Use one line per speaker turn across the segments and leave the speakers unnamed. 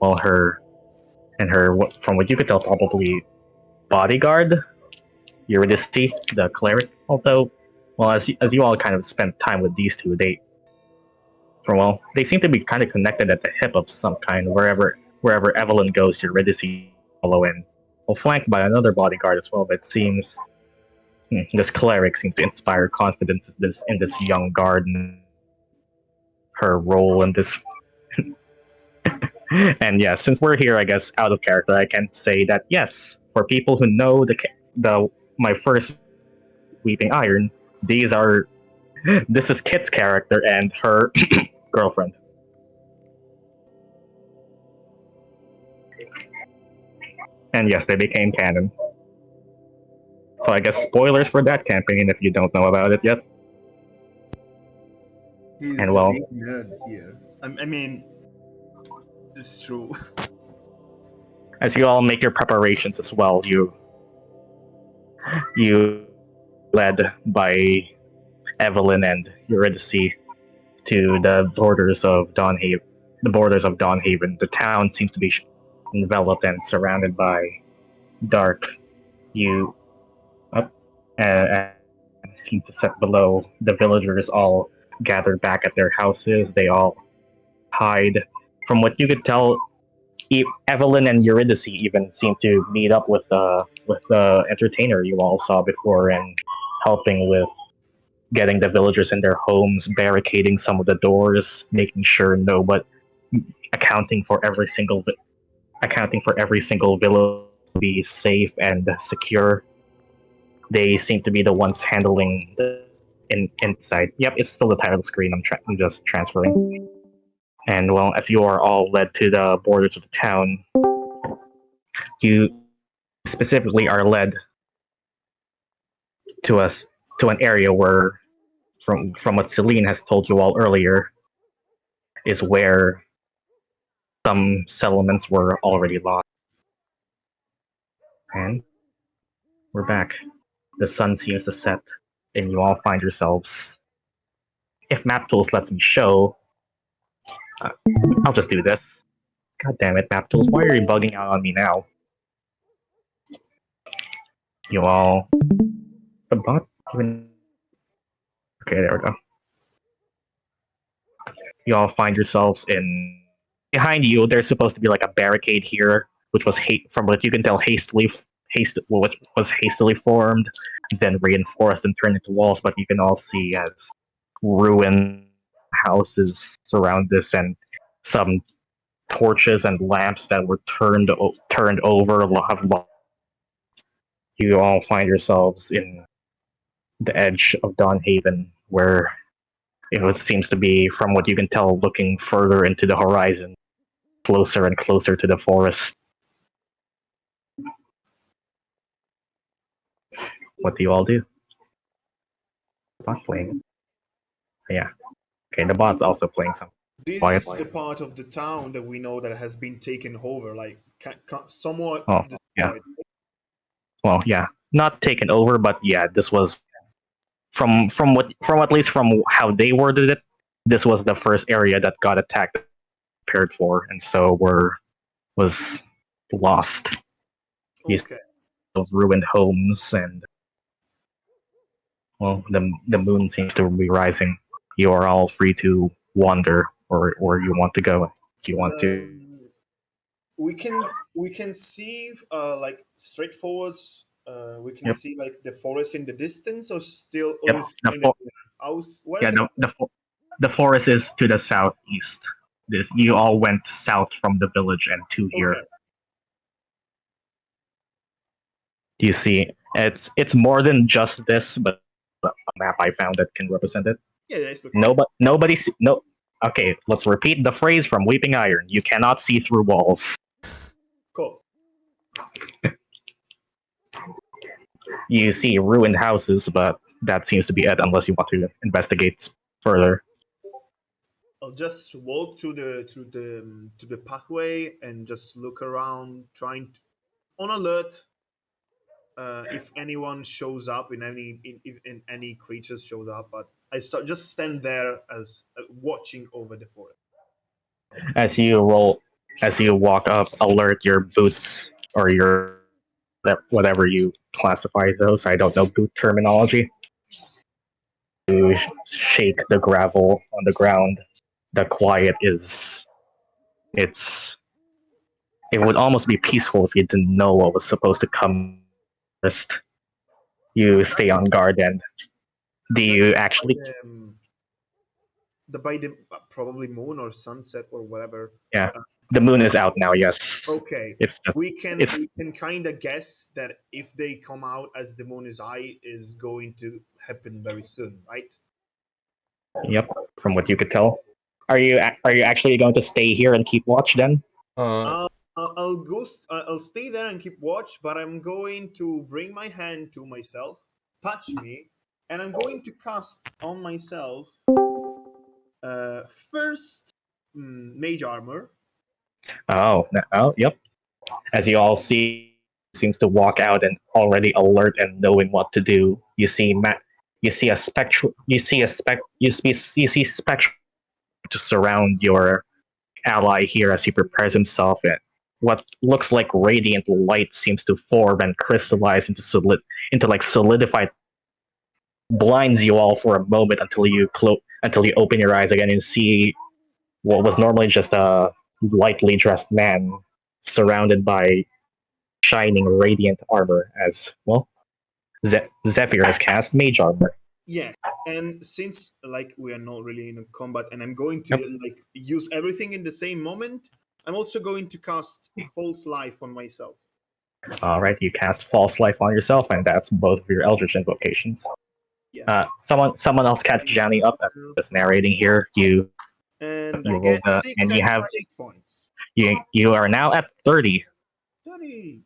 Well, from what you could tell, probably bodyguard, Eurydice, the cleric. Although, well, as you all kind of spent time with these two, they seem to be kind of connected at the hip of some kind. Wherever Evelyn goes, Eurydice follow in. Well, flanked by another bodyguard as well. But it seems this cleric seems to inspire confidence in this young guard and her role in this. And yeah, since we're here, I guess out of character, I can say that yes, for people who know the my first Weeping Iron, this is Kit's character and her girlfriend. And yes, they became canon. So I guess spoilers for that campaign if you don't know about it yet.
He's
and
the
well,
big nerd here. I mean, it's true.
as you all make your preparations as well, you led by Evelyn and Eurydice to the borders of Dawnhaven. The town seems to be enveloped and surrounded by dark. You up and seem to set below. The villagers all gathered back at their houses. They all hide. From what you could tell, Evelyn and Eurydice even seem to meet up with the entertainer you all saw before and helping with getting the villagers in their homes, barricading some of the doors, making sure nobody accounting for every single village to be safe and secure. They seem to be the ones handling the inside. Yep, it's still the title screen. I'm just transferring. And well, as you are all led to the borders of the town, you specifically are led to us to an area where, from what Celine has told you all earlier, is where some settlements were already lost. And we're back. The sun seems to set, and you all find yourselves. If Map Tools lets me show, uh, I'll just do this. God damn it, Map Tools! Why are you bugging out on me now? You all, the bot even. Okay, there we go. You all find yourselves in. Behind you, there's supposed to be like a barricade here, which was from what you can tell which was hastily formed, then reinforced and turned into walls. But you can all see as ruined houses surround this, and some torches and lamps that were turned over. You all find yourselves in the edge of Dawnhaven, where it seems to be, from what you can tell, looking further into the horizon, closer and closer to the forest. What do you all do? Bot playing. Yeah. Okay, the bot's also playing some.
This
Quiet.
is the part of the town that we know that has been taken over, like somewhat
Oh,
destroyed.
yeah. Well, yeah, not taken over, but yeah, this was from at least from how they worded it. This was the first area that got attacked, prepared for, and so was lost. These
Okay.
ruined homes, and well, the moon seems to be rising. You are all free to wander, or you want to go. If you want to.
We can see like straightforwards. We can
Yep.
see like the forest in the distance, or still
Yep.
only in the house. Where's
Yeah.
the
The forest is to the southeast. You all went south from the village and to here.
Okay.
You see, it's more than just this, but a map I found that can represent it.
Yeah, it's okay.
Nobody. No. Okay, let's repeat the phrase from Weeping Iron. You cannot see through walls.
Cool.
You see ruined houses, but that seems to be it unless you want to investigate further.
I'll just walk to the pathway and just look around, on alert. If anyone shows up, if any creatures shows up, but just stand there as watching over the forest.
As you roll, As you walk up, alert your boots or your whatever you classify those. I don't know boot terminology. You shake the gravel on the ground. The quiet is it's it would almost be peaceful if you didn't know what was supposed to come first. You stay on guard, and do
Is that
you actually?
the by the probably moon or sunset or whatever?
Yeah,
Uh,
the moon is out now. Yes,
okay,
it's just it's
we can kind of guess that if they come out as the moon is high, is going to happen very soon, right?
yep. From what you could tell, are you actually going to stay here and keep watch then?
Uh,
I'll go. I'll stay there and keep watch, but I'm going to bring my hand to myself, touch me, and I'm going to cast on myself first mage armor.
Oh, yep. As you all see, seems to walk out and already alert and knowing what to do. You see a spectral. You see spectral to surround your ally here as he prepares himself. And what looks like radiant light seems to form and crystallize into like solidified. Blinds you all for a moment until you open your eyes again and see what was normally just a lightly dressed man surrounded by shining radiant armor as well. Zephyr has cast mage armor.
Yeah, and since like we are not really in a combat, and I'm going to
Yep.
like use everything in the same moment, I'm also going to cast false life on myself.
Alright, you cast false life on yourself, and that's both of your eldritch invocations.
Yeah,
Someone else catch Johnny up as just narrating here.
and I
You roll
get
the
6
and
extra hit points.
you are now at 30.
30.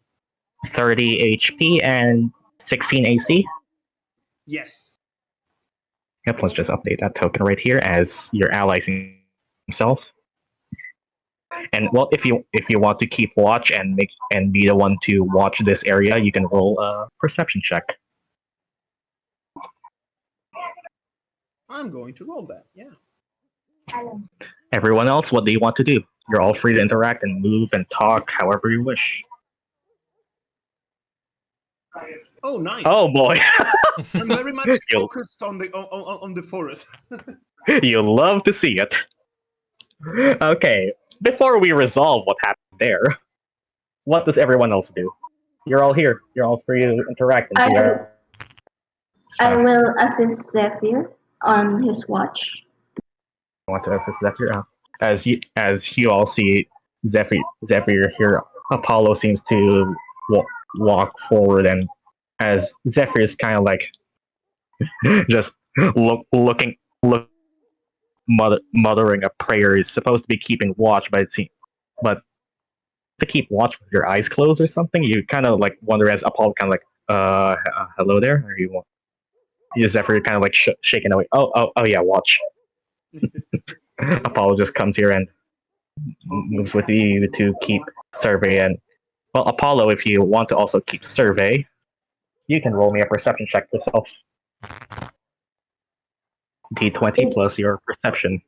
30 HP and 16 AC.
Yes.
Yep, let's just update that token right here as your allies himself. And well, if you want to keep watch and be the one to watch this area, you can roll a perception check.
I'm going to roll that. Yeah.
Everyone else, what do you want to do? You're all free to interact and move and talk however you wish.
Oh, nice.
Oh boy,
I'm very much focused on the forest.
you love to see it. Okay, before we resolve what happens there, what does everyone else do? You're all here. You're all free to interact. And
I will assist Zephyr on his watch.
want to assist Zephyr. As you all see, Zephyr here, Apollo seems to walk forward, and as Zephyr is kind of like just muttering a prayer. Is supposed to be keeping watch, but to keep watch with your eyes closed or something, you kind of like wonder as Apollo kind of like, hello there. Are you Zephyr kind of like shaking away. Oh yeah, watch. Apollo just comes here and moves with you to keep survey. And well, Apollo, if you want to also keep survey, you can roll me a perception check yourself. D20 plus your perception.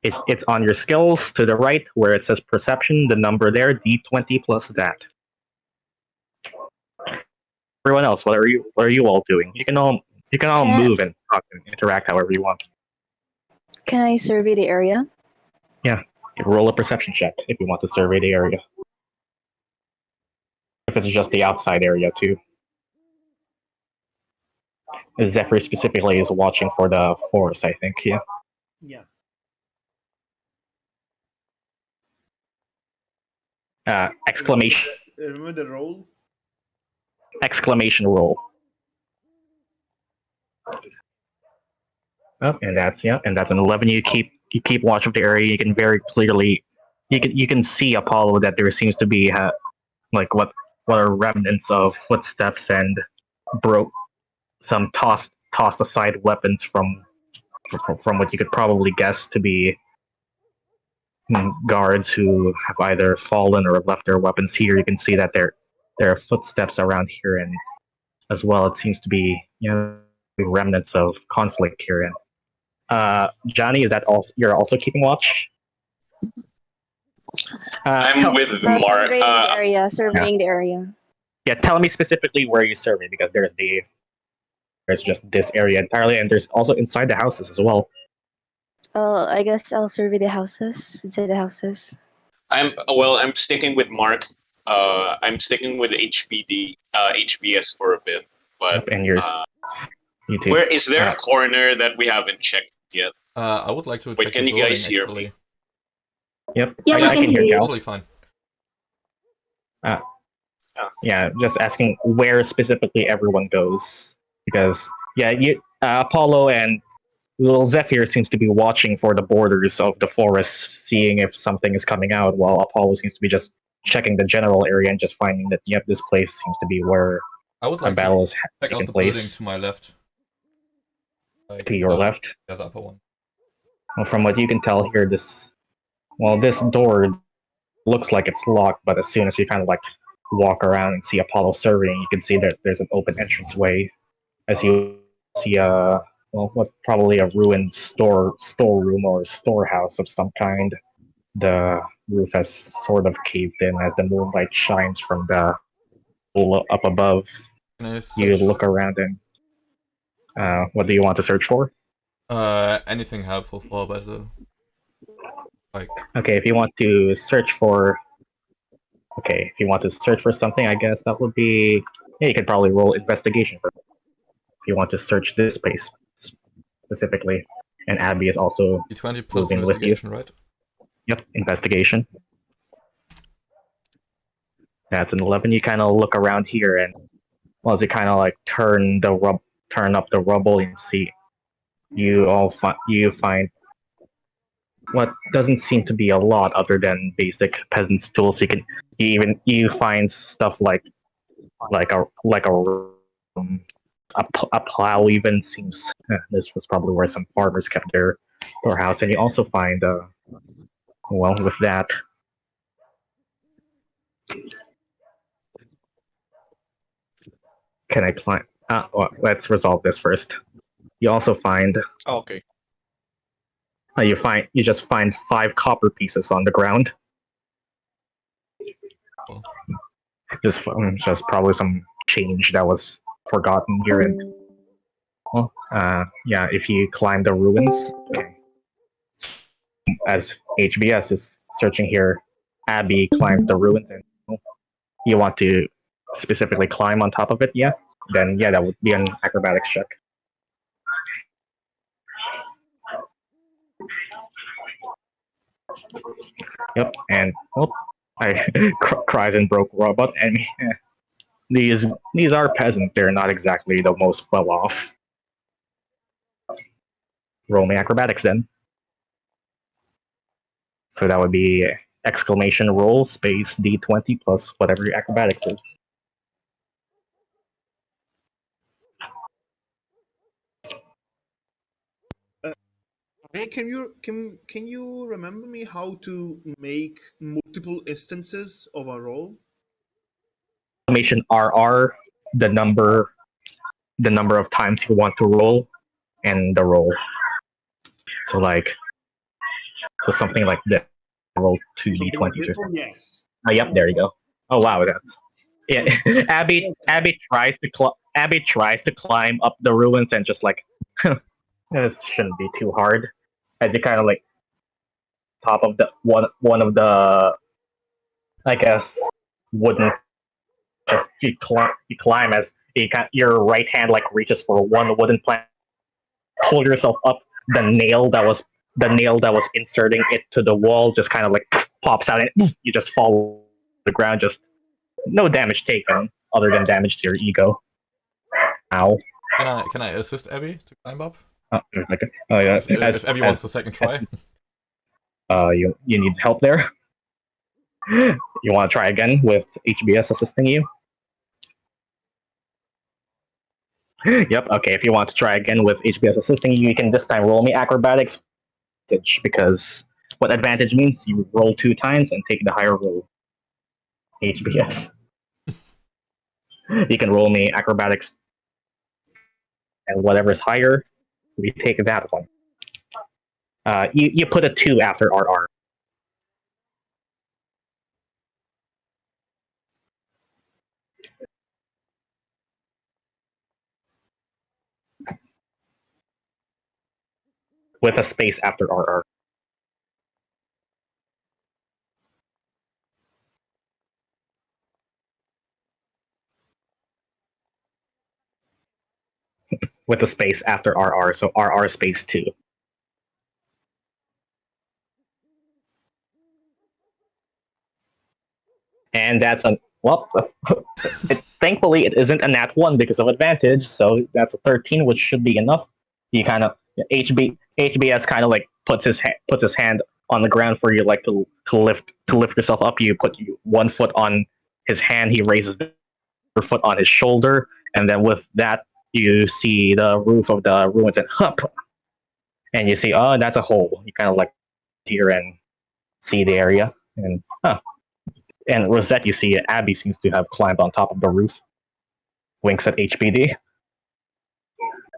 It's on your skills to the right where it says perception, the number there, D20 plus that. Everyone else, what are you all doing? You can all move and talk and interact however you want.
Can I survey the area?
Yeah. Roll a perception check if you want to survey the area. If it's just the outside area too. Zephyr specifically is watching for the forest, I think, yeah.
Yeah.
Exclamation
Remember the roll?
exclamation roll. Oh, and that's an 11. You keep watch of the area. You can very clearly you can see Apollo that there seems to be like what are remnants of footsteps and broke some tossed aside weapons from what you could probably guess to be guards who have either fallen or left their weapons here. You can see that there are footsteps around here, and as well it seems to be remnants of conflict here. And Johnny, is that also you're also keeping watch?
I'm with Mark.
Surveying the area. Surveying the area.
Yeah, tell me specifically where you survey because there's just this area entirely, and there's also inside the houses as well.
I guess I'll survey the houses. Inside the houses.
I'm sticking with Mark. I'm sticking with HBS for a bit, but
And yours, you too.
where is there a corner that we haven't checked yet?
I would like to
Wait,
check
can
the
you
building,
guys hear
actually.
me?
Yep.
Yeah,
I can hear you.
Totally fine.
Yeah, just asking where specifically everyone goes because Apollo and little Zephyr seems to be watching for the borders of the forest, seeing if something is coming out, while Apollo seems to be just checking the general area and just finding that this place seems to be where
I would
a
like
battle is
to check out
taking
the building
place.
to my left. Like,
To your left.
Yeah, the upper one.
Well, from what you can tell here, this door looks like it's locked, but as soon as you kind of like walk around and see Apollo surveying, you can see that there's an open entranceway. As you see probably a ruined storeroom or storehouse of some kind. The roof has sort of caved in as the moonlight shines from the hole up above.
Can I
You
search
look around and what do you want to search for?
anything helpful for better? Like,
Okay, if you want to search for something, I guess that would be you could probably roll investigation first if you want to search this space specifically. And Abby is also
D20 plus
moving with you.
investigation, right?
Yep, investigation. That's an 11. You kind of look around here, and as you kind of like turn up the rubble and see, you find what doesn't seem to be a lot other than basic peasant's tools. You find stuff like a plow even seems. This was probably where some farmers kept their house, and you also find with that. Can I climb? Let's resolve this first. You also find
Okay.
you just find 5 copper pieces on the ground.
Cool.
Just probably some change that was forgotten here. And if you climb the ruins, okay. As HBS is searching here, Abby climbed the ruins, and you want to specifically climb on top of it. Yeah, then that would be an acrobatics check. Yep, and I cries and broke robot. And these are peasants. They're not exactly the most well off. Roll me acrobatics then. So that would be exclamation roll space D20 plus whatever your acrobatics is.
Hey, can you remember me how to make multiple instances of a roll?
Exclamation RR, the number of times you want to roll, and the roll. So something like this. Roll 2d20.
Yes.
Oh, yep, there you go. Oh wow, Abby tries to climb up the ruins and just like this shouldn't be too hard. As you kind of like top of the one of the I guess wooden. Just you climb as your right hand like reaches for one wooden plank. Pull yourself up. The nail that was inserting it to the wall just kind of like pops out, and you just fall to the ground. Just no damage taken, other than damage to your ego. Ow.
Can I assist Abby to climb up?
Oh yeah.
If Abby wants a second try.
You need help there. You want to try again with HBS assisting you? Yep. Okay. If you want to try again with HBS assisting you, you can this time roll me acrobatics, because what advantage means you roll 2 times and take the higher roll. HBS. You can roll me acrobatics, and whatever's higher, we take that one. You put a 2 after RR. with a space after RR. With a space after RR, so RR space 2. And that's a well. Thankfully, it isn't a nat 1 because of advantage, so that's a 13, which should be enough. You kind of HBS kind of like puts his hand on the ground for you, like to lift yourself up. You put one foot on his hand. He raises the other foot on his shoulder, and then with that, you see the roof of the ruins and hup, and you see, oh, that's a hole. You kind of like here and see the area, and and Rosette, you see Abby seems to have climbed on top of the roof. Winks at HPD.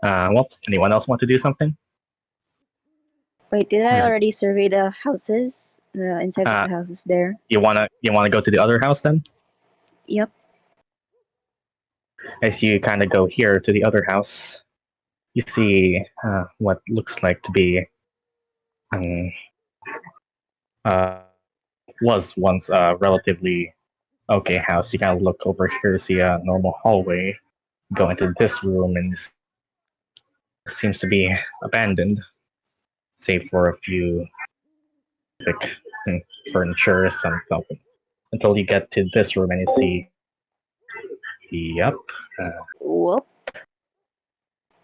Well, anyone else want to do something?
Wait, did I already survey the houses? The inside of the houses there?
You wanna go to the other house then?
Yep.
As you kind of go here to the other house, you see what looks like to be was once a relatively okay house. You kind of look over here, see a normal hallway, go into this room, and it seems to be abandoned, save for a few furniture, some something. Until you get to this room and you see, yep.
Whoop.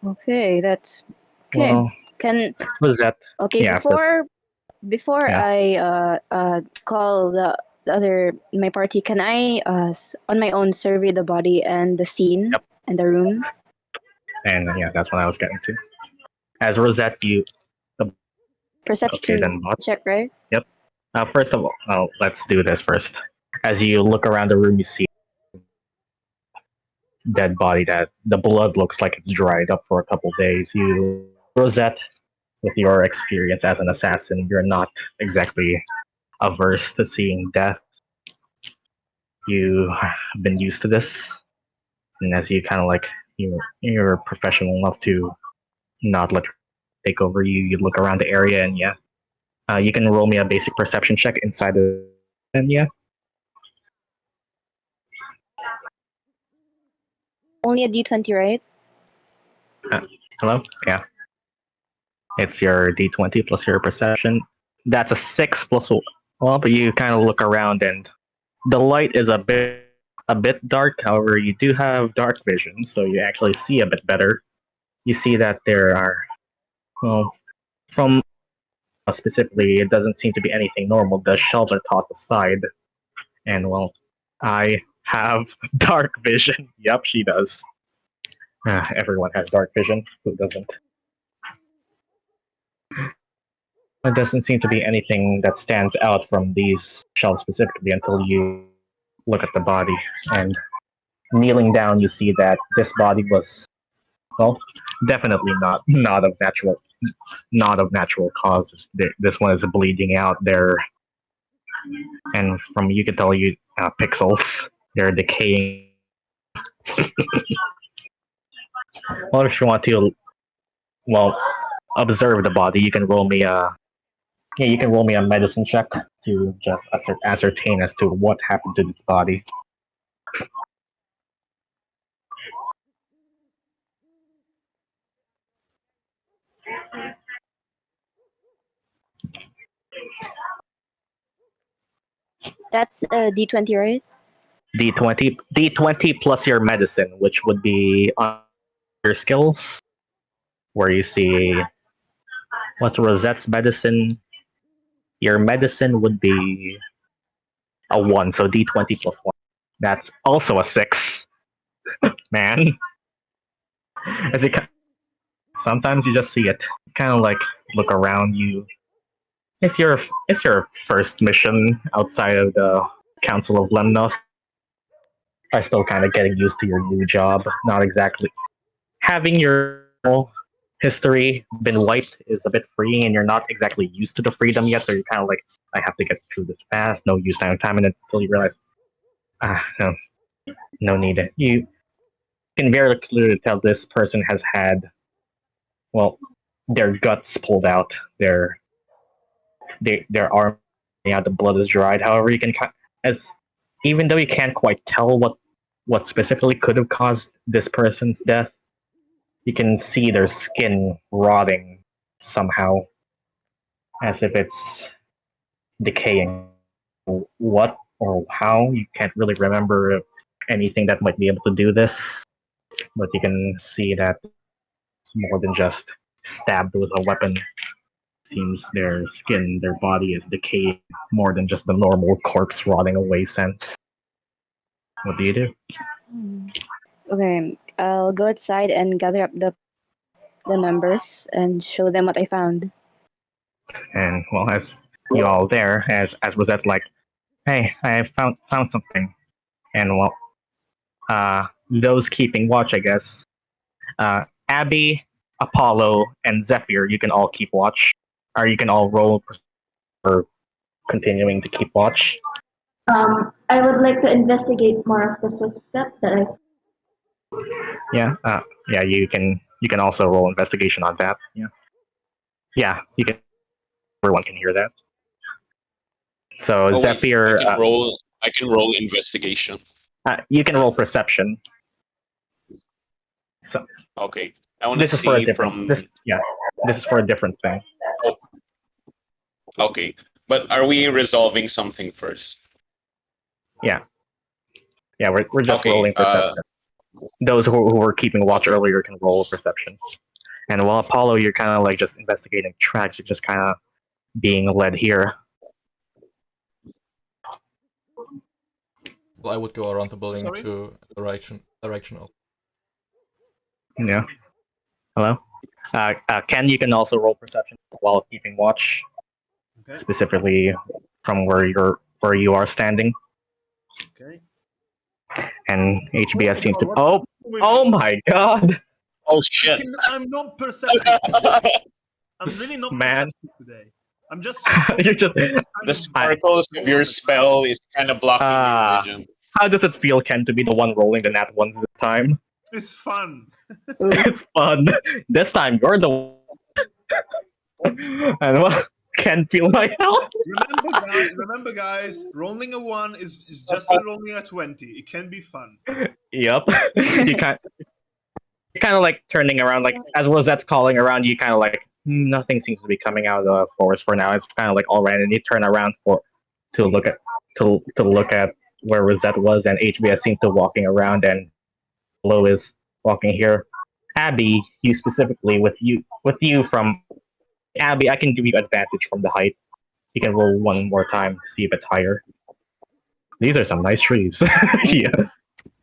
Okay, that's okay.
Well, what is that?
Okay,
yeah,
before
yeah.
I call the other my party, can I on my own survey the body and the scene and the room?
And yeah, that's what I was getting to. As Rosette, you
perception check, right?
Yep. First of all, let's do this first. As you look around the room, you see dead body that the blood looks like it's dried up for a couple days. You, Rosette, with your experience as an assassin, you're not exactly averse to seeing death. You have been used to this, and as you kind of like you're professional enough to not let it take over you. You look around the area, and yeah, you can roll me a basic perception check inside the and yeah.
Only a D20, right?
Hello? Yeah. It's your D20 plus your perception. That's a 6 plus. Well, but you kind of look around and the light is a bit dark. However, you do have dark vision, so you actually see a bit better. You see that there are, well, from specifically, it doesn't seem to be anything normal. The shelves are tossed aside, and well, I have dark vision. Yep, she does. Everyone has dark vision. Who doesn't? There doesn't seem to be anything that stands out from these shelves specifically until you look at the body. And kneeling down, you see that this body was, well, definitely not of natural causes. This one is bleeding out there, and from you can tell you pixels. They're decaying. Well, if you want to, well, observe the body, you can roll me a medicine check to just ascertain as to what happened to this body.
That's a D20, right?
D20 plus your medicine, which would be on your skills, where you see what's Rosette's medicine. Your medicine would be a 1, so D20 plus 1. That's also a 6. Man. As you sometimes you just see it. Kind of like look around you. It's your first mission outside of the Council of Lemnos. I'm still kind of getting used to your new job. Not exactly having your history been wiped is a bit freeing, and you're not exactly used to the freedom yet. So you're kind of like, I have to get through this fast. No use time and until you realize, no need. You can very clearly tell this person has had, well, their guts pulled out, their arm, yeah, the blood is dried. However, you can as even though you can't quite tell what specifically could have caused this person's death, you can see their skin rotting somehow, as if it's decaying. What or how, you can't really remember anything that might be able to do this, but you can see that it's more than just stabbed with a weapon. Seems their skin, their body is decaying more than just the normal corpse rotting away sense. What do you do?
Okay, I'll go outside and gather up the numbers and show them what I found.
And well, as you all there, as Rosette like, hey, I found something. And well, those keeping watch, I guess. Abby, Apollo, and Zephyr, you can all keep watch, or you can all roll for continuing to keep watch.
I would like to investigate more of the footstep that I.
Yeah, yeah, you can also roll investigation on that. Yeah, yeah, you can. Everyone can hear that. So
Oh, wait,
Zephyr,
I can roll investigation.
you can roll perception. So
Okay, I want to
this is for a
see
different.
from.
This is for a different thing.
Okay, but are we resolving something first?
Yeah, yeah, we're just
Okay,
rolling perception. Those who were keeping watch earlier can roll perception. And while Apollo, you're kind of like just investigating tracks. You're just kind of being led here.
Well, I would go around the building
Sorry?
to direction of.
Yeah. Hello. Ken, you can also roll perception while keeping watch,
Okay.
specifically from where you are standing.
Okay.
And HBS seems to.
What-
Oh my God,
Oh shit!
I'm not perceptive. I'm really not
man!
perceptive today. I'm just.
You're just.
The sparkles of your spell is kind of blocking your vision.
How does it feel, Ken, to be the one rolling the nat ones this time?
It's fun.
It's fun. This time you're the one. And well, Ken, feel my help.
Remember, guys, rolling a 1 is just like rolling a 20. It can be fun.
Yep. you kind of like turning around, like as Rosette's calling around, you kind of like nothing seems to be coming out of the forest for now. It's kind of like all random. You turn around to look at where Rosette was, and HBS seems to walking around, and Lo is walking here. Abby, you specifically with you from Abby, I can give you advantage from the height. You can roll one more time to see if it's higher. These are some nice trees. Yeah.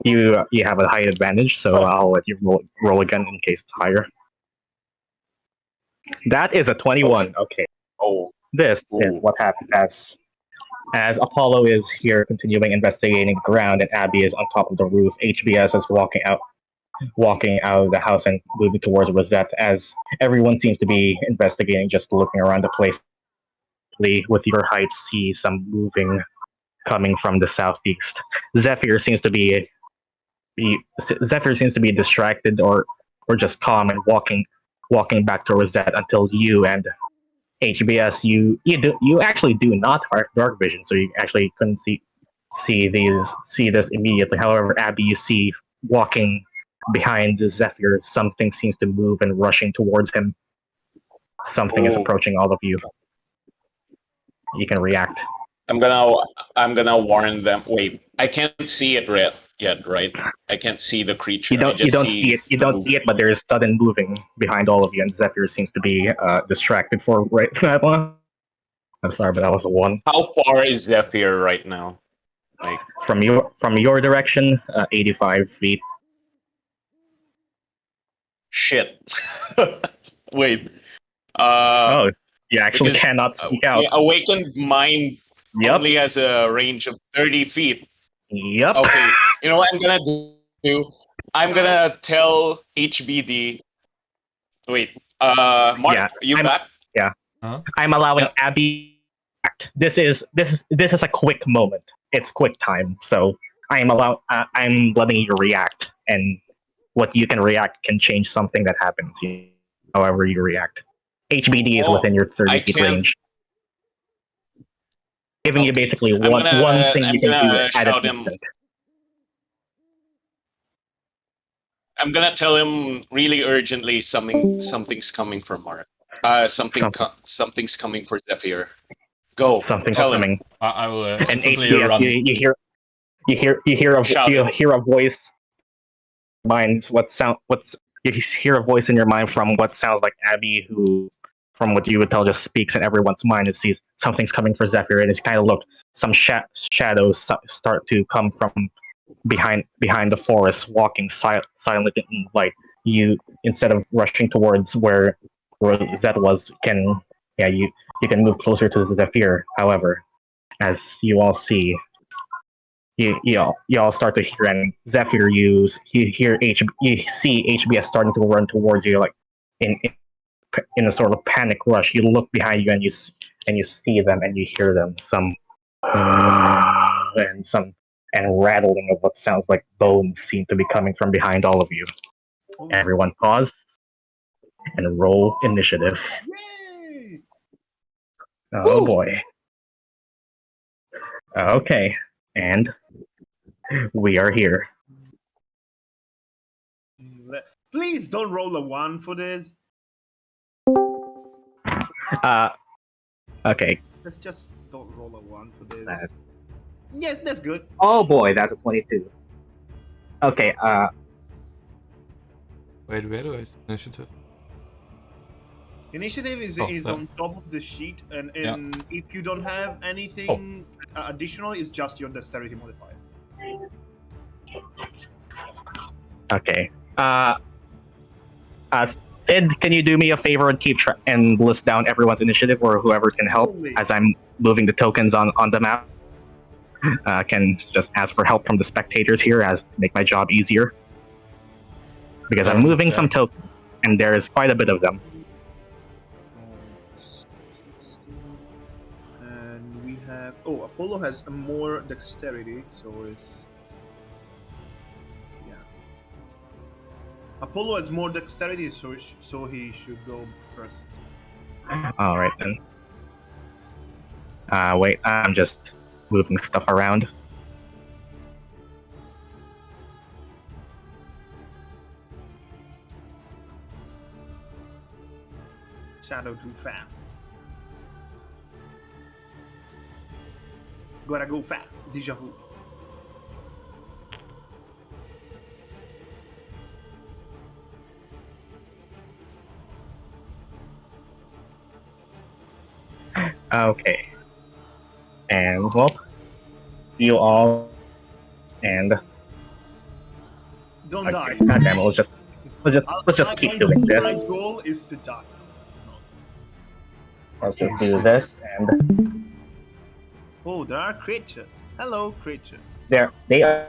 You have a height advantage, so I'll let you roll again in case it's higher. That is a 21. Okay.
Oh.
This is what happens as Apollo is here continuing investigating the ground, and Abby is on top of the roof. HBS is walking out of the house and moving towards Rosette, as everyone seems to be investigating, just looking around the place. With your height, see some moving coming from the southeast. Zephyr seems to be distracted or just calm and walking back to Rosette until you and HBS you actually do not have dark vision, so you actually couldn't see this immediately. However, Abby, you see walking behind Zephyr, something seems to move and rushing towards him. Something is approaching all of you. You can react.
I'm gonna warn them. Wait, I can't see it yet, right? I can't see the creature.
You don't see it. You don't see it, but there is sudden moving behind all of you, and Zephyr seems to be distracted for right that one. I'm sorry, but that was a 1.
How far is Zephyr right now? Like
from your direction, 85 feet.
Shit. Wait.
Oh, you actually cannot speak out.
Awakened mind only has a range of 30 feet.
Yep.
Okay. You know what I'm gonna do? I'm gonna tell HBD. Wait. Mark, are you back?
Yeah.
Huh?
I'm allowing Abby. This is a quick moment. It's quick time, so I'm letting you react, and what you can react can change something that happens. However you react. HBD is
Oh,
within your 30
I
feet
can't-
range. Giving you
Okay,
basically
I'm
one
gonna-
thing
I'm
you can do
gonna
at an
shout him.
instant.
I'm gonna tell him really urgently something's coming from Mark. Something's coming for Zephyr. Go.
Something's
tell him.
coming.
I will
And
instantly
HBS,
run.
you hear
Shout it.
a voice. You hear a voice in your mind from what sounds like Abby, who, from what you would tell, just speaks in everyone's mind and sees something's coming for Zephyr, and it's kind of look. Some shadows start to come from behind the forest, walking silently in light. You, instead of rushing towards where Rosette was, you can move closer to Zephyr. However, as you all see, you all start to hear, and Zephyr, you see HBS starting to run towards you, like in a sort of panic rush. You look behind you and you see them and you hear them, and rattling of what sounds like bones seem to be coming from behind all of you.
Oh,
Everyone pause and roll initiative.
Yay!
Oh
Woo!
boy. Okay, and we are here.
Please don't roll a 1 for this.
Okay.
Let's just don't roll a 1 for this.
That-
Yes, that's good.
Oh boy, that's a 22. Okay,
Wait, where do I see initiative?
Initiative is
there.
on top of the sheet, and
Yeah.
if you don't have anything additional, it's just your dexterity modifier.
okay. Sid, can you do me a favor and keep and list down everyone's initiative, or whoever can help,
Totally.
as I'm moving the tokens on the map? Can just ask for help from the spectators here, as to make my job easier, because I'm moving some tokens, and there is quite a bit of them.
And we have Apollo has a more dexterity, so it's Apollo has more dexterity, so he should go first.
All right then. Wait, I'm just moving stuff around.
Shadow too fast. Gotta go fast. Deja vu.
Okay. And well, you all, and
Don't
okay,
die.
goddamn, let's just keep doing
My
this.
goal is to die.
Let's just do this, and
Oh, there are creatures. Hello, creatures.
they are.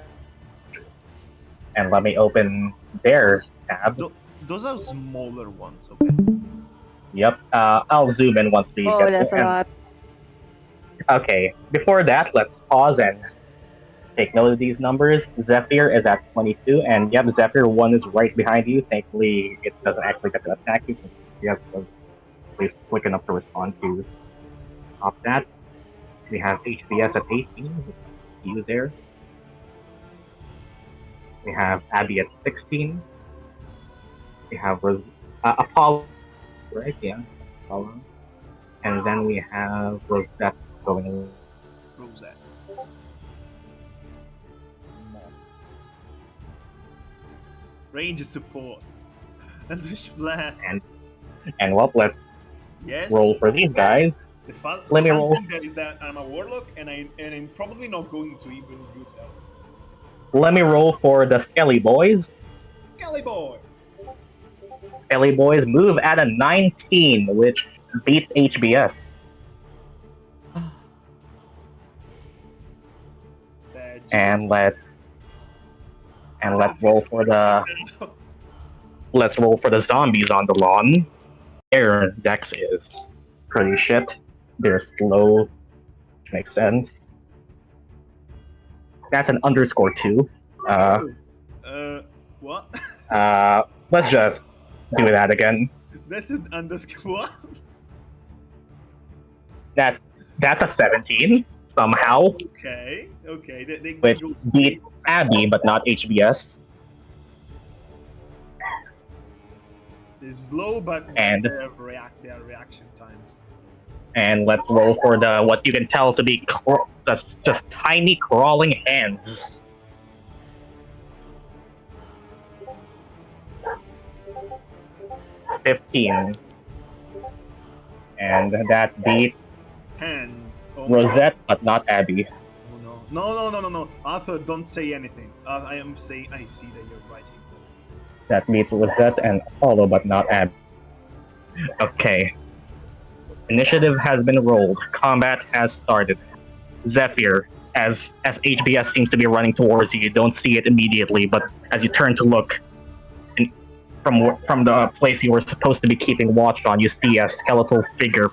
And let me open their tab.
Those are smaller ones, okay?
Yep. I'll zoom in once we
Oh,
get
that's
there.
a lot.
Okay. Before that, let's pause and take note of these numbers. Zephyr is at 22, and yep, Zephyr 1 is right behind you. Thankfully, it doesn't actually get to attack you. He has to at least quick enough to respond to stop that. We have HBS at 18. You there. We have Abby at 16. We have Apollo, right? Yeah, Apollo. And then we have Rosette going.
Rosette. Range support. Eldritch Blast.
And well, let's
Yes.
roll for these guys.
The fun
roll.
thing there is that I'm a warlock, and I'm probably not going to even use that.
Let me roll for the Skelly Boys.
Kelly boys.
Skelly Boys move at a 19, which beats HBS.
Sag.
And let's roll for the zombies on the lawn. Their dex is pretty shit. They're slow, which makes sense. That's an _2.
What?
Let's just do that again.
That's an underscore. What?
That's a 17 somehow,
Okay. They
which
go
beat Abby, but not HBS.
is slow, but
And
their reaction times.
and let's roll for the what you can tell to be just tiny crawling hands. 15, and that beat
Hands. Oh,
Rosette, but not Abby.
oh no. Arthur, don't say anything. I am saying. I see that you're writing.
That beats Rosette and Apollo, but not Abby. Okay. Initiative has been rolled. Combat has started. Zephyr, as HBS seems to be running towards you, you don't see it immediately, but as you turn to look from the place you were supposed to be keeping watch on, you see a skeletal figure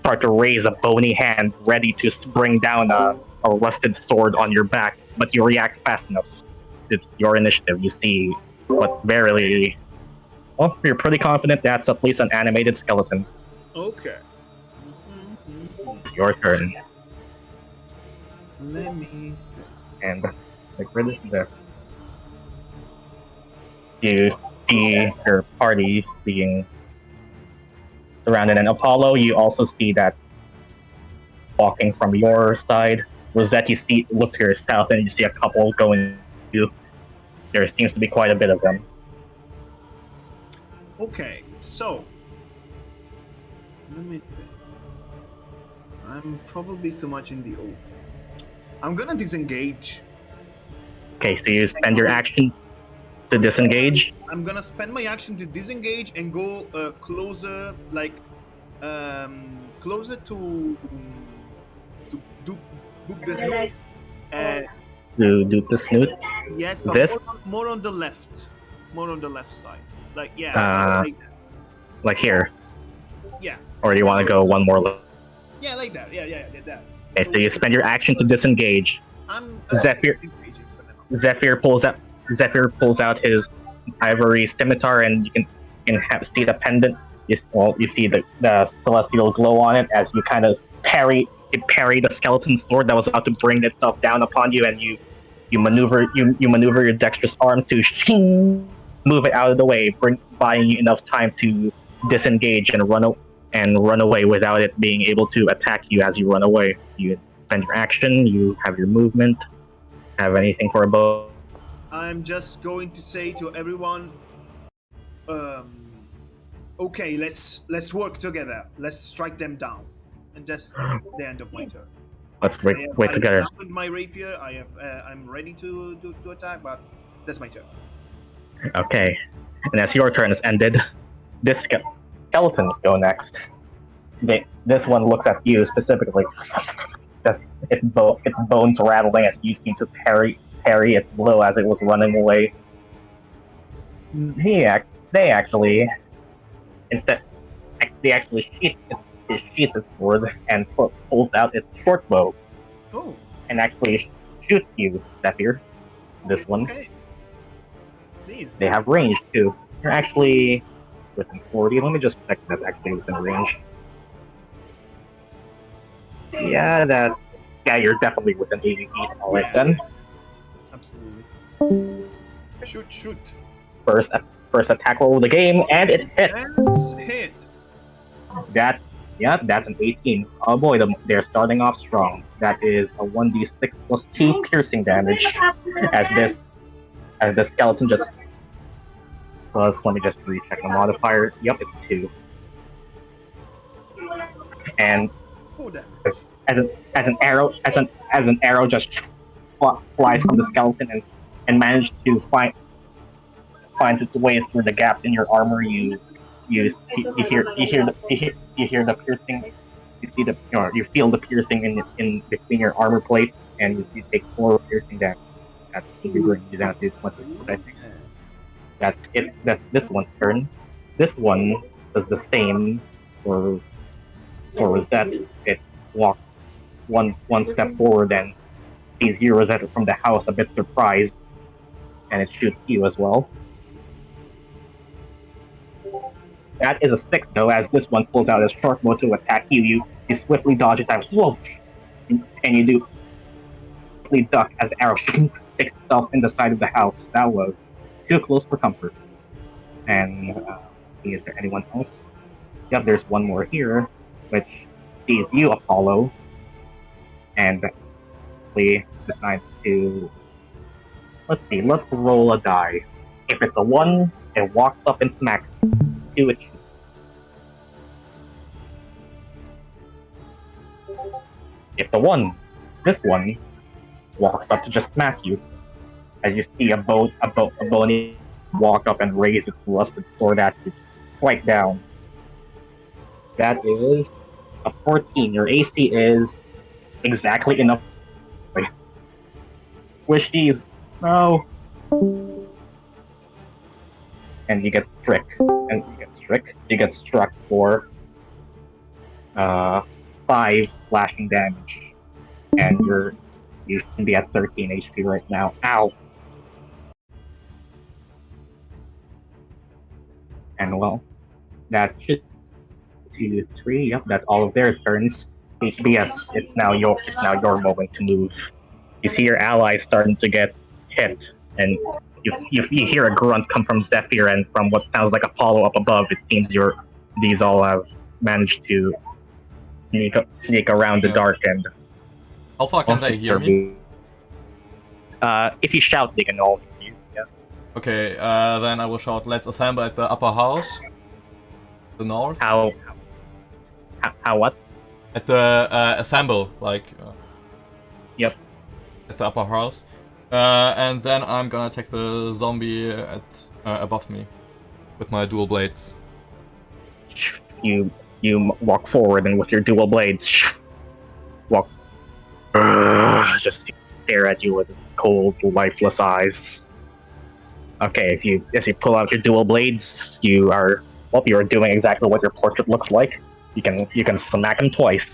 start to raise a bony hand, ready to bring down a rusted sword on your back. But you react fast enough. It's your initiative. You see what verily. Well, you're pretty confident that's at least an animated skeleton.
Okay.
Your turn.
Let me think.
And like where is this? You see your party being surrounded, and Apollo, you also see that walking from your side. Rosette, you see, look to your south, and you see a couple going to. There seems to be quite a bit of them.
Okay, so let me think. I'm probably so much in the open. I'm gonna disengage.
Okay, so you spend your action to disengage.
I'm gonna spend my action to disengage and go closer, like closer to book this.
To dupe the snoot.
Yes, but
This?
more on the left, more on the left side. Like
Like here.
Yeah.
Or do you want to go one more level?
Yeah, like that. Yeah, that.
Okay, so you spend your action to disengage.
I'm
Zephyr.
disengaging for now.
Zephyr pulls out his ivory scimitar, and you can see the pendant. You see the celestial glow on it as you kind of parry the skeleton sword that was about to bring itself down upon you, and you maneuver your dexterous arms to move it out of the way, buying you enough time to disengage and run away without it being able to attack you as you run away. You spend your action. You have your movement. Have anything for a bow?
I'm just going to say to everyone, okay, let's work together. Let's strike them down, and that's the end of my turn.
Let's wait together.
I examined my rapier. I'm ready to attack, but that's my turn.
Okay, and as your turn is ended, this skeletons go next. This one looks at you specifically. Just its bones rattling as you seem to parry its blow as it was running away. They actually sheaths its sword and pulls out its short bow.
Oh.
And actually shoots you, Zephyr. This one.
Okay. Please.
They have range too. You're actually within 40. Let me just check that's actually within range. Yeah, you're definitely within 80 feet. Alright then.
Absolutely. Shoot.
First attack roll of the game, and it hit.
Hit.
That's an 18. Oh boy, they're starting off strong. That is a 1d6 plus 2 piercing damage. As the skeleton just plus, let me just recheck the modifier. Yep, it's 2. And as an arrow just flies from the skeleton and manages to finds its way through the gap in your armor. You hear the piercing. You feel the piercing in between your armor plate, and you take 4 piercing damage. That's what you're going to do down to 20. I think that's it. That's this one's turn. This one does the same for Rosette. It walks one step forward and sees you, Rosette, from the house, a bit surprised, and it shoots you as well. That is a 6 though, as this one pulls out his short bow to attack you. You swiftly dodge attacks, whoa, and you do quickly duck as the arrow sticks itself in the side of the house. That was too close for comfort. And is there anyone else? Yep, there's one more here, which sees you, Apollo, and we decide to let's roll a die. If it's a 1, it walks up and smacks 2 it. If the this one walks up to just smack you, as you see a bony walk up and raise its rusted sword at you, quite down. That is a 14. Your AC is exactly enough. Wishies, no. And you get struck. You get struck for 5 slashing damage, and you can be at 13 HP right now. Ow. And well, that should 2, 3. Yep, that's all of their turns. HBS, it's now your moment to move. You see your allies starting to get hit, and you hear a grunt come from Zephyr, and from what sounds like Apollo up above, it seems these all have managed to sneak around the dark end.
How far can they hear me?
If you shout, they can all hear you. Yeah.
Okay, then I will shout, let's assemble at the upper house. The north.
How what?
At the assemble, like.
Yep.
At the upper house. And then I'm gonna attack the zombie at above me with my dual blades.
You walk forward, and with your dual blades, walk. Just stare at you with his cold, lifeless eyes. Okay, as you pull out your dual blades, you are doing exactly what your portrait looks like. You can smack him twice.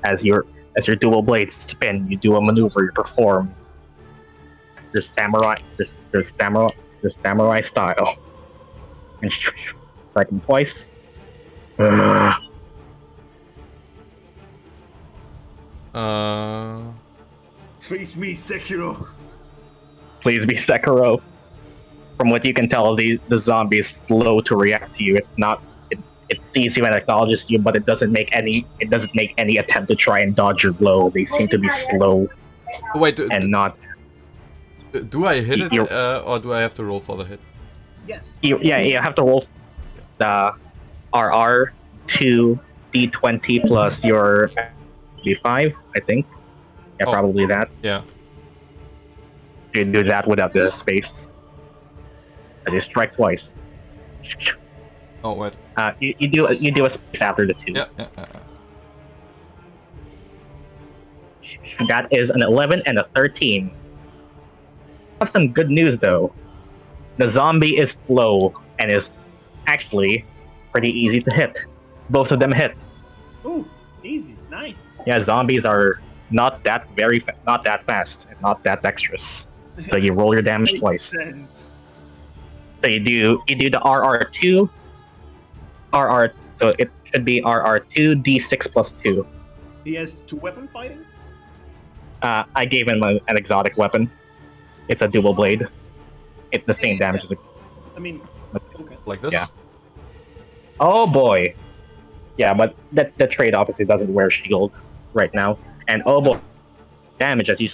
As your dual blades spin, you do a maneuver. You perform your samurai style, and strike him twice.
Face me, Sekiro.
Please be Sekiro. From what you can tell, the zombie is slow to react to you. It sees you and acknowledges you, but it doesn't make any attempt to try and dodge your blow. They seem to be slow.
Wait,
not.
Do I hit it, or do I have to roll for the hit?
Yes.
You have to roll the RR 2 D20 plus your D5, I think. Yeah, probably that.
Yeah.
You do that without the space. You strike twice.
Oh wait.
You do a space after the 2.
Yeah.
That is an 11 and a 13. I have some good news though. The zombie is slow and is actually pretty easy to hit. Both of them hit.
Ooh, easy, nice.
Yeah, zombies are not that fast and not that dexterous. So you roll your damage twice.
Sense.
So you do the RR2. So it should be RR2 D6 plus 2.
He has 2 weapon fighting?
I gave him an exotic weapon. It's a dual blade. It's the same damage.
I mean, okay.
Like this?
Yeah. Oh boy. Yeah, but the trade obviously doesn't wear shield right now. And oh boy, damage as your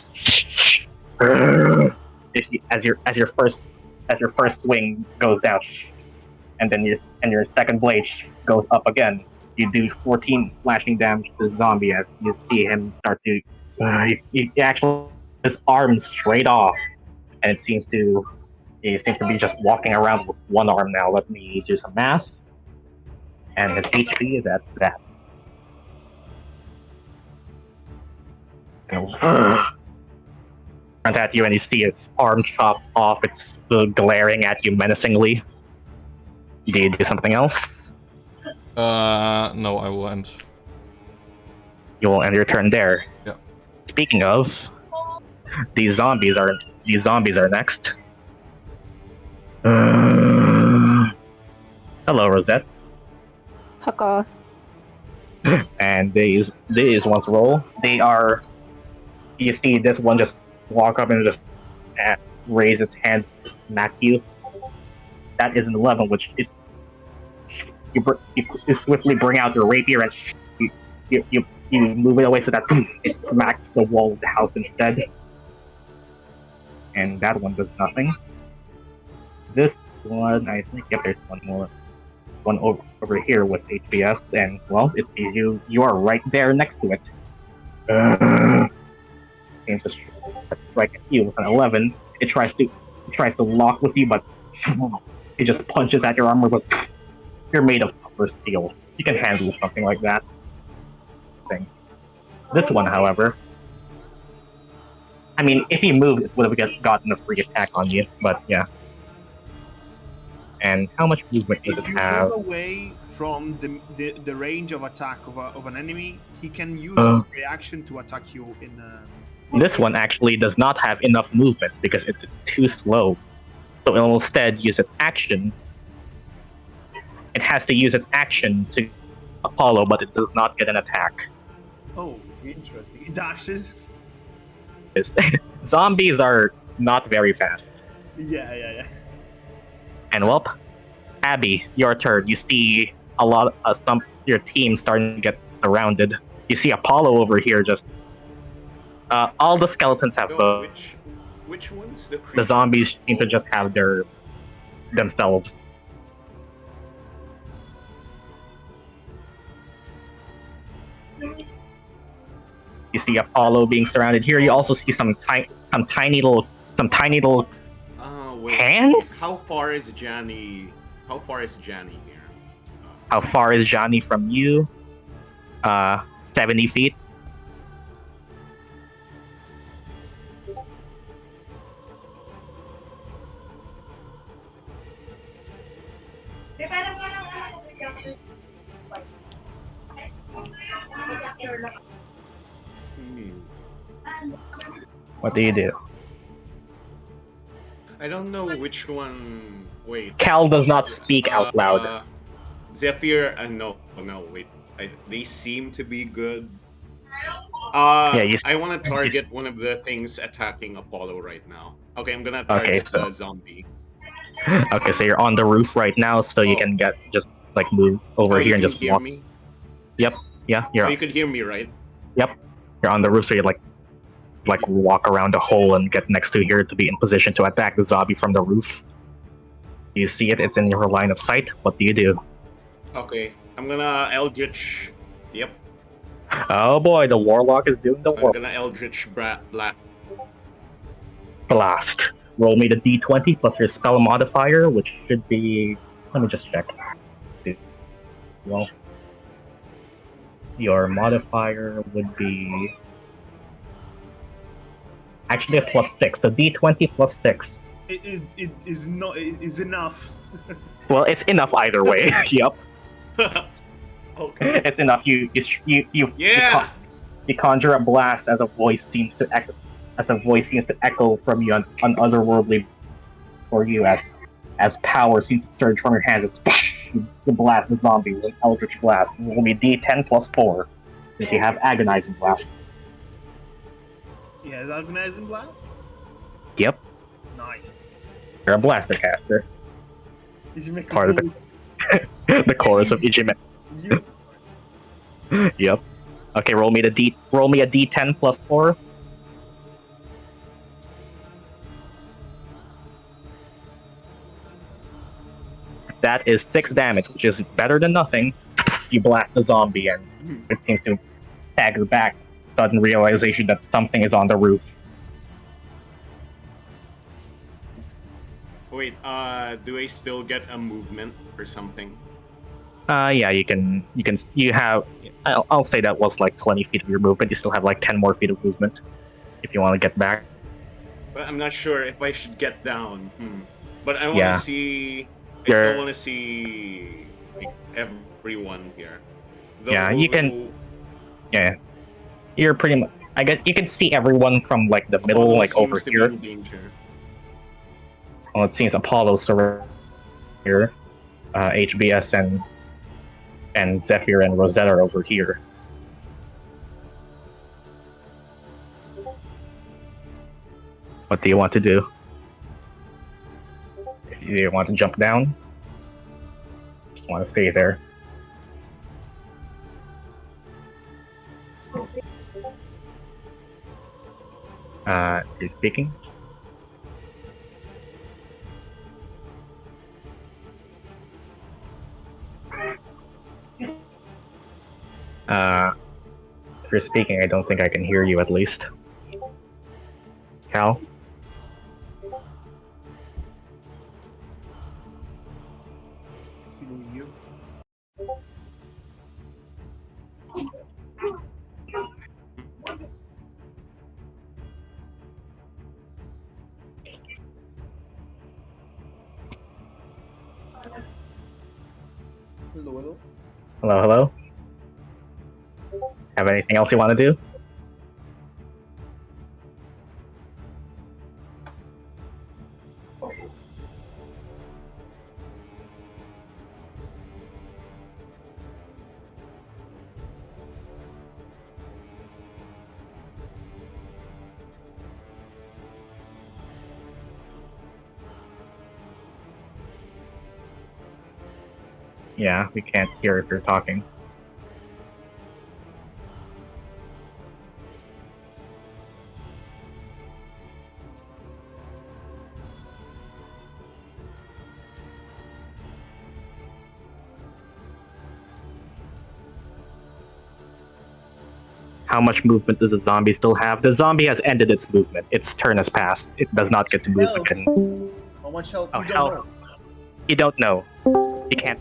first swing goes down, and then your second blade goes up again. You do 14 slashing damage to the zombie as you see him start to. He actually his arm straight off, and he seems to be just walking around with one arm now. Let me do some math, and his HP is at that. Front at you, and you see its arm chopped off. It's glaring at you menacingly. Do you do something else?
No, I will end.
You will end your turn there.
Yeah.
Speaking of, these zombies are next. Hello, Rosette.
Haka.
And these ones roll. They are. You see this one just walk up and just raise its hand, smack you. That is an 11, which is you swiftly bring out your rapier and you move it away so that it smacks the wall of the house instead. And that one does nothing. This one, I think, yep, there's one over here with HBS, and well, it's you. You are right there next to it. Seems to strike at you with an 11. It tries to lock with you, but it just punches at your armor. But you're made of tougher steel. You can handle something like that. This one, however, I mean, if he moved, it would have gotten a free attack on you. But yeah. And how much movement does it
If you
have?
move away from the range of attack of an enemy, he can use his reaction to attack you in.
This one actually does not have enough movement because it's too slow. So it will instead use its action. It has to use its action to Apollo, but it does not get an attack.
Oh, interesting. It dashes.
Zombies are not very fast.
Yeah.
And well, Abby, your turn. You see a lot of your team starting to get surrounded. You see Apollo over here just. All the skeletons have
which ones?
The zombies seem to just have themselves. You see Apollo being surrounded here. You also see some tiny little hands.
How far is Johnny? How far is Johnny here?
How far is Johnny from you? 70 feet. What do you do?
I don't know which one. Wait.
Cal does not speak out loud.
Zephyr. No, wait. They seem to be good.
Yeah,
I want to target one of the things attacking Apollo right now. Okay, I'm gonna target the zombie.
Okay, so you're on the roof right now, so you can just move over here and just walk.
Me?
Yep. Yeah.
You could hear me, right?
Yep. You're on the roof, so you walk around a hole and get next to here to be in position to attack the zombie from the roof. You see it? It's in your line of sight. What do you do?
Okay, I'm gonna Eldritch. Yep.
Oh boy, the Warlock is doing the
I'm gonna Eldritch
Blast. Roll me the d20 plus your spell modifier, which should be. Let me just check. Well, your modifier would be actually a +6. So d20 +6.
It is enough.
Well, it's enough either way. Yep.
Okay.
It's enough. You conjure a blast as a voice seems to echo from you on otherworldly for you as power seems to surge from your hands. You blast the zombie with an Eldritch Blast. It will be d10 +4 since you have Agonizing Blast.
Yeah, is Agonizing Blast?
Yep.
Nice.
You're a blaster caster.
Did you make
Part of it. The chorus of Ichime. Yep. Okay, roll me a d10 +4. That is 6 damage, which is better than nothing. You blast the zombie and it seems to stagger back. Sudden realization that something is on the roof.
Wait, do I still get a movement or something?
Yeah, you have. I'll say that was 20 feet of your movement. You still have 10 more feet of movement if you want to get back.
But I'm not sure if I should get down. But I want to see. I still want to see everyone here. Though,
yeah, you can. Yeah, you're pretty much. I guess you can see everyone from the middle, over here. Well, it seems Apollo's here, HBS And Zephyr and Rosette are over here. What do you want to do? Do you want to jump down? Just want to stay there. You're speaking? If you're speaking, I don't think I can hear you at least. Cal?
See you. Hello.
Hello? Have anything else you want to do? Yeah, we can't hear if you're talking. How much movement does the zombie still have? The zombie has ended its movement. Its turn has passed. It does not get to move
Health.
again.
How much health?
Oh,
You don't
health.
know.
You don't know. You can't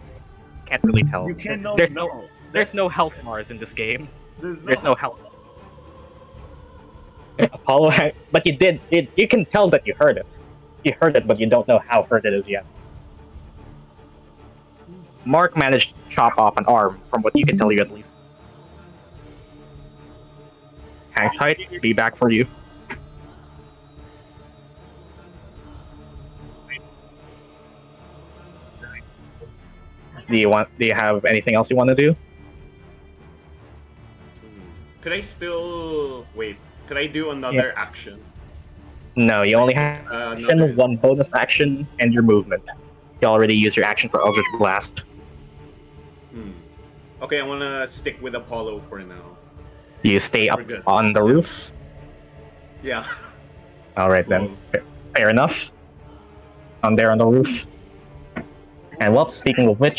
really tell.
You cannot
There's
know.
There's no health bars in this game.
There's
There's no health. Apollo, but you did. You can tell that you heard it. You heard it, but you don't know how hurt it is yet. Mark managed to chop off an arm, from what you can tell you at least. Hang tight, be back for you. Do you have anything else you want to do?
Could I still wait? Could I do another action?
No, you only have
Another...
one bonus action and your movement. You already used your action for Eldritch Blast.
Okay, I want to stick with Apollo for now.
You stay up on the roof?
Yeah.
Alright then. Fair enough. I'm there on the roof. And well, speaking of which...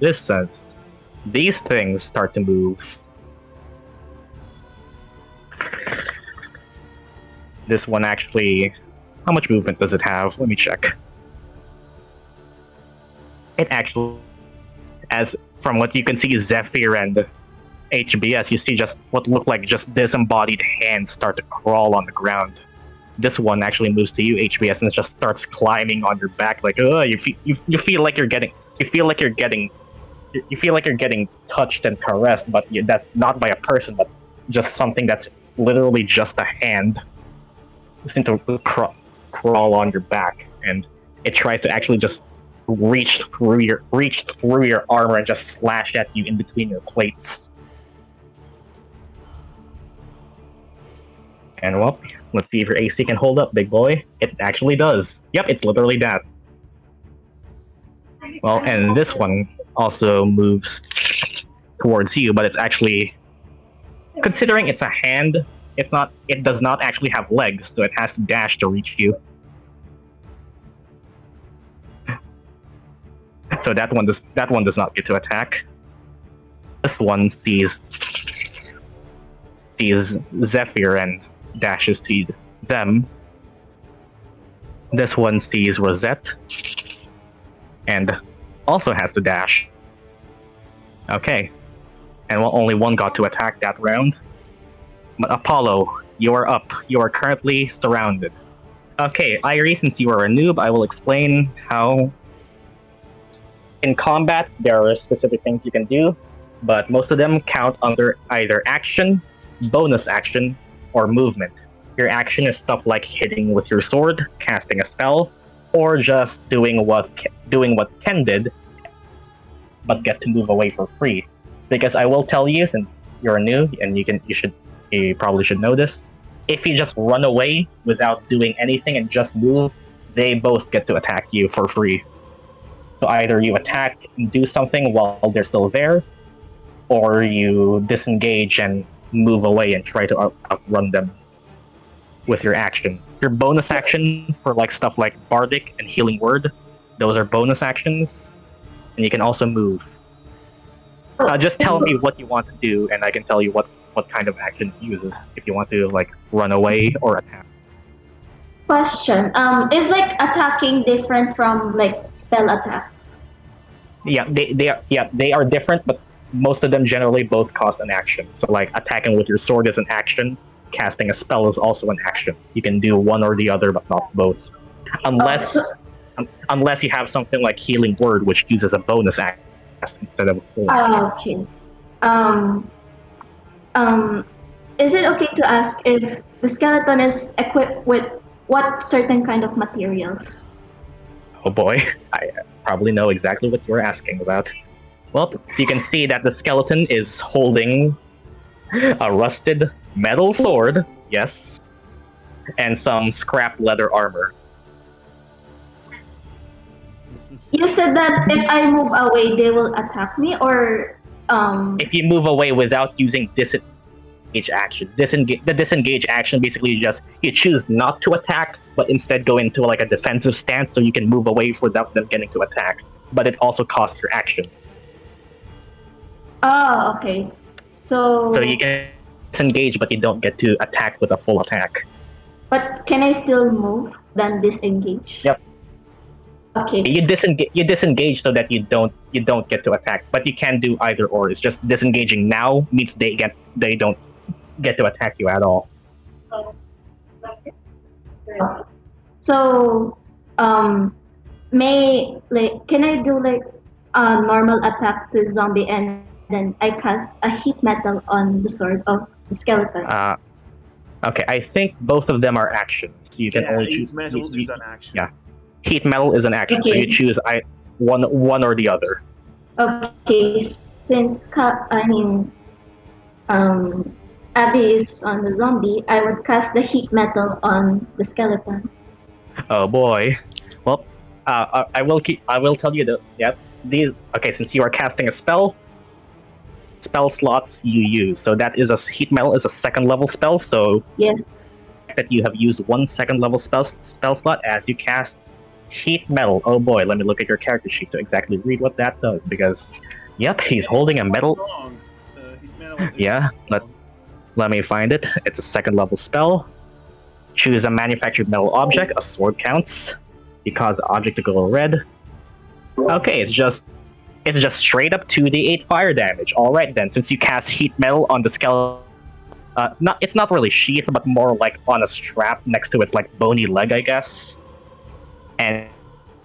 this says these things start to move. This one actually... How much movement does it have? Let me check. It actually... As from what you can see, Zephyr and HBS, you see just what look like just disembodied hands start to crawl on the ground. This one actually moves to you, HBS, and it just starts climbing on your back like, you feel like you're getting touched and caressed, but that's not by a person, but just something that's literally just a hand. It seems to crawl on your back, and it tries to actually just reach through your armor and just slash at you in between your plates. And well, let's see if your AC can hold up, big boy. It actually does. Yep, it's literally that. Well, and this one also moves towards you, but it's actually, considering it's a hand, it does not actually have legs, so it has to dash to reach you. So that one does not get to attack. This one sees Zephyr and dashes to them. This one sees Rosette and also has to dash. Okay. And only one got to attack that round. But Apollo, you are up. You are currently surrounded. Okay, Irie, since you are a noob, I will explain how... In combat, there are specific things you can do, but most of them count under either action, bonus action, or movement. Your action is stuff like hitting with your sword, casting a spell, or just doing what Ken did, but get to move away for free. Because I will tell you, since you're new and you probably should know this, if you just run away without doing anything and just move, they both get to attack you for free. So either you attack and do something while they're still there, or you disengage and move away and try to outrun them with your action. Your bonus action for stuff like Bardic and Healing Word, those are bonus actions, and you can also move. Just tell me what you want to do, and I can tell you what kind of action it uses. If you want to run away or attack.
Question. Is attacking different from spell attacks?
Yeah, they are different, but most of them generally both cost an action. So attacking with your sword is an action. Casting a spell is also an action. You can do one or the other, but not both. Unless you have something like Healing Word, which uses a bonus action instead of a full.
Okay. Is it okay to ask if the skeleton is equipped with what certain kind of materials?
Oh boy, I probably know exactly what you're asking about. Well, you can see that the skeleton is holding a rusted metal sword, yes, and some scrap leather armor.
You said that if I move away, they will attack me, or
If you move away without using disengage action, the disengage action basically just you choose not to attack, but instead go into a defensive stance, so you can move away without them getting to attack. But it also costs your action.
Oh, okay. So
you can disengage, but you don't get to attack with a full attack.
But can I still move than disengage?
Yep.
Okay.
You disengage so that you don't get to attack, but you can do either or. It's just disengaging now means they don't get to attack you at all.
So, can I do a normal attack to zombie and then I cast a heat metal on the sword of the skeleton?
Okay, I think both of them are actions. You can only choose.
Heat metal is an action.
Yeah, heat metal is an action, so
Okay.
you choose one or the other.
Okay, since Abby is on the zombie, I would cast the heat metal on the skeleton.
Oh boy. Well, I will tell you that. Yep. Okay, since you are casting a spell slots you use. So that is heat metal is a second level spell. So
Yes.
that you have used one second level spell slot as you cast heat metal. Oh boy, let me look at your character sheet to exactly read what that does, because yep, he's holding a metal.
Heat metal is
Yeah, let me find it. It's a second level spell. Choose a manufactured metal object. A sword counts. You cause the object to glow red. Okay, it's just straight up 2d8 fire damage. All right then, since you cast heat metal on the skeleton, it's not really sheath, but more on a strap next to its bony leg, I guess. And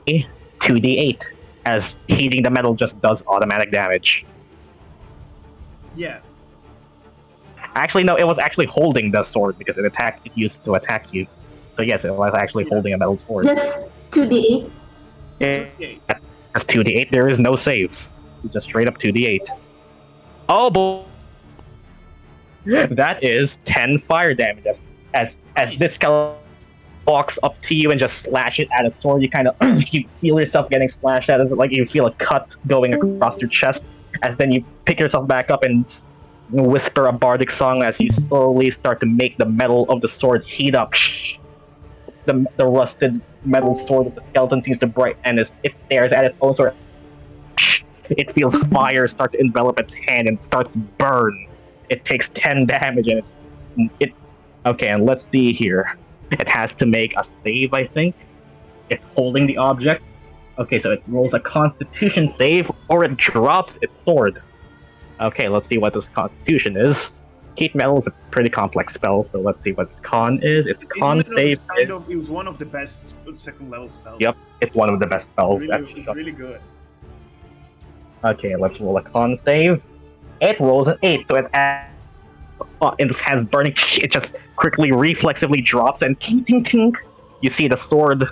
2d8, as heating the metal just does automatic damage.
Yeah.
Actually, no, it was actually holding the sword because it used to attack you. So yes, it was actually holding a metal sword.
Just 2d8?
That's 2d8. There is no save. It's just straight up 2d8. Oh boy! That is 10 fire damage. As this skeleton walks up to you and just slashes at its sword, you kind of you feel yourself getting slashed at. It's like you feel a cut going across your chest. As then you pick yourself back up and whisper a bardic song as you slowly start to make the metal of the sword heat up. The rusted metal sword of the skeleton seems to brighten, and as it stares at its own sword, it feels fire start to envelop its hand and starts to burn. It takes 10 damage, and okay, and let's see here. It has to make a save, I think. It's holding the object. Okay, so it rolls a Constitution save, or it drops its sword. Okay, let's see what this Constitution is. Heat metal is a pretty complex spell, so let's see what its con is. Its con save.
It was one of the best second level spells.
Yep, it's one of the best spells.
It's really good.
Okay, let's roll a con save. It rolls an 8, so it has burning. It just quickly, reflexively drops, and ting ting ting. You see the sword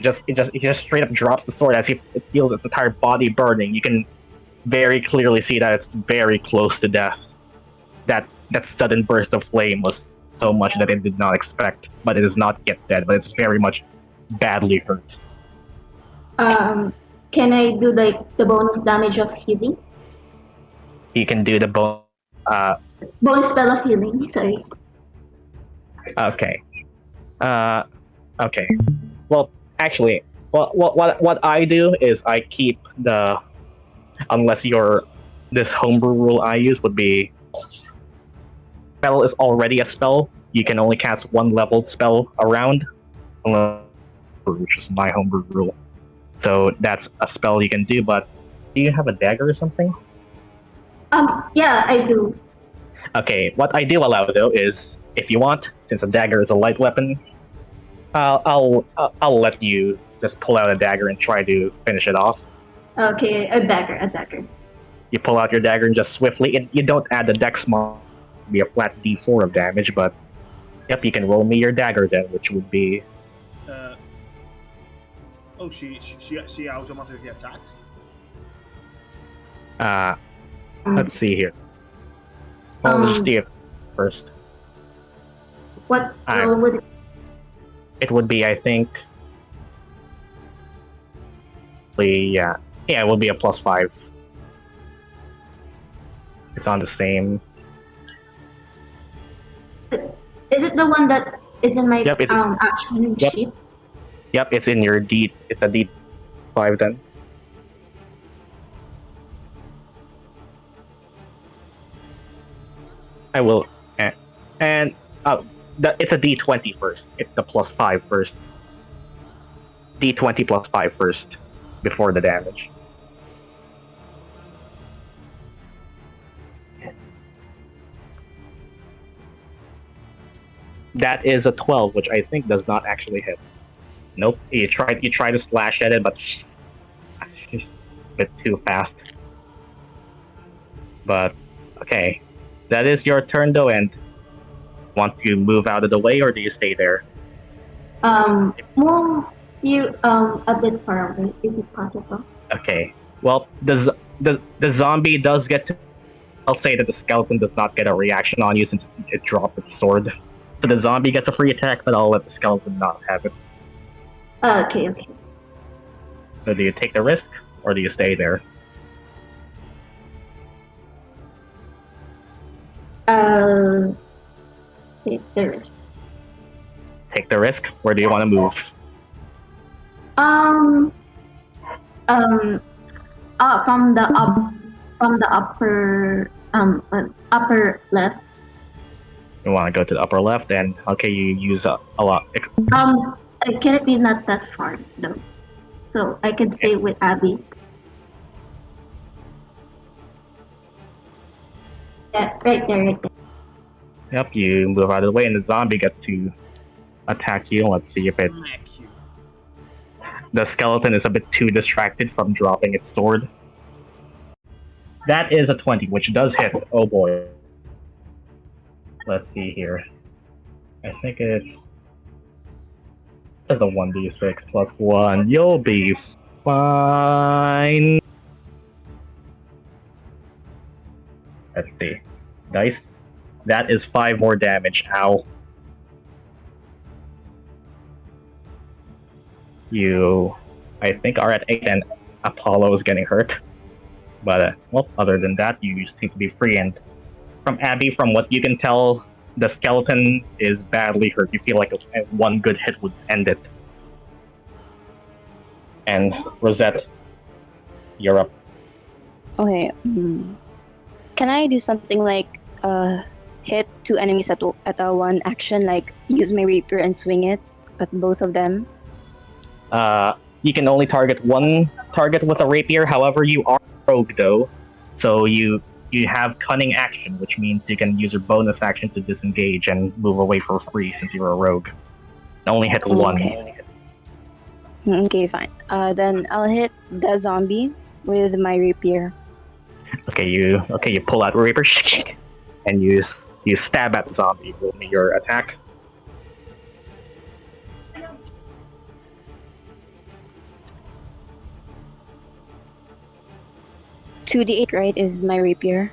It just straight up drops the sword as if it feels its entire body burning. You can very clearly see that it's very close to death. That sudden burst of flame was so much that it did not expect, but it is not yet dead, but it's very much badly hurt.
Can I do the bonus damage of healing?
You can do the
Bonus spell of healing. Sorry.
Okay. Okay. Well, actually, what I do is I keep unless this homebrew rule I use would be spell is already a spell. You can only cast one leveled spell around, which is my homebrew rule. So that's a spell you can do. But do you have a dagger or something?
Yeah, I do.
Okay. What I do allow though is, if you want, since a dagger is a light weapon, I'll let you just pull out a dagger and try to finish it off.
Okay, a dagger.
You pull out your dagger and just swiftly. You don't add the dex mod, be a flat d4 of damage, but yep, you can roll me your dagger then, which would be.
She automatically attacks.
Let's see here. Well, we'll just do it first.
What roll would it?
It would be, I think. Yeah, it would be a +5. It's on the same.
Is it the one that is in my action sheet?
Yep, it's in your D. It's a D5 then. I will, and it's a D20 first. It's the +5 first. D20 +5 first, before the damage. That is a 12, which I think does not actually hit. Nope. You try to slash at it, but it's a bit too fast. But okay, that is your turn though. And want to move out of the way, or do you stay there?
Move you a bit far away. Is it possible?
Okay. Well, the zombie does get to. I'll say that the skeleton does not get a reaction on you since it dropped its sword. So the zombie gets a free attack, but I'll let the skeleton not have it.
Okay.
So do you take the risk, or do you stay there?
Take the risk.
Take the risk. Where do you want to move?
From the upper left.
You want to go to the upper left, and okay, you use a lot.
Can it be not that far though? So I can stay with Abby. Yeah, right there.
Yep, you move out of the way, and the zombie gets to attack you. Let's see if it.
Smack you.
The skeleton is a bit too distracted from dropping its sword. That is a 20, which does hit. Oh boy. Let's see here. I think it's a 1d6 plus 1. You'll be fine. Let's see. Dice. That is 5 more damage. Ow. You, I think, are at 8, and Apollo is getting hurt. But, well, other than that, you seem to be free. And from Abby, from what you can tell, the skeleton is badly hurt. You feel like one good hit would end it. And Rosette, you're up.
Okay. Can I do something like hit 2 enemies at a one action, like use my rapier and swing it at both of them?
You can only target one target with a rapier. However, you are rogue though, so you have cunning action, which means you can use your bonus action to disengage and move away for free since you're a rogue. Only hit one.
Okay, fine. Then I'll hit the zombie with my rapier.
Okay, you pull out your rapier and you stab at the zombie. Roll me your attack.
2d8, right, is my rapier.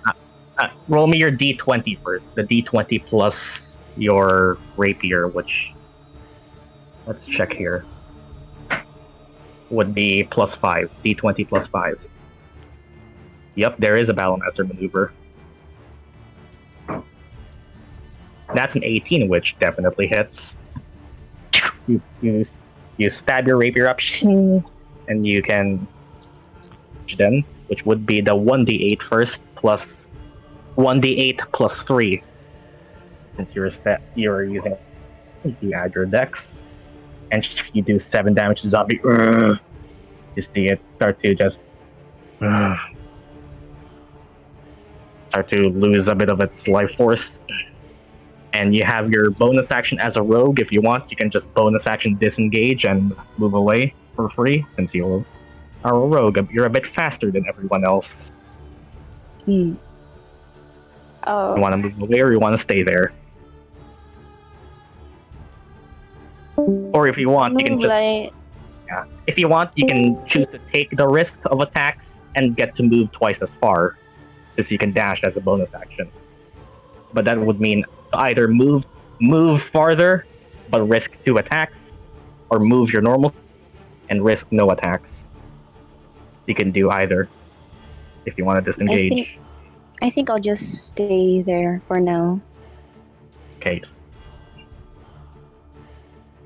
Roll me your d20 first. The d20 plus your rapier, which... Let's check here. Would be plus 5. D20 plus 5. Yep, there is a Battlemaster maneuver. That's an 18, which definitely hits. You stab your rapier up, and you can then, which would be the 1d8 first, plus 1d8 plus 3. Since you're using, you add your dex, and you do 7 damage to zombie. You see it start to just start to lose a bit of its life force. And you have your bonus action as a rogue. If you want, you can just bonus action disengage and move away for free, since you are a rogue. You're a bit faster than everyone else.
Oh.
You want to move away or you want to stay there? Or if you want, you can just... Yeah. If you want, you can choose to take the risk of attacks and get to move twice as far, since you can dash as a bonus action. But that would mean either move farther, but risk 2 attacks, or move your normal and risk no attacks. You can do either if you want to disengage.
I think I'll just stay there for now.
Okay.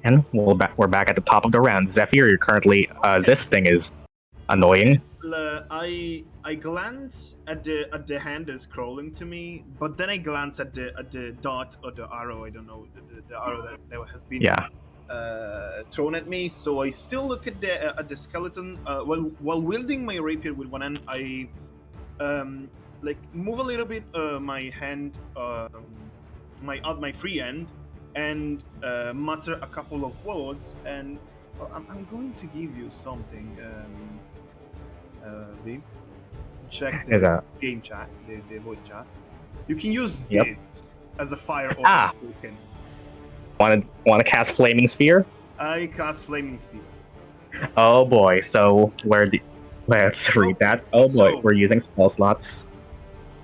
And we're back at the top of the round. Zephyr, you're currently this thing is annoying.
I glance at the hand that's crawling to me, but then I glance at the dot or the arrow. I don't know the arrow that has been thrown at me. So I still look at the skeleton. While wielding my rapier with one hand, I like move a little bit my hand, my free hand, and mutter a couple of words. And I'm going to give you something. Viv. Check the game chat, the voice chat. You can use this as a fire order token.
Want to cast Flaming Sphere?
I cast Flaming Spear.
Oh boy, so let's read that. Oh boy, we're using spell slots.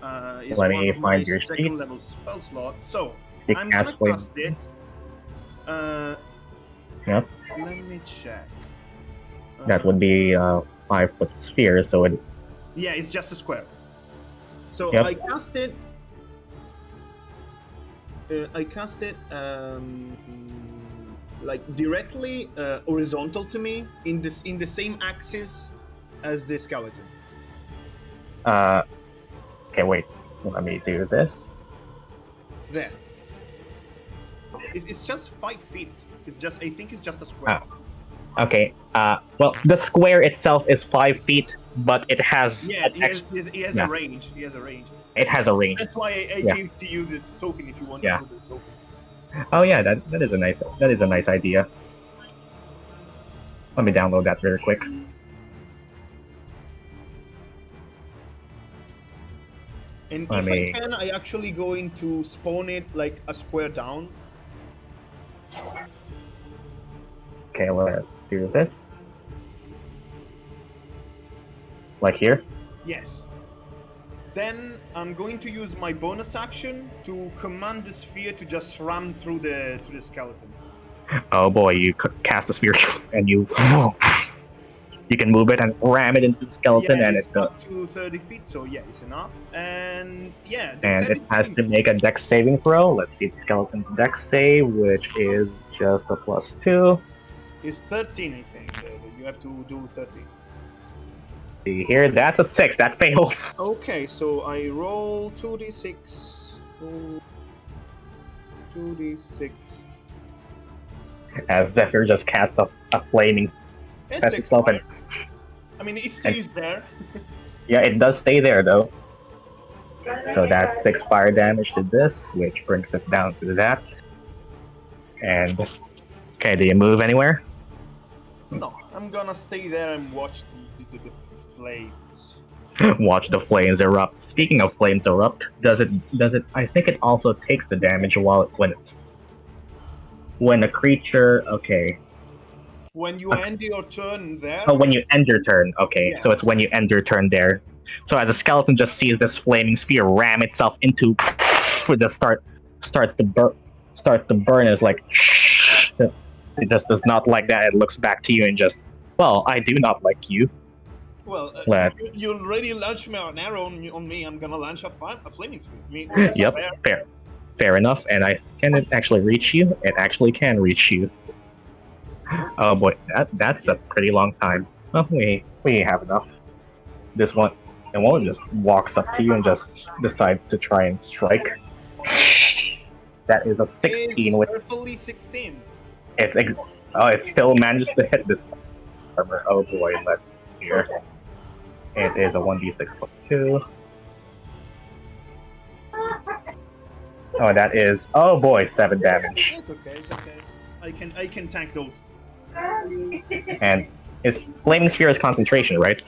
Let me find your sheet.
Second level spell slot. So I'm
cast
gonna cast it.
Yep.
Let me check.
That would be 5-foot sphere, so it...
Yeah, it's just a square. So
Yep.
I cast it. Like directly horizontal to me in the same axis as the skeleton.
Okay, wait. Let me do this.
There. It's just 5 feet. I think it's just a square.
Okay. Well, the square itself is 5 feet, but it has...
He has a range. He has a range.
It has a range.
That's why I gave to you the token if you want to put the token.
Oh yeah, that is a nice idea. Let me download that very quick.
And I can, I actually going to spawn it like a square down.
Okay, let's do this. Like here?
Yes. Then I'm going to use my bonus action to command the sphere to just ram through the skeleton.
Oh boy, you cast a sphere and you can move it and ram it into the skeleton, and
it's up to 30 feet, so yeah, it's enough. And yeah,
and it has to make a dex saving throw. Let's see the skeleton's dex save, which is just a +2.
It's 13, I think. You have to do 13.
See here, that's a 6. That fails.
Okay, so I roll 2d6. 2d6.
As Zephyr just casts a flaming
at itself. I mean, it stays there.
Yeah, it does stay there though. So that's 6 fire damage to this, which brings it down to that. And okay, do you move anywhere?
No, I'm gonna stay there and watch the flames.
Watch the flames erupt. Speaking of flames erupt, does it? I think it also takes the damage when a creature. Okay.
When you end your turn there.
Oh, when you end your turn. Okay,
yes.
So it's when you end your turn there. So as the skeleton just sees this flaming spear ram itself into, starts to burn. It's like it just does not like that. It looks back to you and just, well, I do not like you.
Well,
Lad.
you already launched an arrow on me. I'm gonna launch a flaming spear.
Yep, fair enough. And can it actually reach you? It actually can reach you. Oh boy, that's a pretty long time. Oh, we have enough. This one, and one just walks up to you and just decides to try and strike. That is a 16
it's
with
perfectly 16.
it still manages to hit this armor. Oh boy, let's hear. It is a 1d6 plus 2. Oh, that is, oh boy, 7 damage.
It's okay. I can tank those.
And his flaming sphere is concentration, right?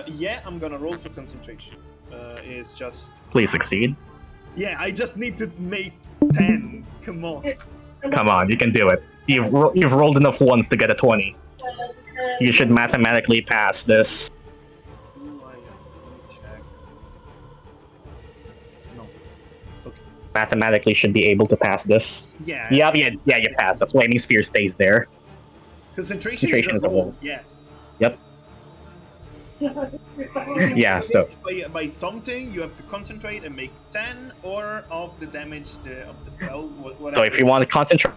Yeah, I'm gonna roll for concentration. It's just.
Please succeed.
Yeah, I just need to make 10. Come on.
Come on, you can do it. You've rolled enough ones to get a 20. You should mathematically pass this.
Check. No. Okay.
Mathematically should be able to pass this.
Yeah.
Yeah, you pass. The flaming sphere stays there.
Concentration
Concentration
is a roll. Yes.
Yep. Yeah, so
by something you have to concentrate and make 10 or of the damage of the spell. Whatever.
so if you want to concentrate,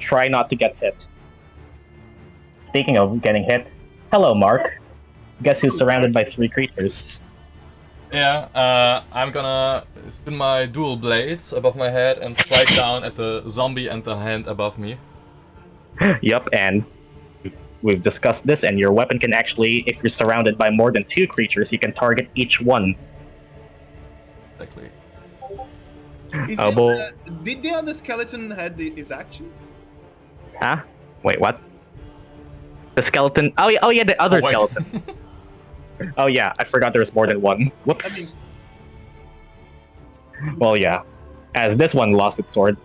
try not to get hit. Speaking of getting hit, hello Mark. Guess who's surrounded by 3 creatures?
Yeah, I'm gonna spin my dual blades above my head and strike down at the zombie and the hand above me.
Yup, and we've discussed this, and your weapon can actually, if you're surrounded by more than 2 creatures, you can target each one.
Exactly.
Did the other skeleton had his action?
Huh? Wait, what? The skeleton? Oh yeah, the other
wait.
skeleton. Oh yeah, I forgot there was more than one. Whoops.
I mean,
Well, yeah. As this one lost its sword.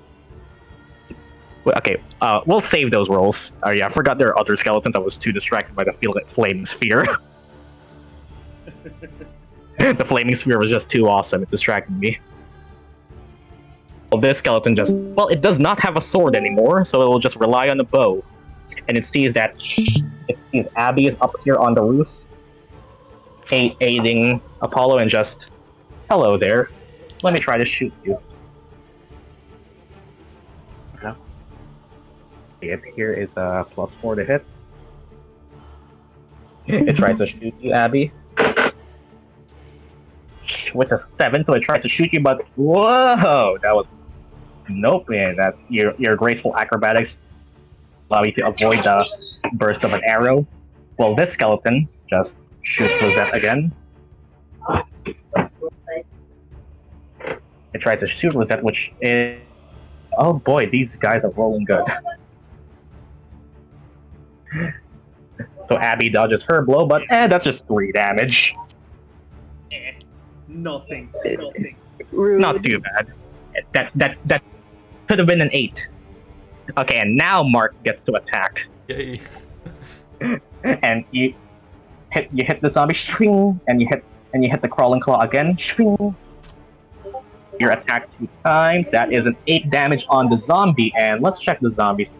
Okay, we'll save those rolls. Oh yeah, I forgot there are other skeletons. I was too distracted by the flame sphere. The flaming sphere was just too awesome. It distracted me. Well, this skeleton just... Well, it does not have a sword anymore, so it will just rely on the bow. And it sees that... It sees Abby is up here on the roof, aiding Apollo, and just... Hello there. Let me try to shoot you. Here is a +4 to hit. It tries to shoot you, Abby. With a 7, so it tries to shoot you, but whoa, that was nope. Man, that's your graceful acrobatics allow you to avoid the burst of an arrow. Well, this skeleton just shoots Rosette again. It tries to shoot Rosette, which is oh boy, these guys are rolling good. So Abby dodges her blow, but that's just 3 damage.
Nothing.
Rude.
Not too bad. That could have been an 8. Okay, and now Mark gets to attack.
Yay.
And you hit the zombie, shwing, and you hit the crawling claw again, shwing. Your attack 2 times. That is an 8 damage on the zombie, and let's check the zombies.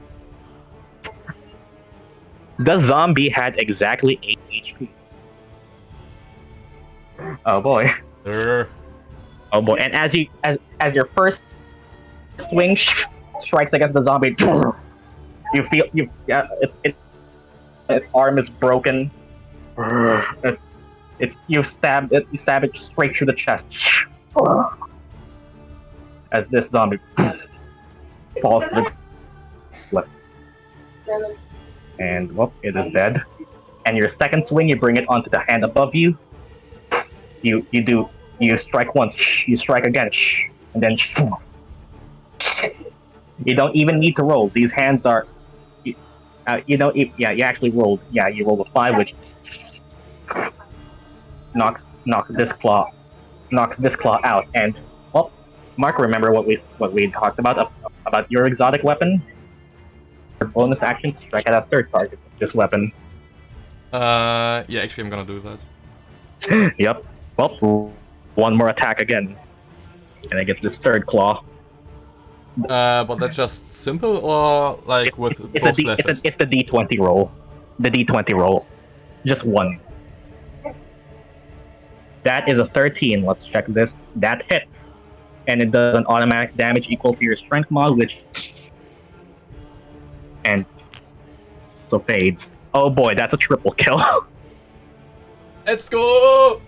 The zombie had exactly 8 HP. Oh boy. Oh boy. And as your first swing strikes against the zombie, you feel its arm is broken. You stab it straight through the chest. As this zombie falls to the left. And well, it is dead. And your second swing, you bring it onto the hand above you. You strike once, you strike again, and then you don't even need to roll. These hands are, you actually rolled. Yeah, you rolled a 5, which knocks this claw out. And well, Mark, remember what we talked about your exotic weapon? Bonus action, strike at a third target with this weapon.
Yeah, actually I'm gonna do that.
Yep. Well, one more attack again. And I get this third claw.
But that's just simple, or like with
It's
both slashes?
it's the D20 roll. The D20 roll. Just one. That is a 13. Let's check this. That hits. And it does an automatic damage equal to your strength mod, which... And... So fades. Oh boy, that's a triple kill.
Let's go!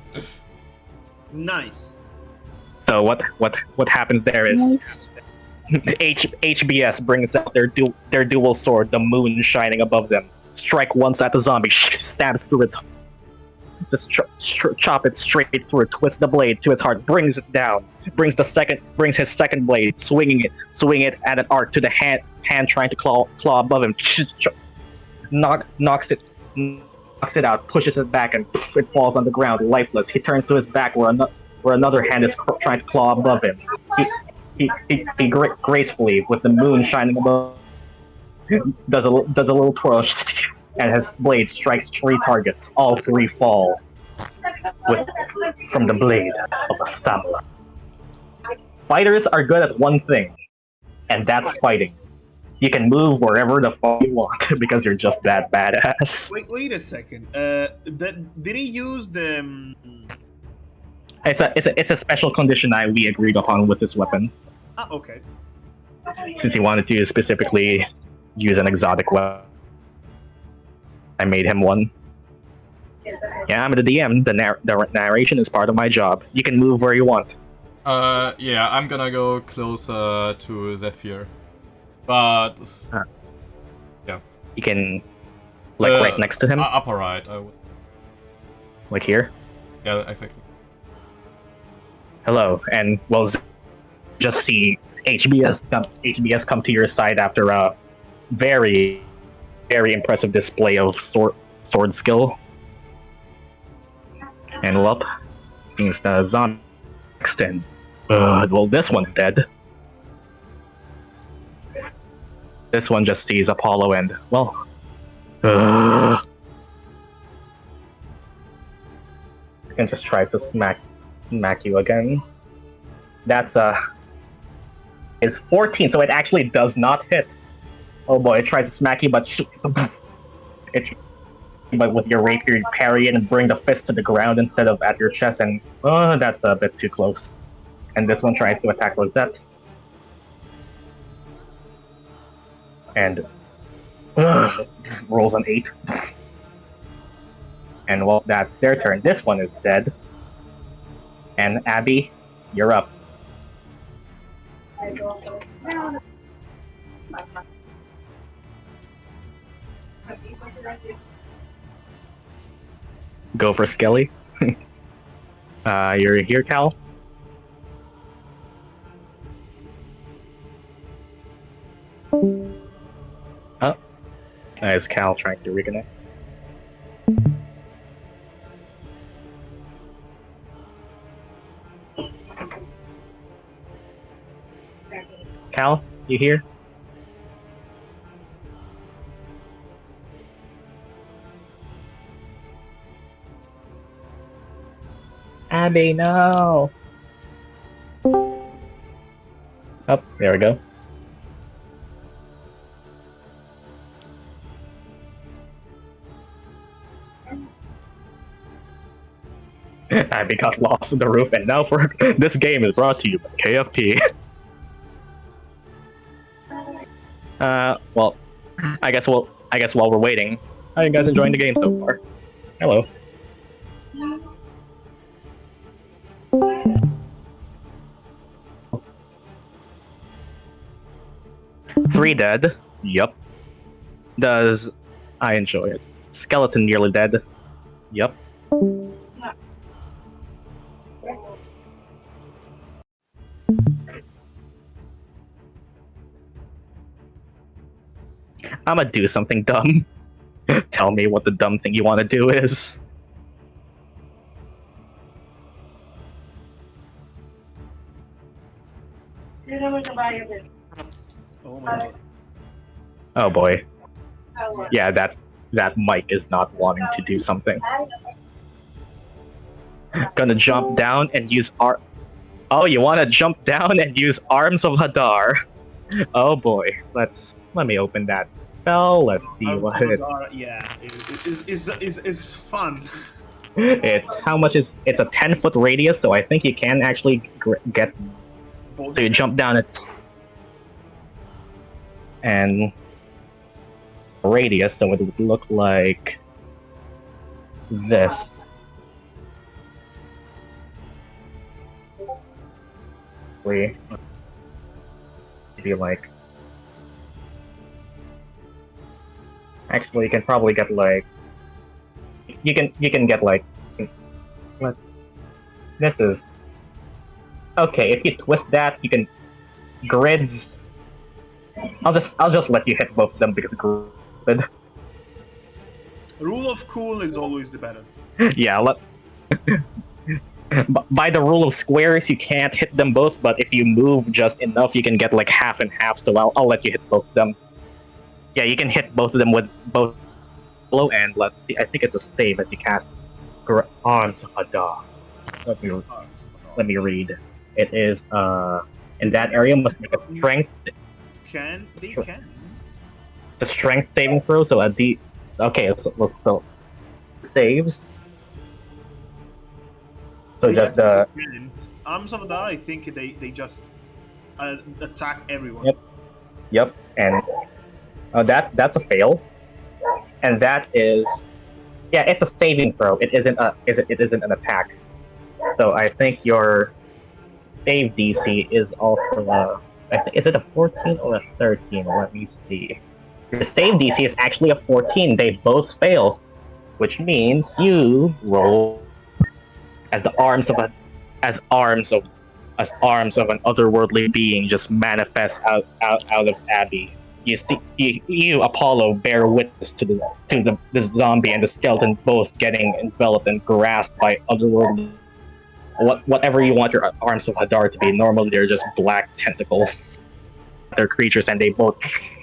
Nice.
So what happens there is...
Nice.
HBS brings out their dual sword, the moon shining above them. Strike once at the zombie, stabs through its... Just chop it straight through, twist the blade to its heart, brings it down, brings his second blade, swinging it at an arc to the hand trying to claw above him, knocks it out, pushes it back, and it falls on the ground, lifeless. He turns to his back where another hand is trying to claw above him. He gracefully, with the moon shining above, does a little twirl, and his blade strikes 3 targets. All 3 fall from the blade of a samurai. Fighters are good at one thing, and that's fighting. You can move wherever the fuck you want because you're just that badass.
Wait a second. Did he use the?
It's a special condition we agreed upon with this weapon.
Ah, okay.
Since he wanted to specifically use an exotic weapon, I made him one. Yeah, I'm the DM. The narration is part of my job. You can move where you want.
Yeah, I'm gonna go closer to Zephyr. But... yeah.
You can... right next to him?
Upper right, I would.
Like here?
Yeah, exactly.
Hello, and well, just see HBS come to your side after a very, very impressive display of sword skill. And well, seems the zombie extend. Well, this one's dead. This one just sees Apollo and, well... I can just try to smack you again. That's it's 14, so it actually does not hit. Oh boy, it tries to smack you, but with your rapier you parry it and bring the fist to the ground instead of at your chest, and that's a bit too close. And this one tries to attack Rosette. And rolls an 8. And well, that's their turn. This one is dead. And Abby, you're up. Go for Skelly. You're here, Cal? Oh. Is Cal trying to reconnect? Cal, you here? Abby, no! Oh, there we go. Abby got lost in the roof, and now for this game is brought to you by KFP. Well, I guess while we're waiting, how are you guys enjoying the game so far? Hello. Three dead. Yup. Does I enjoy it? Skeleton nearly dead. Yup. I'ma do something dumb. Tell me what the dumb thing you want to do is.
Oh my god.
Oh boy. Yeah, that mic is not wanting to do something. Gonna jump down and use Oh, you want to jump down and use Arms of Hadar? Oh boy, let me open that spell. Let's see what it.
Yeah, it's fun.
It's how much is it's a 10-foot radius, so I think you can actually get. So you jump down it and radius, so it would look like this. Maybe like. Actually, you can probably get like. You can get like. What? This is. Okay, if you twist that, you can grids. I'll just let you hit both of them because grid.
Rule of cool is always the better.
Yeah, by the rule of squares, you can't hit them both, but if you move just enough, you can get like half and half. So I'll let you hit both of them. Yeah, you can hit both of them with both blow and let's see. I think it's a save as you cast Arms of Hadar. Let me read. It is in that area must make a strength.
They can.
The strength saving throw. So at the let's still saves. So
They
just
Arms of Hadar, I think they just attack everyone.
Yep, and that's a fail, and that is it's a saving throw. It isn't an attack. So I think your save DC is also is it a 14 or a 13? Let me see. Your save DC is actually a 14. They both fail, which means you roll as arms of an otherworldly being just manifest out of Abby. You see, you Apollo bear witness to the zombie and the skeleton both getting enveloped and grasped by otherworldly. Whatever you want your Arms of Hadar to be. Normally they're just black tentacles. They're creatures, and they both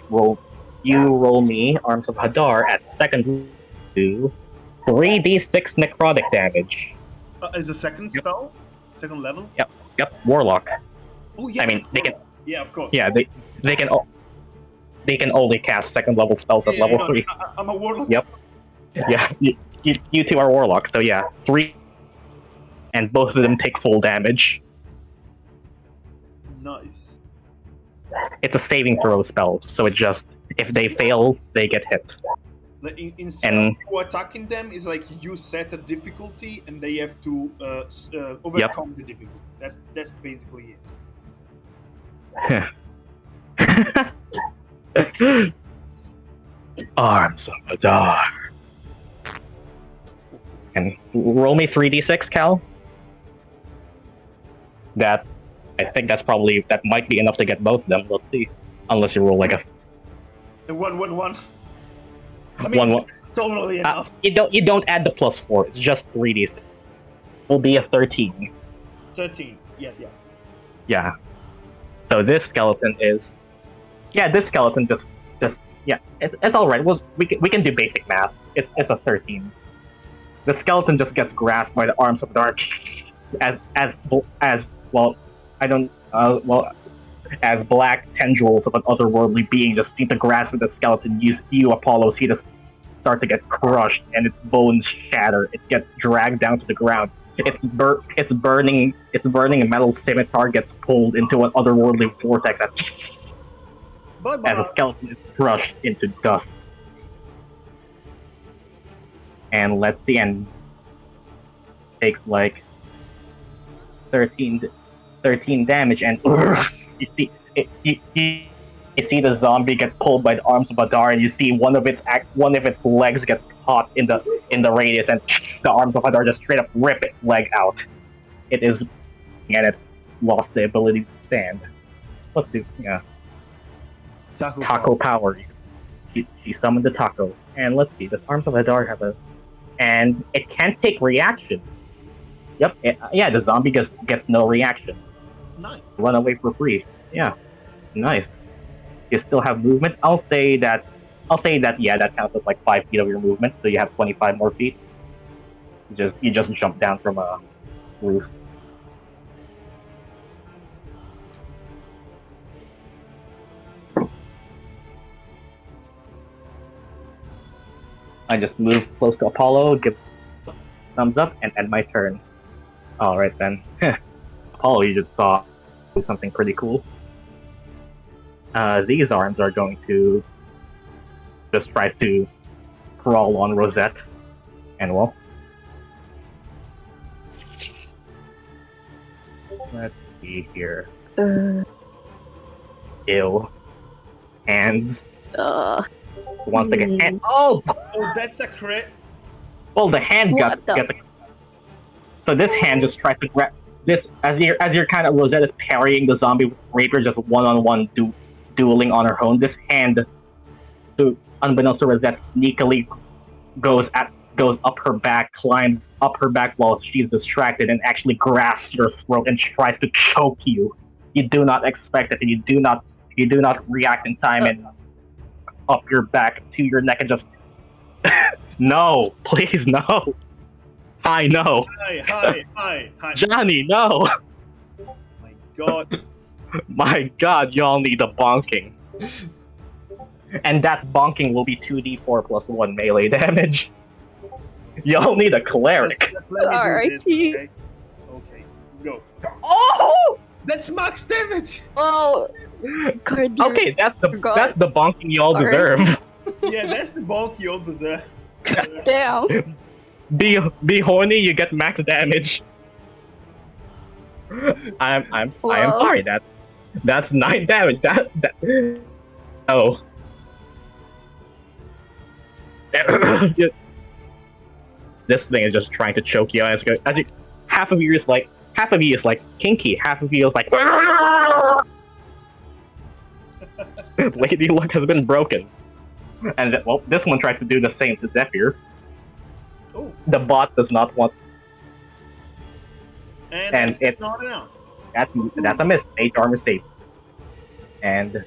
roll. You roll me Arms of Hadar at second to 3d6 necrotic damage.
Is a second spell? Second level?
Yep. Warlock.
Oh yeah.
I mean, they can.
Yeah, of course.
Yeah, they can only cast second level spells at level 3.
I'm a warlock.
Yep. Yeah, you two are warlocks, so yeah, 3, and both of them take full damage.
Nice.
It's a saving throw spell, so it just if they fail, they get hit.
Instead of you attacking them, is like you set a difficulty and they have to overcome the difficulty. That's basically
it. Arms of Hadar. And roll me 3d6, Cal. I think that might be enough to get both of them. Let's see. Unless you roll like a
1. I mean,
1.
It's totally enough.
You don't add the +4. It's just 3d6. Will be a 13.
13. Yes.
Yeah. So this skeleton is. Yeah, this skeleton just. Yeah, it's all right. We can do basic math. It's a 13. The skeleton just gets grasped by the Arms of Hadar as well. I don't as black tendrils of an otherworldly being just seem to grasp the skeleton. You Apollo see this start to get crushed and its bones shatter. It gets dragged down to the ground. It's burning a metal scimitar gets pulled into an otherworldly vortex as a skeleton is crushed into dust. And let's see, and takes like 13 damage, and you see the zombie get pulled by the Arms of Hadar, and you see one of its legs gets caught in the radius, and the Arms of Hadar just straight up rip its leg out. And it's lost the ability to stand. Let's do Taco power. She summoned the taco, and let's see. The Arms of Hadar and it can't take reaction. Yep. The zombie gets no reaction.
Nice.
Run away for free. Yeah. Nice. You still have movement. I'll say that. Yeah, that counts as like 5 feet of your movement, so you have 25 more feet. You just jump down from a roof. I just move close to Apollo, give thumbs up, and end my turn. Alright then. Apollo, you just saw something pretty cool. These arms are going to just try to crawl on Rosette. And well, let's see here. Ew. Hands. Once again, hand. Oh,
that's a crit.
well, the hand got the. So this hand just tries to grab this as you're kind of Rosette is parrying the zombie with rapier, just one-on-one dueling on her own. This hand, to unbeknownst to Rosette, sneakily goes up her back, climbs up her back while she's distracted, and actually grasps your throat and tries to choke you. You do not expect it, and you do not react in time, and up your back to your neck and just no, please no. Hi, no.
Hi.
Johnny, no.
My God.
My God, y'all need a bonking. And that bonking will be 2d4 plus 1 melee damage. Y'all need a cleric.
Just let me do this,
R.I.P.
okay? Okay, go.
Oh!
That's max damage!
Oh! Card
Okay, that's the bonking y'all deserve.
Yeah, that's the bulk you all deserve.
Damn.
Be horny, you get max damage. I am sorry, that's 9 damage. That oh. This thing is just trying to choke you as you, half of you is like kinky, half of you is like Lady Luck has been broken. And well, this one tries to do the same to Zephyr.
Ooh.
The bot does not want,
and it's not enough.
That's a miss. 8 armor save. And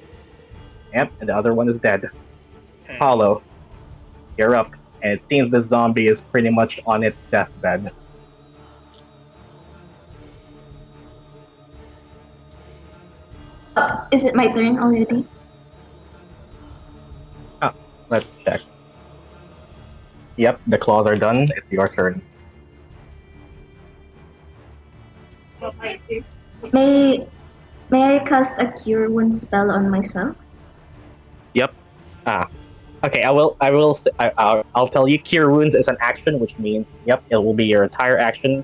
yep, and the other one is dead. Hollow, you're up. And it seems the zombie is pretty much on its deathbed.
Is it my turn already?
Let's check. Yep, the claws are done. It's your turn.
May I cast a cure wound spell on myself?
Yep. Okay, I'll tell you cure wounds is an action, which means, yep, it will be your entire action,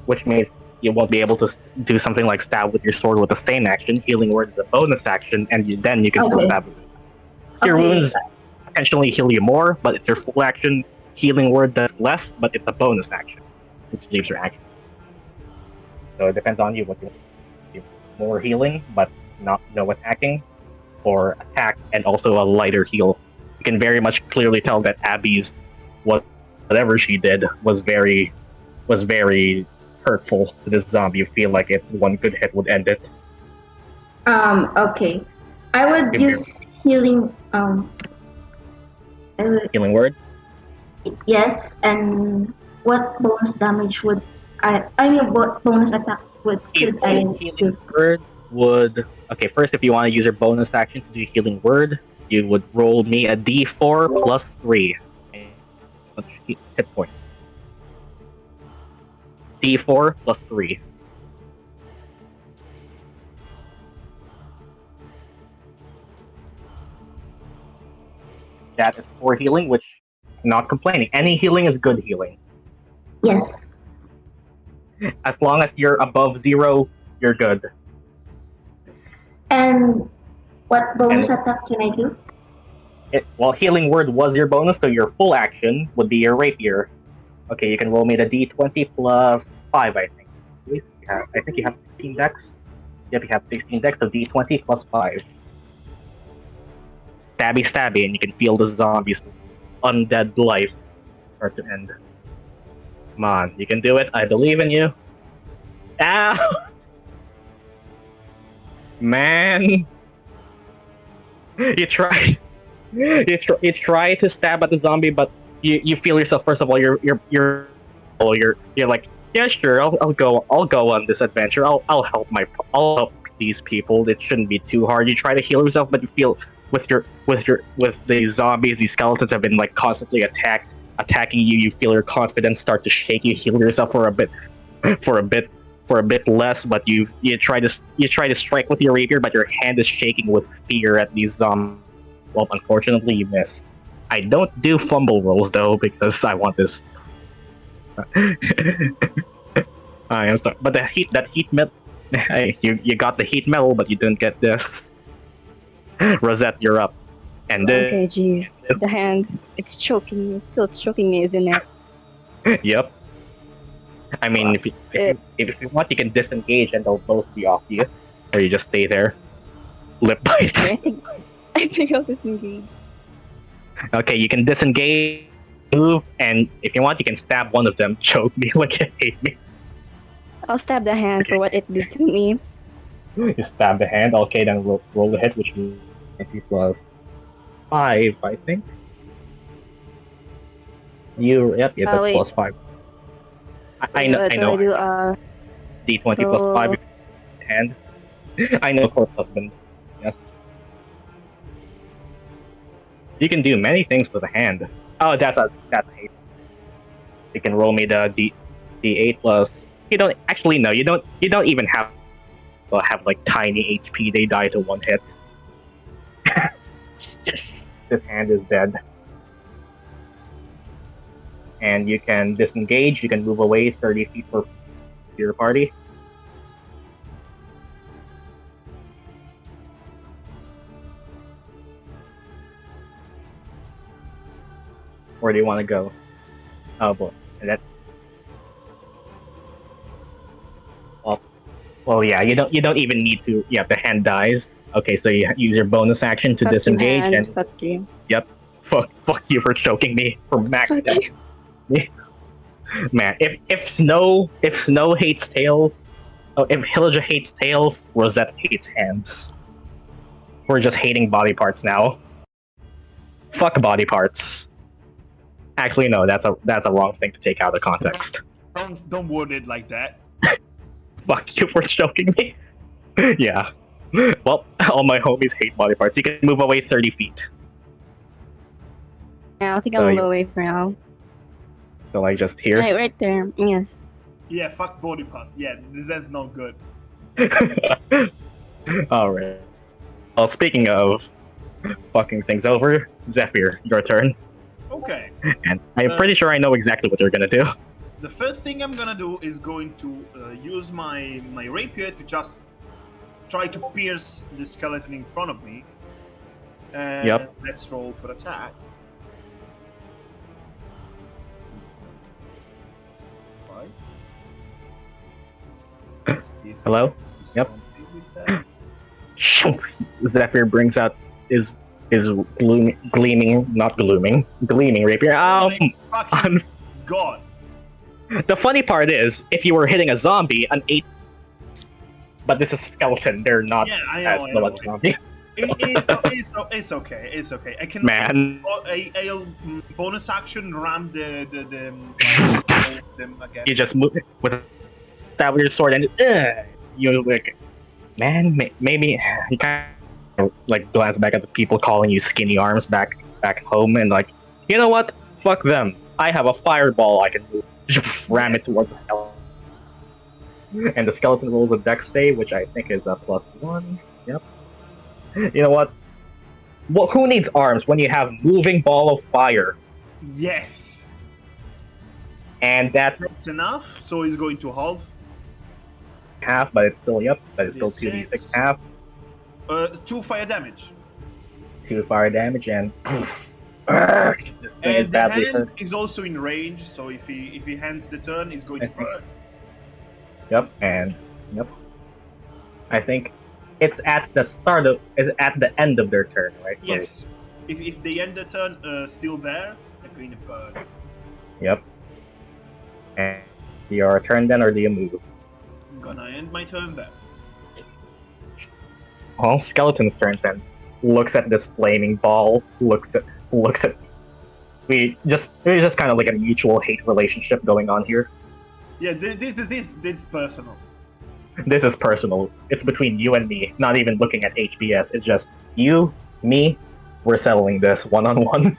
which means you won't be able to do something like stab with your sword with the same action. Healing word is a bonus action, and then you can still stab with it. Cure wounds potentially heal you more, but it's your full action. Healing word does less, but it's a bonus action, which leaves your action. So it depends on you what you do. More healing, but not no attacking, or attack and also a lighter heal. You can very much clearly tell that Abby's whatever she did was very hurtful to this zombie. You feel like if one good hit would end it.
Okay. I would use healing.
Healing word.
Yes, and what bonus damage would what bonus attack could I do?
Healing word would. Okay, first, if you want to use your bonus action to do healing word, you would roll me a d4 plus 3 hit point. D4 plus 3. That is for healing, which not complaining. Any healing is good healing.
Yes.
As long as you're above 0, you're good.
And what bonus attack can I do?
Well, healing word was your bonus, so your full action would be your rapier. Okay, you can roll me the d20 plus 5, I think. I think you have 16 dex. Yep, you have 16 dex, so d20 plus 5. Stabby, and you can feel the zombie's undead life start to end. Come on, you can do it. I believe in you. Ow! Man! You try to stab at the zombie, but you feel yourself. First of all, you're like Yeah, sure. I'll go. I'll go on this adventure. I'll help these people. It shouldn't be too hard. You try to heal yourself, but you feel with the zombies, these skeletons have been like constantly attacking you. You feel your confidence start to shake. You heal yourself for a bit, for a bit, for a bit less. But you try to strike with your rapier, but your hand is shaking with fear at these zombies. Well, unfortunately, you miss. I don't do fumble rolls though because I want this. I am sorry, but that heat metal. Hey, you got the heat metal, but you didn't get this. Rosette, you're up. And then,
Okay, geez. The hand, it's choking me. It's still choking me, isn't it?
Yep. I mean, if you want, you can disengage and they'll both be off you, or you just stay there. Lip bite.
I think I'll disengage.
Okay, you can disengage, move, and if you want, you can stab one of them. Choke me like you hate me.
I'll stab the hand for what it did to me.
You stab the hand. Okay, then roll the hit, which is 20 plus 5, I think. Yep, that's
wait.
plus 5. I know. D20 plus 5 hand. I know, of course, husband. Yes. You can do many things with a hand. Oh, that's a hate. You can roll me the D8 plus. You don't actually no. You don't even have like tiny HP. They die to one hit. This hand is dead. And you can disengage. You can move away 30 feet for your party. Where do you want to go? Oh boy, that. Well, yeah. You don't even need to. Yeah, the hand dies. Okay, so you use your bonus action to
Fuck
disengage
you,
and.
Fuck you.
Yep. Fuck you for choking me for max
Fuck
death.
you.
Man, if Snow hates tails, if Hilaja hates tails, Rosette hates hands. We're just hating body parts now. Fuck body parts. Actually, no, that's a wrong thing to take out of context.
Don't word it like that.
Fuck you for choking me. Yeah. Well, all my homies hate body parts. You can move away 30 feet.
Yeah, I think I'll go away for now.
So like just here.
Right there. Yes.
Yeah, fuck body parts. Yeah, that's not good.
Alright. Well, speaking of fucking things over, Zephyr, your turn.
Okay.
And I'm pretty sure I know exactly what you're gonna do.
The first thing I'm gonna do is going to use my rapier to just try to pierce the skeleton in front of me.
Yep.
Let's roll for attack.
Hello? Yep. Zephyr brings out his gleaming rapier.
Fucking God.
The funny part is, if you were hitting a zombie, an 8. But this is skeleton. They're not as slow as a zombie.
It's okay. It's okay. I can.
Man.
I'll bonus action ram the them again.
You just move with stab with your sword and you like, man, maybe you kind of like glance back at the people calling you skinny arms back home and like, you know what? Fuck them. I have a fireball I can move. Ram it towards the skeleton. And the skeleton rolls a dex save, which I think is a +1. Yep. You know what? Well, who needs arms when you have moving ball of fire?
Yes.
And
that's enough. So he's going to halve.
Half, but it's still but it's still 2d6 half.
2 fire damage.
2 fire damage and. This thing is
And the
badly
hand
hurt.
is also in range, so if he hands the turn, he's going to burn.
Yep, and I think it's at the end of their turn, right?
Yes. If they end the turn still there, they're going to burn.
Yep. And your turn then, or do you move?
I'm gonna end my turn there.
Well, Skeleton's turn then. Looks at this flaming ball. Looks at. We just kind of like a mutual hate relationship going on here.
Yeah, this is personal.
This is personal. It's between you and me. Not even looking at HBS. It's just you, me. We're settling this one-on-one.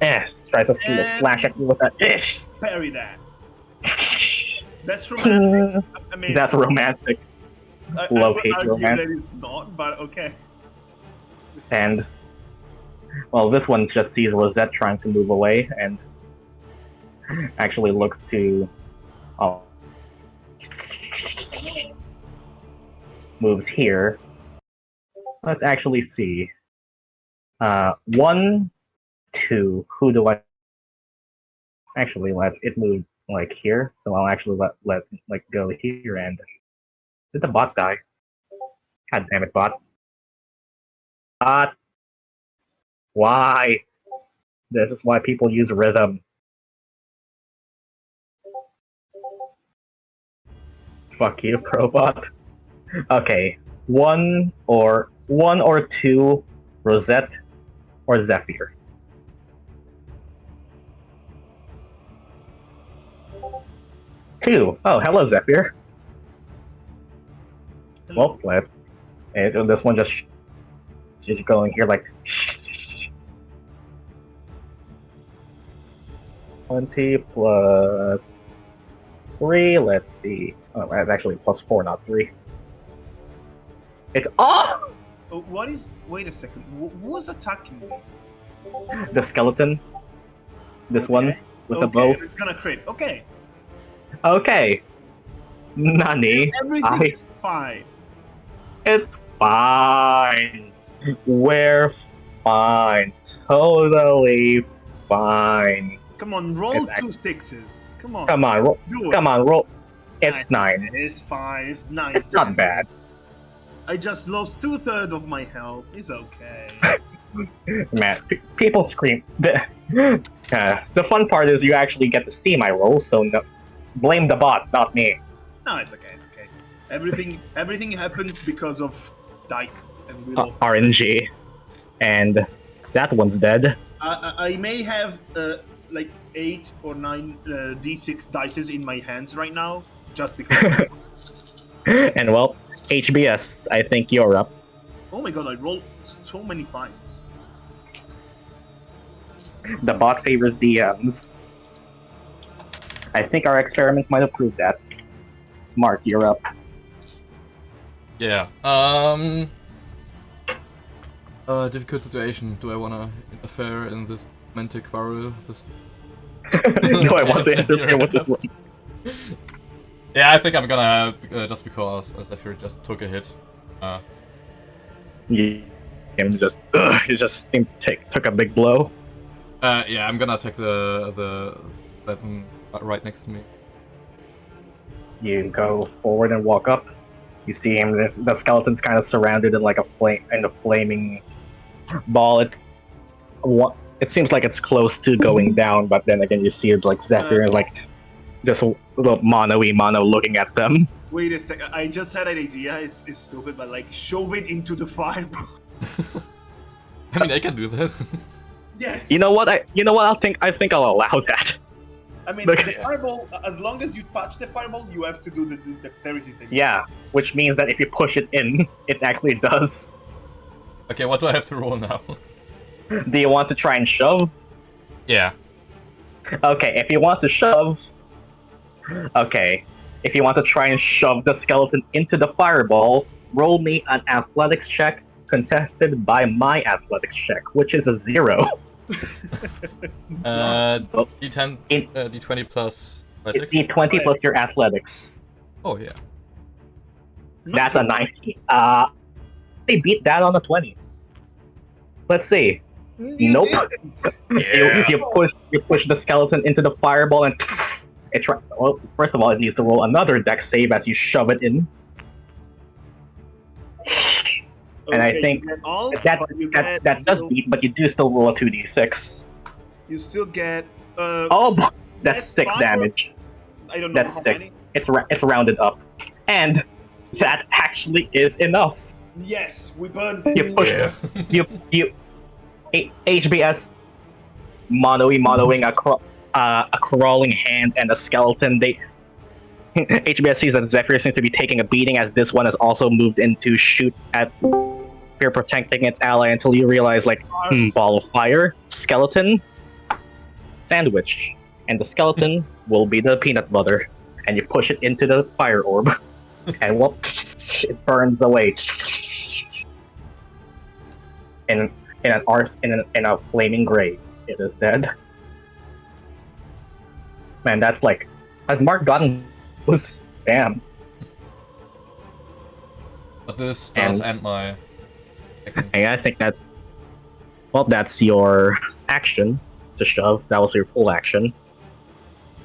Tries to slash at me with that.
Parry that. That's romantic. I mean,
That's romantic.
I
Love
would
hate
argue
romance.
that it's not, but okay.
And well, this one just sees Rosette trying to move away and actually looks to moves here. Let's actually see. 1, 2. Who do I actually let it move like here? So I'll actually let like go here. And did the bot die? God damn it, bot! Bot! Why? This is why people use rhythm. Fuck you, Probot. Okay, 1 or 2, Rosette or Zephyr. Two. Oh, hello, Zephyr. Well, flip. And this one just going here like 20 plus 3. Let's see. Oh, that's actually plus 4, not 3. It's off.
What is? Wait a second. Who was attacking me?
The skeleton. This one with the bow.
It's gonna crit. Okay.
Okay. Nani.
Everything is fine.
It's fine. We're fine. Totally fine.
Come on, roll 2 6s. Come on.
Come on, roll.
Do it.
Come on, roll. It's 9.
It's fine. It's 9.
It's not bad.
I just lost 2/3 of my health. It's okay.
Man, people scream. The fun part is you actually get to see my roll, so no, blame the bot, not me.
No, it's okay. It's okay. Everything happens because of dice and we
RNG, and that one's dead.
I may have like 8 or 9 d6 dices in my hands right now, just because.
And well, HBS, I think you're up.
Oh my god, I rolled so many 5s.
The bot favors DMs. I think our experiment might have proved that. Mark, you're up.
Yeah. Difficult situation. Do I wanna interfere in this romantic quarrel?
Do I want to interfere with this one?
Yeah, I think I'm gonna, just because Zephyr just took a hit.
He just seemed took a big blow.
Yeah, I'm gonna take the weapon right next to me.
You go forward and walk up. You see him. The skeleton's kind of surrounded in like a flaming ball. It seems like it's close to going down, but then again, you see it like Zephyr is like just a little mono looking at them.
Wait a second. I just had an idea. It's stupid, but like shove it into the fireball.
I mean, I can do that.
Yes.
You know what? I think I'll allow that.
I mean,
Look-
the fireball. As long as you touch the fireball, you have to do the dexterity saving.
Yeah, which means that if you push it in, it actually does.
Okay, what do I have to roll now?
Do you want to try and shove?
Yeah.
Okay, if you want to shove... Okay, if you want to try and shove the skeleton into the fireball, roll me an athletics check contested by my athletics check, which is a 0.
D10, D20 plus athletics?
It's D20 plus your athletics.
Oh, yeah.
That's a 19. They beat that on a 20. Let's see. Nope. You push the skeleton into the fireball and well, first of all, it needs to roll another dex save as you shove it in. And I think that does beat, but you do still roll a 2d6.
You still get.
That's 6 damage.
I don't know
That's
how
6.
many.
It's rounded up, and that actually is enough.
Yes, we burned
You
it.
push. You HBS monoing across. a crawling hand and a skeleton. HBS sees that Zephyr seems to be taking a beating as this one has also moved in to shoot at Fear, protecting its ally until you realize, like, ball of fire, skeleton, sandwich, and the skeleton will be the peanut butter, and you push it into the fire orb, and whoop, it burns away in a flaming grave. It is dead. Man, that's like, has Mark gotten was damn.
But this does end my.
I think that's your action to shove. That was your full action.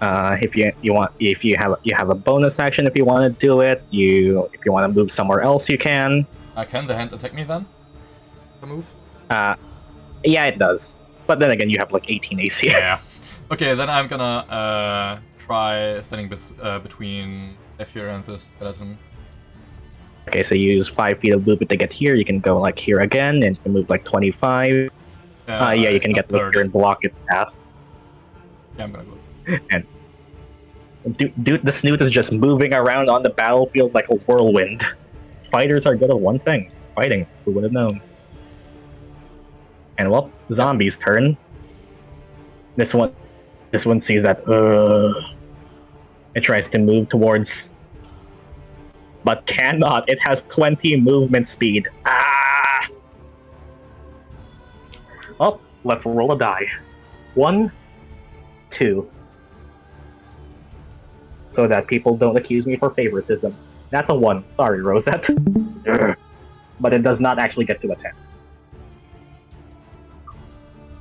If you have a bonus action if you want to do it. If you want to move somewhere else, you can.
Can the hand attack me then? The move?
Yeah, it does. But then again, you have like 18 AC.
Yeah. Okay, then I'm gonna try standing between Zephyr and the skeleton.
Okay, so you use 5 feet of movement to get here. You can go like here again, and you can move like 25. Yeah, you can get here and block its path.
Yeah, I'm gonna go.
And dude, the snoot is just moving around on the battlefield like a whirlwind. Fighters are good at one thing: fighting. Who would have known? And well, zombie's turn. This one sees that. It tries to move towards, but cannot. It has 20 movement speed. Ah! Oh, let's roll a die. 1, 2. So that people don't accuse me for favoritism. That's a 1. Sorry, Rosette. But it does not actually get to a 10.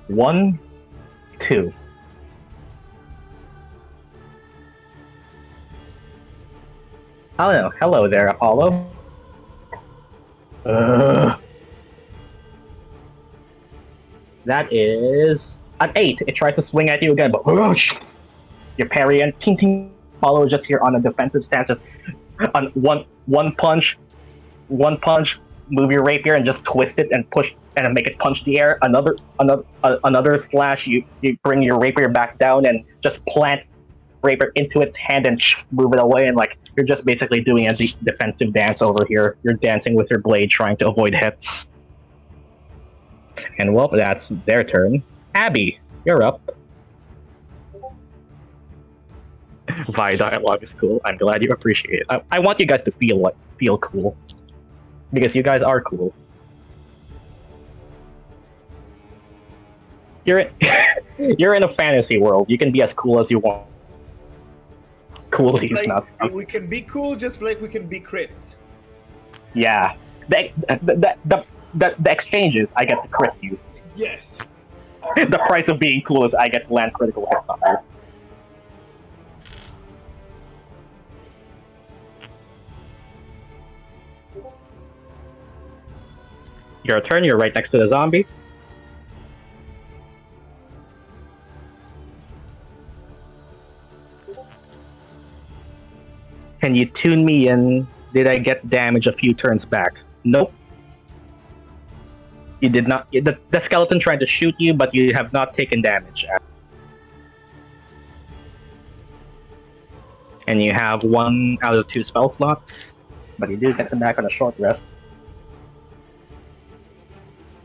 1, 2. I don't know. Hello there, Apollo. That is an 8. It tries to swing at you again, but your parry and ting ting. Apollo is just here on a defensive stance. Just on one punch, move your rapier and just twist it and push and make it punch the air. Another slash. You bring your rapier back down and just plant rapier into its hand and move it away, and like you're just basically doing a defensive dance over here. You're dancing with your blade, trying to avoid hits. And well, that's their turn. Abby, you're up. Vi dialogue is cool. I'm glad you appreciate it. I want you guys to feel cool, because you guys are cool. You're in a fantasy world. You can be as cool as you want. Cool is
like,
not.
We can be cool just like we can be crit.
Yeah. The exchanges, I get to crit you.
Yes.
The price of being cool is I get to land critical hits on her. Your turn, you're right next to the zombie. Can you tune me in? Did I get damage a few turns back? Nope. You did not. The skeleton tried to shoot you, but you have not taken damage. And you have 1 out of 2 spell slots, but you do get them back on a short rest.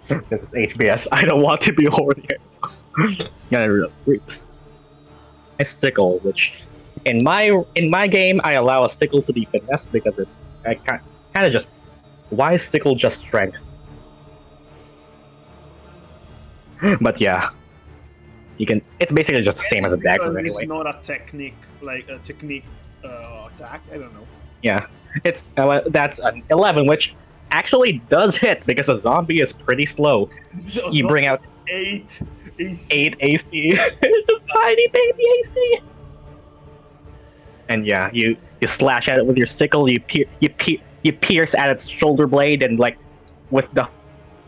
This is HBS. I don't want to be hoarding it. A sickle, which in my game I allow a sickle to be finessed because I kind of just, why is sickle just strength? But yeah, you can. It's basically just the same as a dagger anyway.
It's not a technique attack. I don't know.
Yeah, it's that's an 11, which actually does hit because a zombie is pretty slow.
So
You bring out
8 AC.
8 AC. It's a tiny baby AC. And yeah, you slash at it with your sickle. You pierce at its shoulder blade, and like with the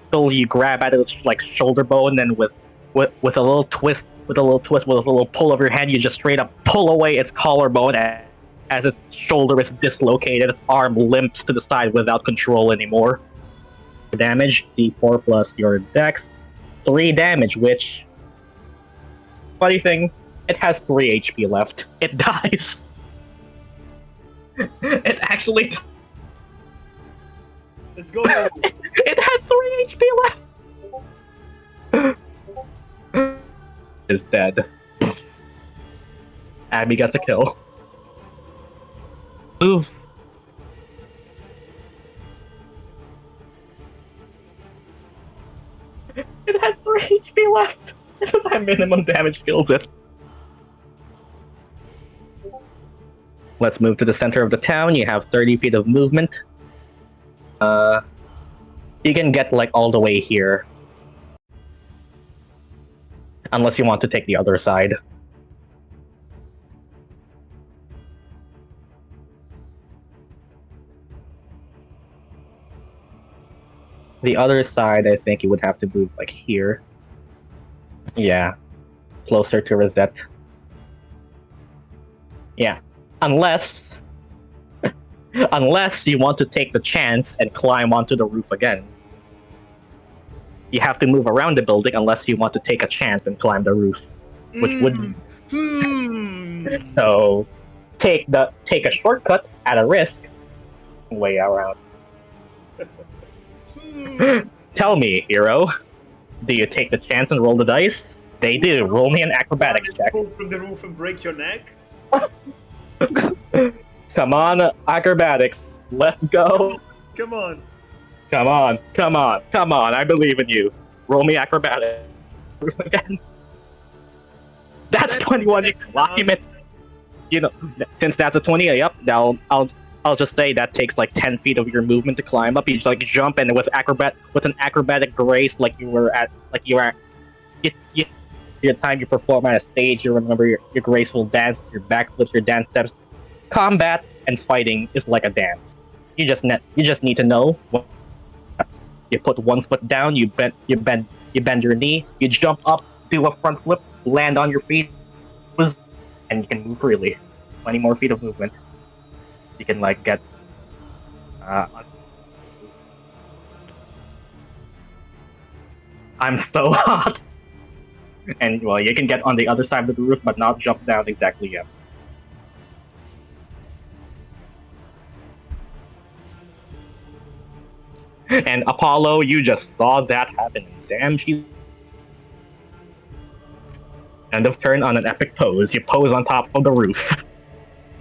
sickle, you grab at its like shoulder bone, and with a little twist, with a little pull of your hand, you just straight up pull away its collarbone as its shoulder is dislocated. Its arm limps to the side without control anymore. Damage D4 plus your dex, 3 damage. Which, funny thing, It has 3 HP left. It dies. It actually.
Let's go.
It has 3 HP left. Is dead. Abby gets a kill. Move. It has 3 HP left. That minimum damage kills it. Let's move to the center of the town. You have 30 feet of movement. You can get like all the way here. Unless you want to take the other side. The other side, I think you would have to move like here. Yeah. Closer to Rosette. Yeah. Unless you want to take the chance and climb onto the roof again. You have to move around the building unless you want to take a chance and climb the roof. Which would So take a shortcut at a risk. Way around. Tell me, hero. Do you take the chance and roll the dice? They do. Roll me an acrobatics check.
Fall from the roof and break your neck?
Come on, acrobatics. Let's go.
Come on.
Come on. Come on. Come on. I believe in you. Roll me acrobatics. Again. That's 21. You can lock him in. You know, since that's a 20, yep. I'll just say that takes like 10 feet of your movement to climb up. You just like jump and with an acrobatic grace, like the time you perform on a stage, you remember your graceful dance, your backflips, your dance steps. Combat and fighting is like a dance. You just need to know. You put one foot down, you bend your knee, you jump up, do a front flip, land on your feet, and you can move freely. 20 more feet of movement. You can like get. I'm so hot. And well, you can get on the other side of the roof, but not jump down exactly yet. And Apollo, you just saw that happen. Damn, she. End of turn on an epic pose. You pose on top of the roof.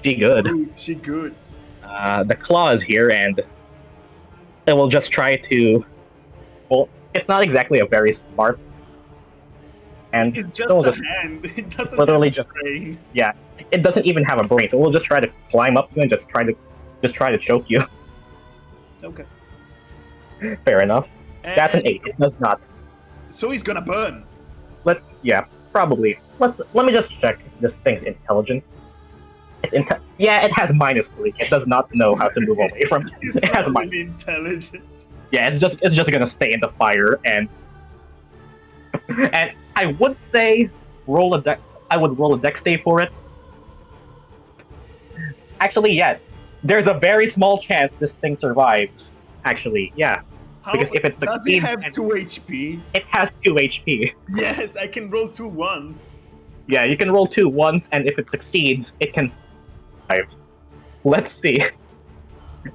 She good.
Ooh, she good.
The claw is here, and it will just try to. Well, it's not exactly a very smart. And
it's just a hand. It doesn't
literally
have a
just
brain.
Yeah, it doesn't even have a brain, so we'll just try to climb up you and just try to choke you.
Okay.
Fair enough.
And
That's an 8. It does not.
So he's gonna burn.
Probably. Let me just check this thing's intelligence. Yeah, it has -3. It does not know how to move away from it.
He's
It has
not
minus.
really intelligent.
Yeah, it's just gonna stay in the fire and I would say I would roll a dex save for it. Actually, yeah. There's a very small chance this thing survives. Actually, yeah.
How
Because if it
does he
succeeds
have
and-
2 HP?
It has 2 HP.
Yes, I can roll 2 once.
Yeah, you can roll 2 once, and if it succeeds, it can survive. Let's see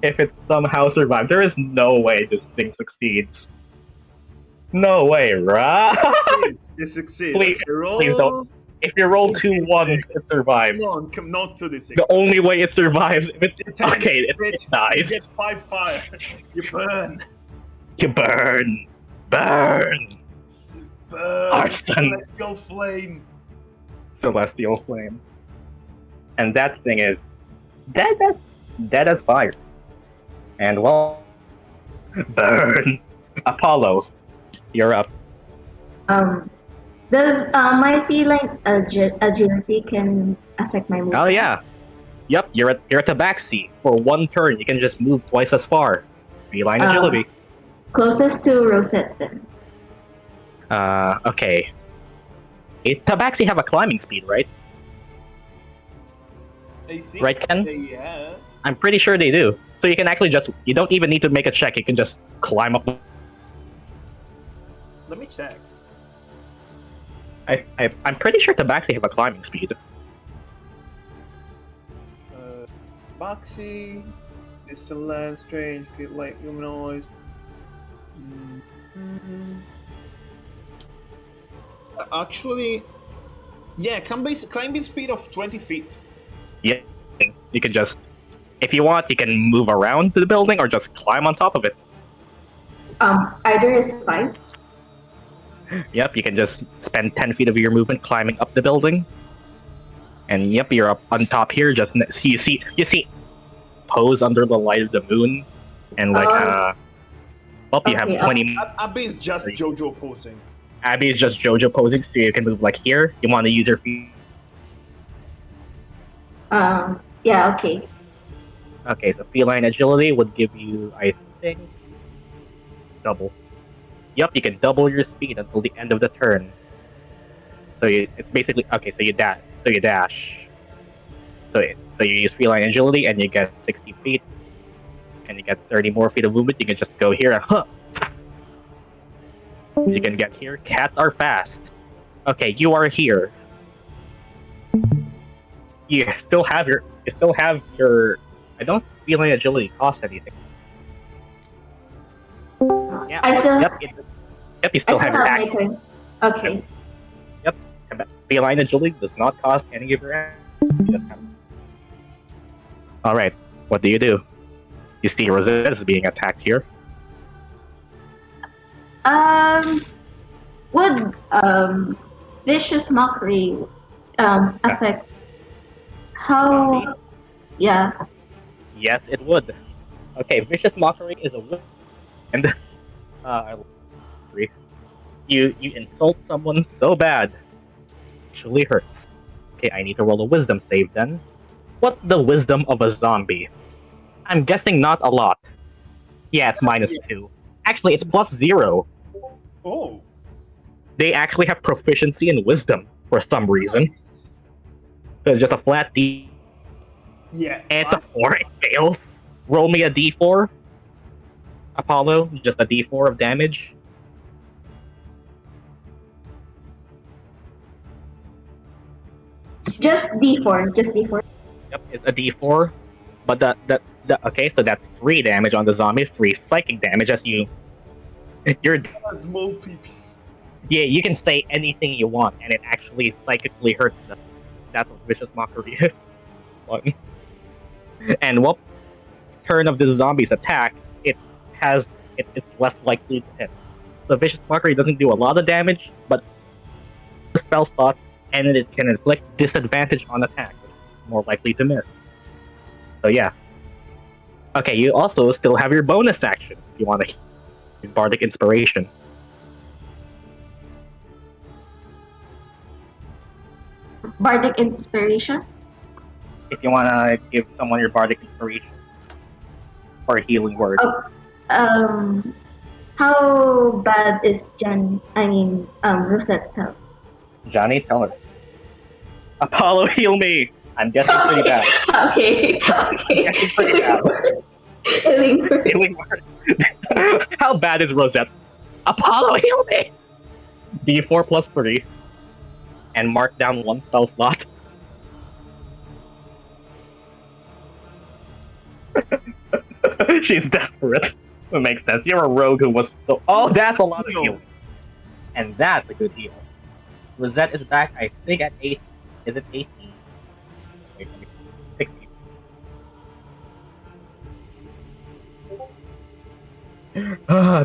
if it somehow survives. There is no way this thing succeeds. No way, right?
It succeeds.
Please-
Okay, roll.
please don't. If you roll 2 ones, it survives.
Come not to this.
The only way it survives, if it's okay, it
Bitch,
dies.
You get 5 fire. You burn.
You burn, burn.
Burn.
Arson.
Celestial flame.
Celestial flame. And that thing is dead as fire. And well, burn. Apollo, you're up.
Does my feeling agility can affect my movement?
Oh yeah. Yep, you're at Tabaxi. For 1 turn, you can just move twice as far. Feline agility.
Closest to Rosette then.
Okay. Tabaxi have a climbing speed, right?
I think
Right, Ken?
yeah.
I'm pretty sure they do. So you can actually you don't even need to make a check, you can just climb up.
Let me check.
I'm pretty sure Tabaxi have a climbing speed.
Tabaxi, distant land, strange, get light, luminoid. Actually, yeah, climbing speed of 20 feet.
Yeah, you can just, if you want, you can move around to the building or just climb on top of it.
Either is fine.
Yep, you can just spend 10 feet of your movement climbing up the building. And yep, you're up on top here. Just you see, pose under the light of the moon, and like you have 20.
Abby is just JoJo posing.
Abby is just JoJo posing, so you can move like here. You want to use your feet.
Yeah, okay.
Okay, so feline agility would give you, I think, double. Yep, you can double your speed until the end of the turn. So it's basically okay. So you dash. So you use feline agility and you get 60 feet, and you get 30 more feet of movement. You can just go here and you can get here. Cats are fast. Okay, you are here. You still have your. I don't feel like agility costs anything. Yeah.
I still.
Yep. You still have your action.
My turn. Okay.
Yep. Feline agility does not cost any of your action. All right. What do? You see Rosette is being attacked here.
Would vicious mockery affect how?
Zombie?
Yeah.
Yes, it would. Okay, vicious mockery is a whip, and you insult someone so bad, it actually hurts. Okay, I need to roll a wisdom save then. What's the wisdom of a zombie? I'm guessing not a lot. Yeah, it's -2. Actually, it's +0.
Oh.
They actually have proficiency in wisdom for some reason.
Nice.
So it's just a flat D.
Yeah.
And it's a 4, it fails. Roll me a D4. Apollo, just a D4 of damage.
Just D4. Just D4.
Yep, it's a D4. But okay, so that's 3 damage on the zombie, 3 psychic damage as you're
Small PP.
yeah, you can say anything you want and it actually psychically hurts them. That's what vicious mockery is. And what turn of the zombie's attack, it's less likely to hit. So vicious mockery doesn't do a lot of damage, but the spell slot, and it can inflict disadvantage on attack, which is more likely to miss. So yeah. Okay, you also still have your bonus action if you want to use Bardic Inspiration.
Bardic inspiration.
If you want to give someone your Bardic Inspiration for a healing word.
Oh, how bad is Rosette's health?
Johnny, tell her. Apollo, heal me! I'm guessing pretty bad.
Okay.
I'm guessing pretty bad. Healing word. How bad is Rosette? Apollo, heal me! D4 plus 3. And mark down 1 spell slot. She's desperate. That makes sense. You're a rogue who was so. Oh, that's a lot of healing. And that's a good heal. Rosette is back, I think, at 8. Is it 18? Wait, 16.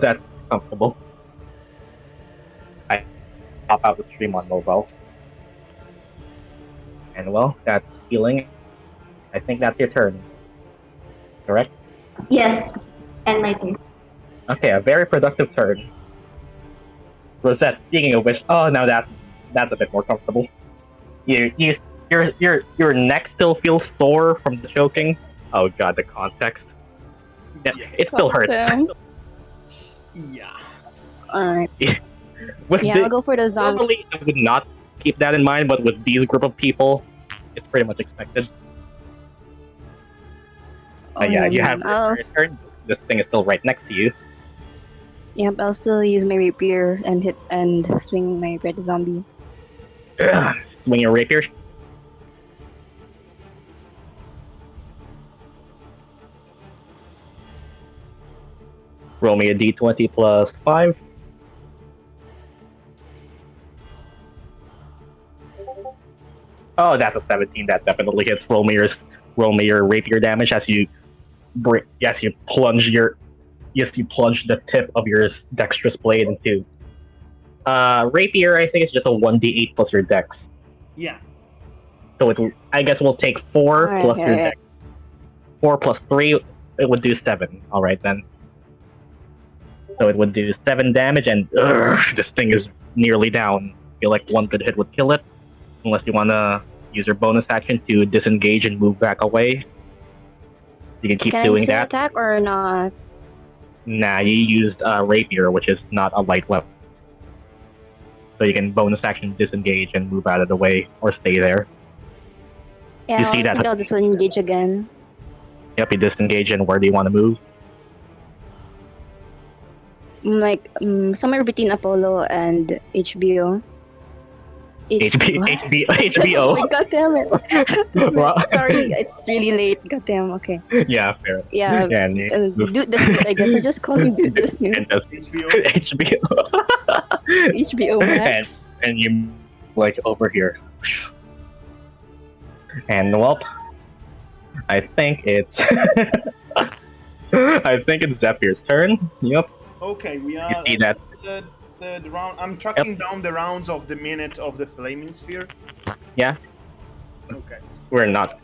That's comfortable. I pop out the stream on mobile. And well, that's healing. I think that's your turn. Correct?
Yes, and my turn.
Okay, a very productive turn. Rosette, speaking of which, oh no, that's a bit more comfortable. Your neck still feels sore from the choking. Oh god, the context. Yeah, it still hurts.
Yeah.
Alright.
With
Yeah, I'll go for the zombie.
Normally, I would not keep that in mind, but with these group of people, it's pretty much expected. Yeah, you have your turn. This thing is still right next to you.
Yep, I'll still use my rapier and hit and swing my red zombie.
Swing your rapier. Roll me a d20 plus 5. Oh, that's a 17. That definitely hits. Roll me your rapier damage as you plunge the tip of your dexterous blade into. Rapier, I think it's just a 1d8 plus your dex.
Yeah.
So I guess we'll take 4 plus your dex. 4 plus 3, it would do 7. Alright then. So it would do 7 damage, and this thing is nearly down. I feel like one good hit would kill it. Unless you want to use your bonus action to disengage and move back away. You can keep doing
Can I
that.
attack or not?
Nah, you used rapier, which is not a light weapon. So you can bonus action disengage and move out of the way, or stay there.
Yeah,
You see
I
that?
think I'll disengage again.
Yep, you disengage, and where do you want to move?
Like somewhere between Apollo and HBO.
HBO.
Oh, God damn it!
Well,
Sorry, it's really late. God damn. Okay.
yeah, fair.
Yeah.
And you move-
Dude, this I guess I just call him Dude this
and that's
HBO.
HBO.
HBO Max.
And you like over here. And well, I think it's Zephyr's turn. Yep.
Okay, we
You
are
see that?
third round. I'm tracking down the rounds of the minute of the flaming sphere.
Yeah.
Okay.
We're not.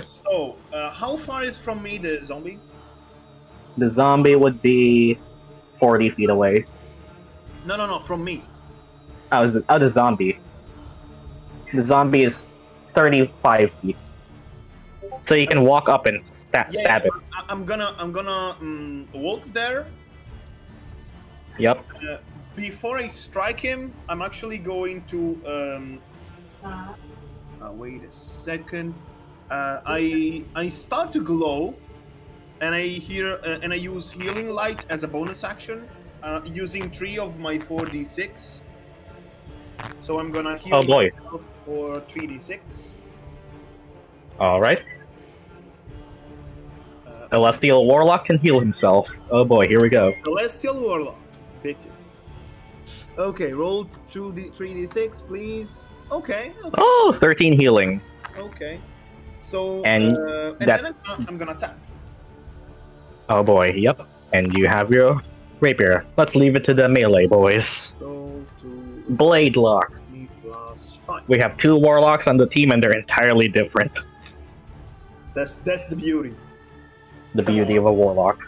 So, how far is from me the zombie?
The zombie would be 40 feet away.
No, from me.
The zombie. The zombie is 35 feet. So you can walk up and stab it.
I'm gonna walk there.
Yep.
Before I strike him, I'm actually going to wait a second. I start to glow, and I use healing light as a bonus action, using 3 of my 4d6. So I'm gonna heal myself for 3d6.
All right. Celestial Warlock can heal himself. Oh boy, here we go.
Celestial Warlock, bitches. Okay, roll 3d6, please. Okay.
Oh, 13 healing.
Okay. So
And
then I'm gonna attack.
Oh boy, yep. And you have your rapier. Let's leave it to the melee boys.
Roll to
Blade lock.
plus 5.
We have 2 warlocks on the team, and they're entirely different.
That's the beauty.
The beauty of a warlock.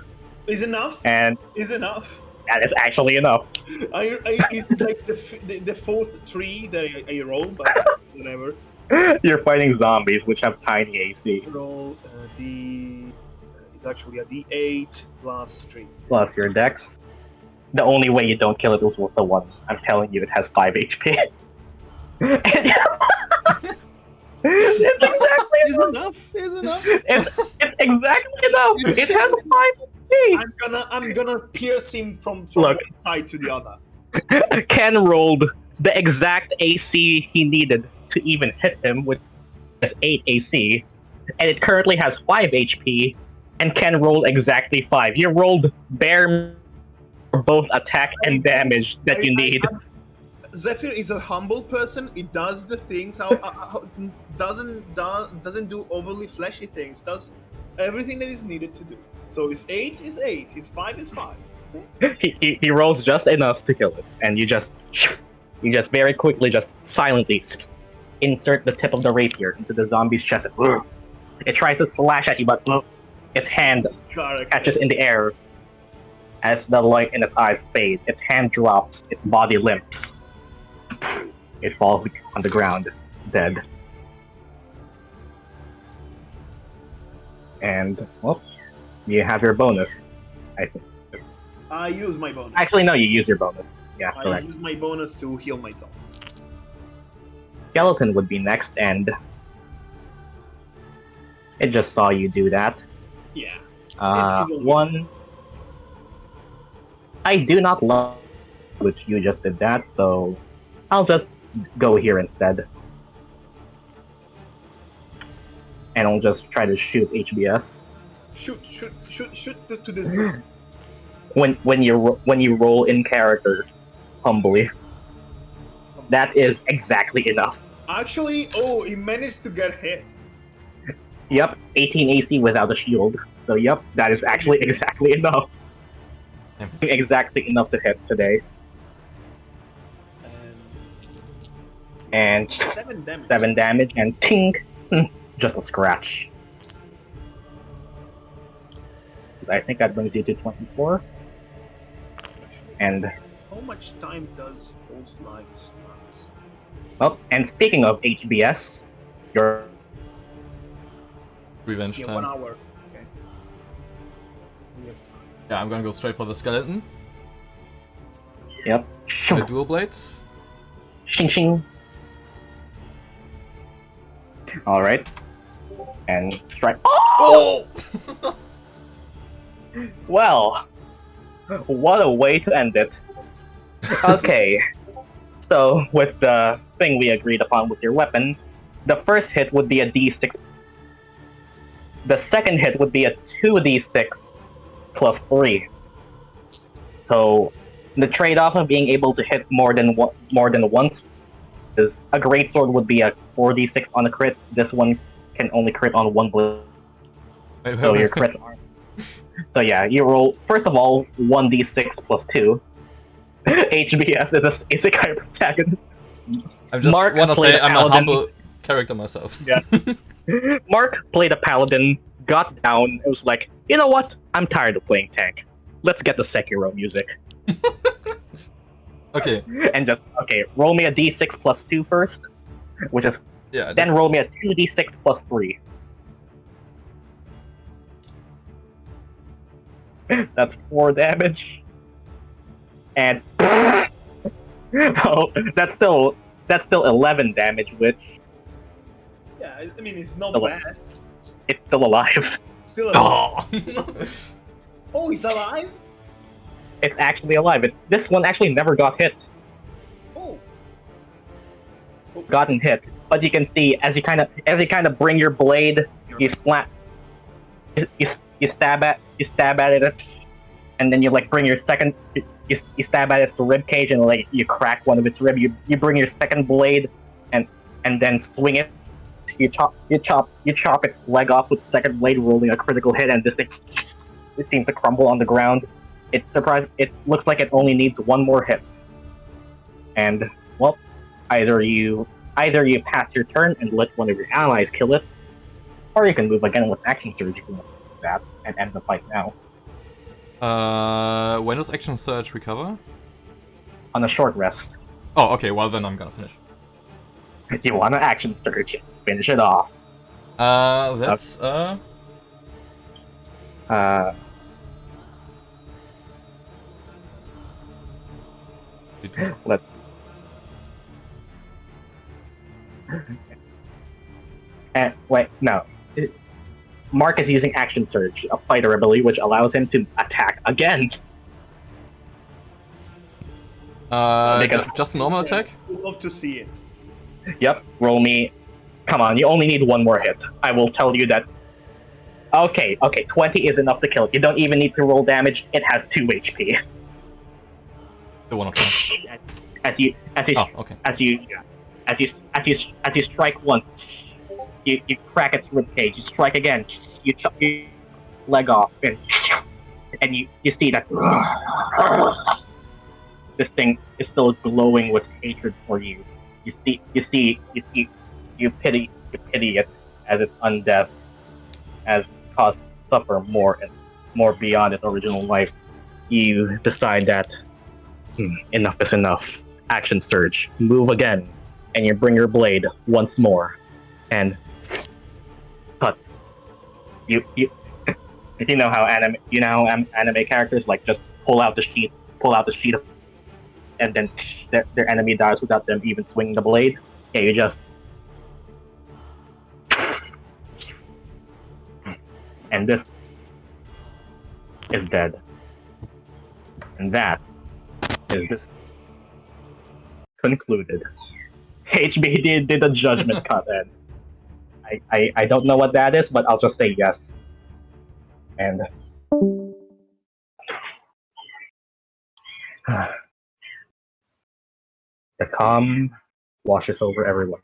Is enough?
And
Is enough?
that is actually enough.
It's like the fourth 3 that I roll, but whatever.
You're fighting zombies, which have tiny AC.
Roll it's actually a d8 plus 3.
Plus your dex. The only way you don't kill it is with the 1. I'm telling you, it has 5 HP. It's exactly enough.
Is enough.
It's exactly enough. It has 5 HP.
I'm gonna pierce him from
Look.
one side to the other.
Ken rolled the exact AC he needed to even hit him, which is 8 AC, and it currently has 5 HP, and Ken rolled exactly 5. You rolled bare for both attack and damage that you need.
Zephyr is a humble person. It does the things, doesn't do overly fleshy things, does everything that is needed to do. So his 8 is 8, his 5 is 5.
He rolls just enough to kill it, and you just very quickly, just silently insert the tip of the rapier into the zombie's chest. It tries to slash at you, but its hand catches in the air. As the light in its eyes fades, its hand drops, its body limps. It falls on the ground, dead. And, well, you have your bonus, I think.
I use my bonus.
Actually, no, you use your bonus. Yeah,
I
correct.
use my bonus to heal myself.
Skeleton would be next, and it just saw you do that.
Yeah.
One. I do not love which you just did that, so I'll just go here instead. And I'll just try to shoot HBS.
Shoot to this guy.
When you roll in character, humbly, that is exactly enough.
Actually, he managed to get hit.
Yep, 18 AC without a shield. So yep, that is actually exactly enough. Exactly enough to hit today. And
7 damage.
7 damage and ting, just a scratch. I think that brings you to 24. And
How much time does Pulse Lights last?
well, and speaking of HBS, your
Revenge
Yeah,
time.
1 hour. Okay. We have time.
Yeah, I'm gonna go straight for the skeleton.
yep.
The dual blades.
Shing shing. All right. And strike.
Oh!
Well, what a way to end it. Okay. So with the thing we agreed upon with your weapon, the first hit would be a D6. The second hit would be a 2d6 plus 3. So the trade-off of being able to hit more than once is a greatsword would be a 4d6 on a crit. This one can only crit on one blade. So your crits are. So yeah, you roll first of all 1d6 plus 2. HBS is a isekai protagonist.
I just
Mark
wanna
played
say
a
I'm a
paladin.
humble character myself.
Yeah. Mark played a paladin, got down, it was like, you know what? I'm tired of playing tank. Let's get the Sekiro music.
Okay.
And just, okay, roll me a d6 plus 2 first, which is,
Yeah.
then roll me a 2d6 plus 3. That's 4 damage. And oh, that's still 11 damage, which
Yeah, I mean, it's not
Still-
bad.
it's still alive.
Still alive.
Oh.
Oh, he's alive?
It's actually alive. This one actually never got hit.
Oh.
Gotten hit. But you can see as you kind of bring your blade, you slap, you stab at it, and then you like bring your second, you stab at its rib cage and like you crack one of its rib. You bring your second blade and then swing it. You chop its leg off with second blade, rolling a critical hit, and this thing it seems to crumble on the ground. It looks like it only needs one more hit. And well, either you pass your turn and let one of your allies kill it, or you can move again with action surge if you want to do that and end the fight now.
When does action surge recover?
On a short rest.
Oh, okay. Well, then I'm gonna finish.
If you want to action surge, finish it off.
That's
Let's. And wait, no. Mark is using action surge, a fighter ability which allows him to attack again. Because-
just normal attack.
Would love to see it.
Yep, roll me. Come on, you only need one more hit. I will tell you that. Okay, 20 is enough to kill it. You don't even need to roll damage. It has 2 HP.
The one of them.
As you
Oh, okay.
as you strike once, you crack its rib cage. You strike again, you chop your leg off, and you see that this thing is still glowing with hatred for you. You pity it as its undeath has caused it to suffer more beyond its original life. You decide that enough is enough. Action surge. Move again, and you bring your blade once more, and cut. You know how anime characters like just pull out the sheet, and then their enemy dies without them even swinging the blade. Yeah, you just. And this is dead. And that is this concluded. HB did a judgment cut, and I don't know what that is, but I'll just say yes. And the calm washes over everyone.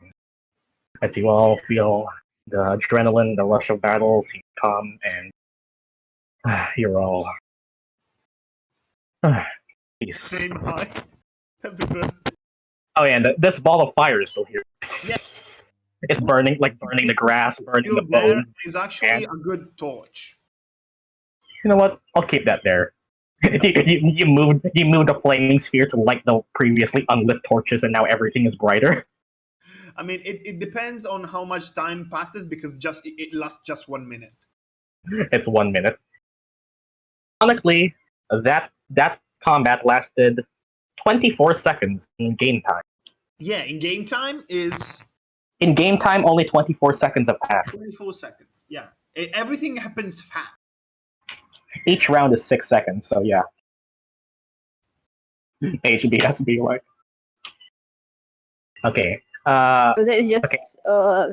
As you all feel the adrenaline, the rush of battle seems calm, and you're all peace.
Same high. Happy birthday.
Oh yeah, and this ball of fire is still here.
Yeah.
It's burning, like burning the grass, burning the
Still there
bone.
is actually a good torch.
You know what? I'll keep that there. you moved the flaming sphere to light the previously unlit torches, and now everything is brighter.
I mean, it depends on how much time passes because it lasts just 1 minute.
It's 1 minute. Honestly, that combat lasted 24 seconds in game time.
Yeah, in game time is
In game time, only 24 seconds have passed.
24 seconds. Yeah, everything happens fast.
Each round is 6 seconds, so yeah. HBSB like. Okay.
Rosette is just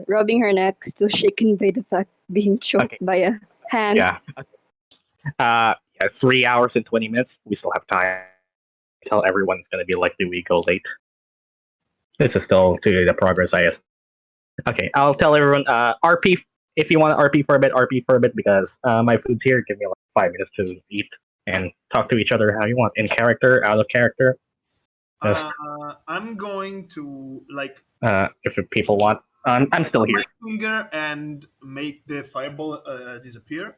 rubbing her neck, still shaken by the fact being choked by a hand.
Yeah. 3 hours and 20 minutes. We still have time. Tell everyone's gonna be like, do we go late? This is still to the progress, I guess. Okay, I'll tell everyone. RP if you want to RP for a bit, RP for a bit because my food's here. Give me like 5 minutes to eat and talk to each other how you want, in character, out of character.
I'm going to
if people want. I'm still here.
my finger and make the fireball disappear.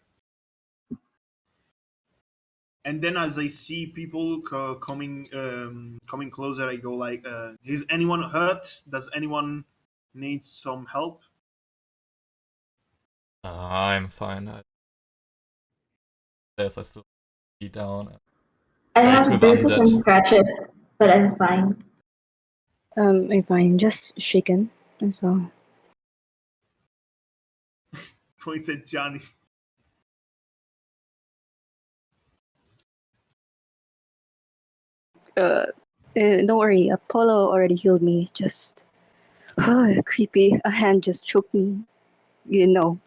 And then, as I see people coming closer, I go like, "Is anyone hurt? Does anyone need some help?"
I'm fine. Yes, I still be down.
I
Like
have
with
bruises and
undead.
scratches, but I'm fine.
I'm fine, just shaken, that's all.
Points at Johnny.
Don't worry, Apollo already healed me. Just creepy. A hand just choked me. No.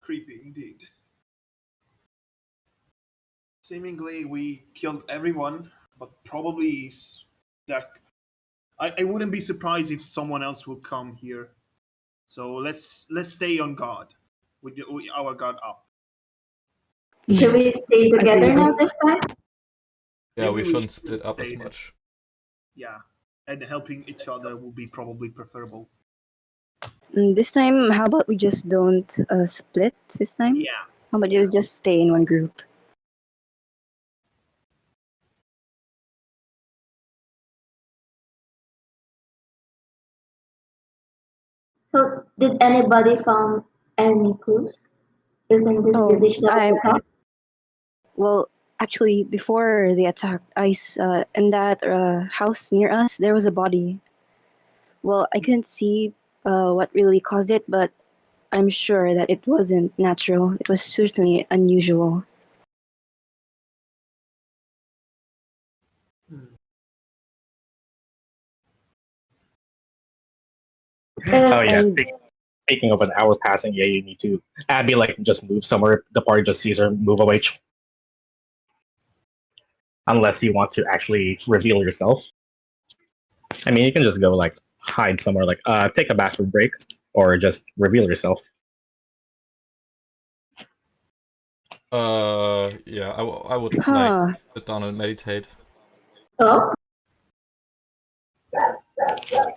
Creepy indeed. Seemingly, we killed everyone, but probably that. I wouldn't be surprised if someone else will come here. So let's stay on guard with our guard up.
Should we stay together now this time?
Yeah,
Maybe
we
we
shouldn't
should
split up as
say that.
much.
Yeah, and helping each other will be probably preferable.
This time, how about we just don't split this time?
Yeah.
How about you just stay in one group?
So, did anybody found any clues within this village that was attacked?
Well, actually, before the attack, in that house near us, there was a body. Well, I couldn't see what really caused it, but I'm sure that it wasn't natural. It was certainly unusual.
Oh yeah.
And
Speaking of an hour passing, yeah, you need to Abby like just move somewhere. The party just sees her move away. Unless you want to actually reveal yourself. I mean, you can just go like hide somewhere, like take a bathroom break, or just reveal yourself.
Yeah, I would like sit down and meditate.
Oh,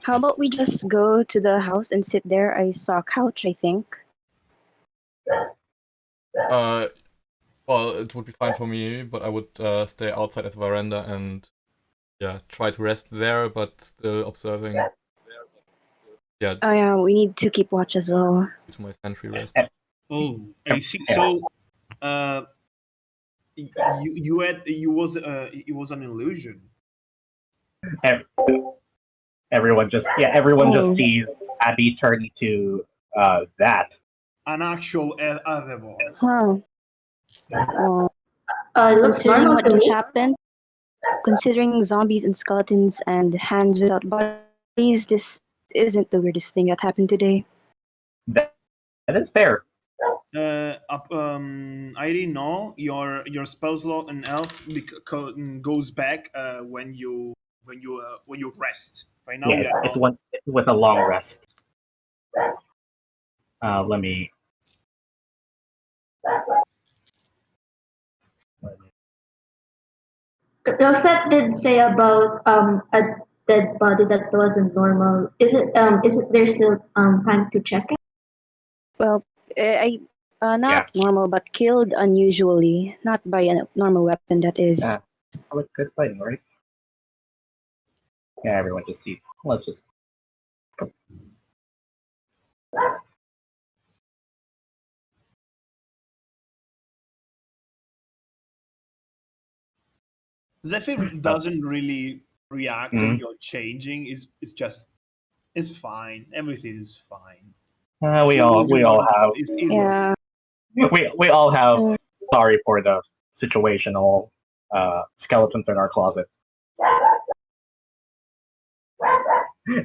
how about we just go to the house and sit there? I saw a couch, I think.
Well, it would be fine for me, but I would stay outside at the veranda and try to rest there, but still observing. Yeah.
Oh yeah, we need to keep watch as well.
To my sentry rest.
Oh, I see. So, it was an illusion.
Everyone just just sees Abby turn to that.
An actual Aetherborn.
Huh.
it looks
Considering
normal
what
to
just
me.
happened, Considering zombies and skeletons and hands without bodies, this isn't the weirdest thing that happened today.
That is fair.
I didn't know your spell slot and elf goes back when you rest. Right now
Yeah,
we are
it's
not.
one it's with a long rest. Let me.
Rosette did say about a dead body that wasn't normal. Is it there still time to check it?
Well, I
Yeah,
not normal, but killed unusually, not by a normal weapon. That is.
I was good fighting, right? Yeah, everyone just see. Let's just.
Zephyr doesn't really react to
Mhm.
your changing. It's fine. Everything is fine.
We
You
all
lose your
we all
normal
have
is
Yeah.
we all have.
Uh,
Sorry for the situational skeletons in our closet.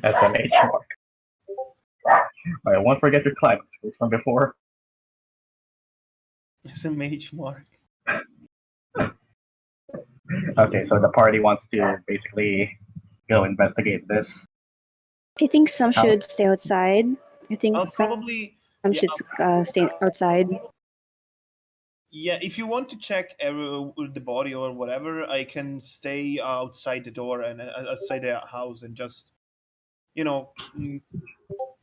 SMH mark. Alright, won't forget your climax from before.
it's a mage mark.
Okay, so the party wants to basically go investigate this.
I think some
How?
should stay outside. I think some
Probably yeah.
should stay outside.
Yeah, if you want to check the body or whatever, I can stay outside the door and outside the house and just you know mm,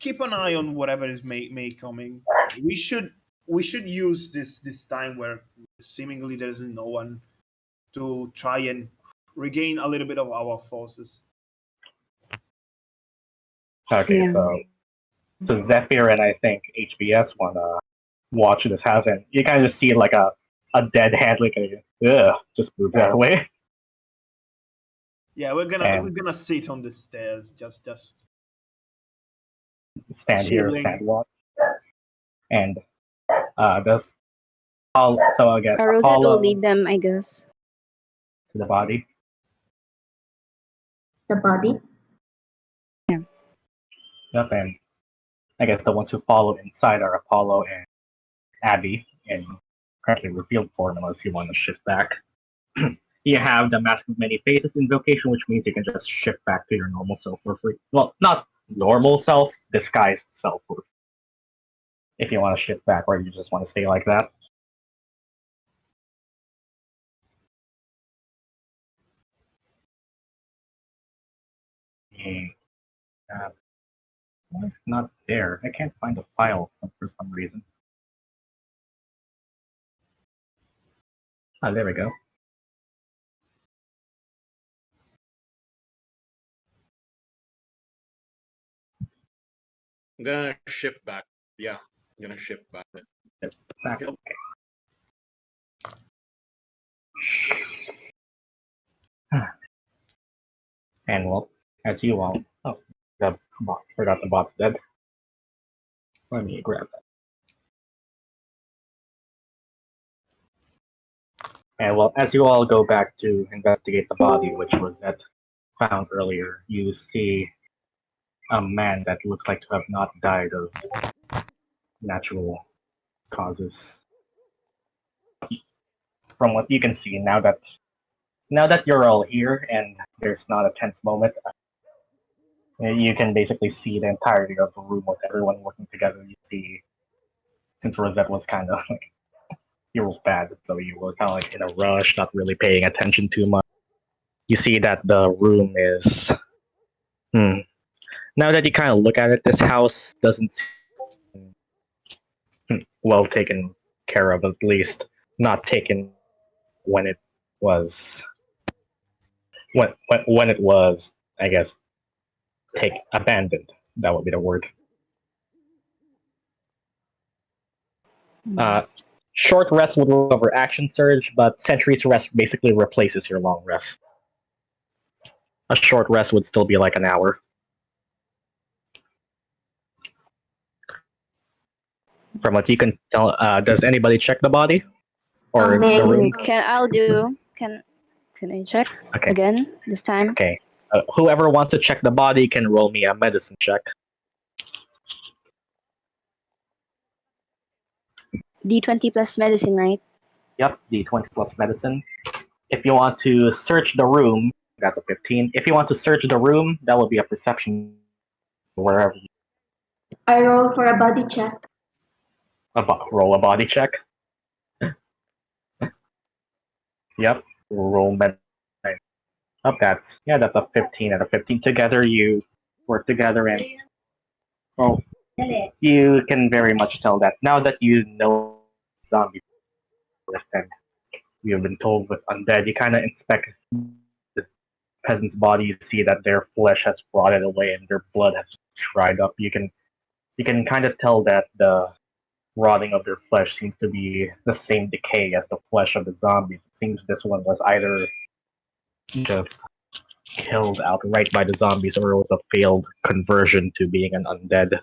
keep an eye on whatever is may coming. We should we should use this time where seemingly there is no one to try and regain a little bit of our forces.
Okay,
Yeah.
so Zephyr and I think HBS wanna watch this house, and you kind of just see like a dead hand, like just move that away,
Yeah, we're
and
gonna sit on the stairs, just
stand here,
chilling.
stand watch, and does so I guess
Rosette will
Apollo
lead them, I guess.
to the body.
The body.
Yeah.
Yep, and I guess the ones who follow inside are Apollo and Abby in currently revealed form, unless you want to shift back. You have the Mask of Many Faces invocation, which means you can just shift back to your normal self for free. Well, not normal self, disguised self for free. If you want to shift back, or you just want to stay like that. Hmm, why it's not there? I can't find the file for some reason. Ah, there we go.
I'm gonna shift back. Yeah, I'm gonna shift back.
Back.
Yep.
And well, as you all, oh, the bot, forgot the bot's dead. Let me grab that. And well, as you all go back to investigate the body, which was that found earlier, you see a man that looks like to have not died of natural causes. From what you can see, now that you're all here and there's not a tense moment, you can basically see the entirety of the room with everyone working together. You see, since Rosette was kind of like he was bad, so you were kind of like in a rush, not really paying attention too much. You see that the room is. Now that you kind of look at it, this house doesn't seem well taken care of, at least not taken when it was when it was, I guess, take abandoned. That would be the word. Uh, Short rest would recover action surge, but centuries rest basically replaces your long rest. A short rest would still be like an hour. From what you can tell, does anybody check the body or the
Meg
room?
is
Can I'll do? Can Can I check
Okay.
again this time?
Okay. Whoever wants to check the body can roll me a medicine check.
D20 plus medicine, right?
Yep, D20 plus medicine. If you want to search the room, that's a 15. If you want to search the room, that will be a perception wherever you
I roll for a body check.
roll a body check. Yep, roll medicine. Oh, that's a 15 and a 15. Together, you work together, and well, you can very much tell that now that you know zombie first and you've been told with undead, you kind of inspect the peasant's body. You see that their flesh has rotted away and their blood has dried up. You can kind of tell that the rotting of their flesh seems to be the same decay as the flesh of the zombies. It seems this one was either just killed outright by the zombies or it was a failed conversion to being an undead.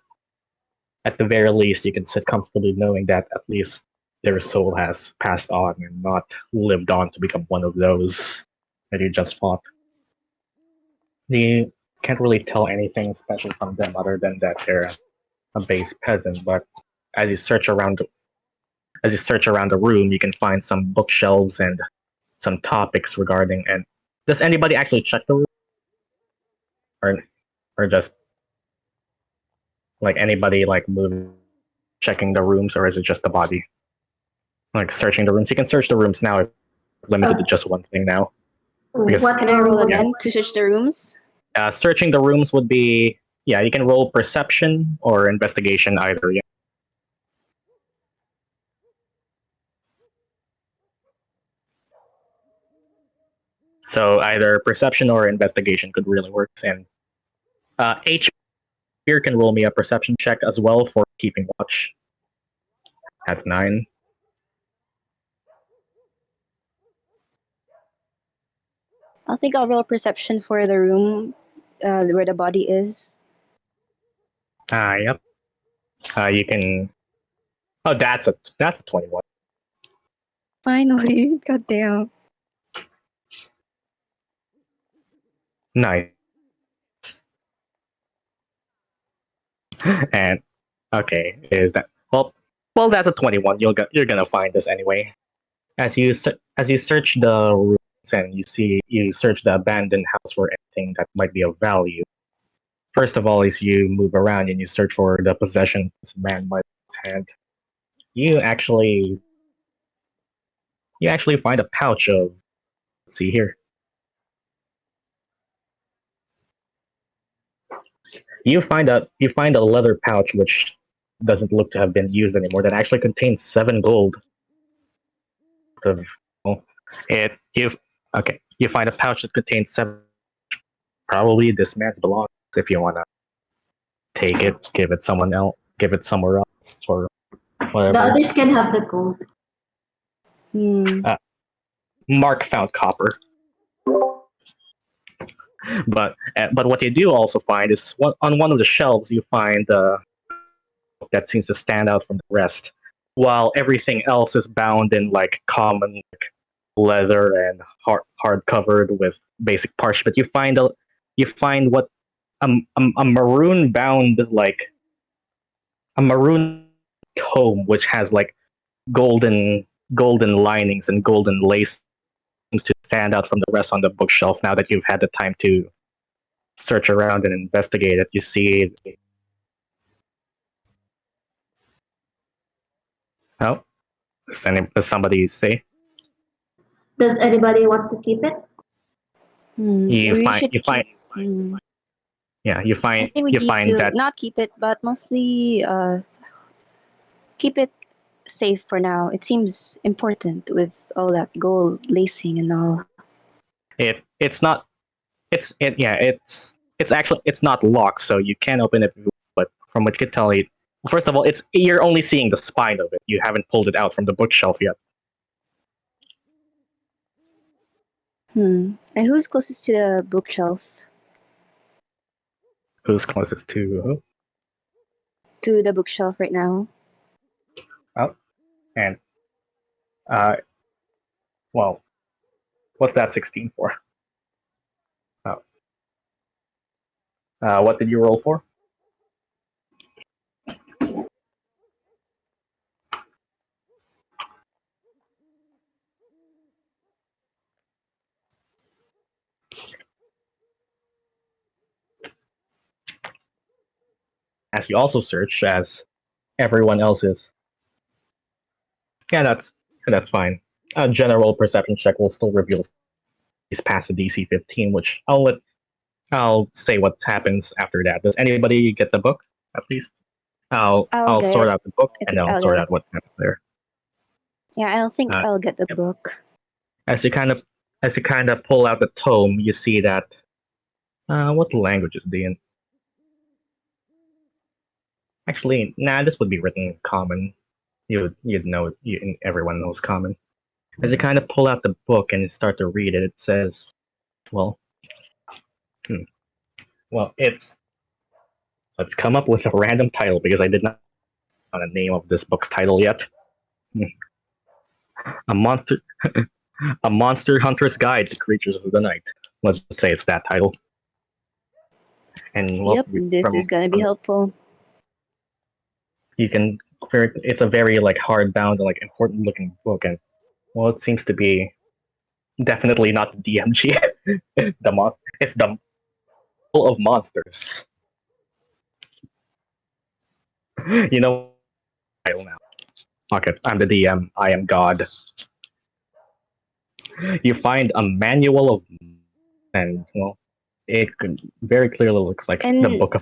At the very least, you can sit comfortably knowing that at least their soul has passed on and not lived on to become one of those that you just fought. You can't really tell anything special from them other than that they're a base peasant, but as you search around the room, you can find some bookshelves and some topics regarding. And does anybody actually check the room, or just like anybody like moving, checking the rooms, or is it just the body? Like searching the rooms. You can search the rooms now. It's limited to just one thing now. Because-
What
Can I roll
would
again to search the rooms?
Searching the rooms would be you can roll perception or investigation either. Yeah. So either perception or investigation could really work. And H here can roll me a perception check as well for keeping watch. That's 9.
I think I'll roll perception for the room where the body is.
Yep. You can. Oh, that's a 21.
Finally, goddamn.
Nice. And okay, is that well? That's a 21. You're gonna find this anyway. As you search the rooms and you search the abandoned house for anything that might be of value. First of all, is you move around and you search for the possession this man might have had. You actually find a pouch of. Let's see here. You find a leather pouch which doesn't look to have been used anymore. That actually contains 7 gold. Of you find a pouch that contains 7. Probably this man's belongings. If you wanna take it, give it someone else, give it somewhere else, or whatever.
The others can have the gold.
Mark found copper. But what you do also find is on one of the shelves you find that seems to stand out from the rest, while everything else is bound in like common leather and hard covered with basic parchment. You find what a maroon bound like a maroon comb which has like golden linings and golden lace seems to stand out from the rest on the bookshelf. Now that you've had the time to search around and investigate it, you see. Oh, does somebody say?
Does anybody want to keep it?
You
We
find
should
you find
keep.
yeah you
I
find
think we
you
need
find
to
that
not keep it, but mostly keep it safe for now. It seems important with all that gold lacing and all.
it's not it's actually it's not locked, so you can open it. But from what you can tell, first of all, you're only seeing the spine of it. You haven't pulled it out from the bookshelf yet.
And who's closest to the bookshelf?
Who's closest to who?
To the bookshelf right now.
Oh, and well, What's that 16 for? Oh. What did you roll for? As you also search, as everyone else is. Yeah, that's fine. A general perception check will still reveal he's past the DC 15, which I'll say what happens after that. Does anybody get the book at least?
I'll
I'll
get
sort
it.
out the book
I
and
think
I'll
I'll
sort
get
out
it.
what happens there.
Yeah, I don't think
Uh,
I'll get the
yep.
book.
As you kind of pull out the tome, you see that what language is the in? Actually, nah, this would be written in common. You'd know everyone knows common. As you kind of pull out the book and start to read it, it says, well, let's come up with a random title because I did not know the name of this book's title yet. A monster, a monster hunter's guide to creatures of the night. Let's just say it's that title. And well,
Yep, this is gonna be helpful.
you can. It's a very like hardbound, like important looking book, and well, it seems to be definitely not the DMG. It's the full of monsters. You know, title now. Okay, I'm the DM. I am God. You find a manual of, and well, it very clearly looks like the
And
book of.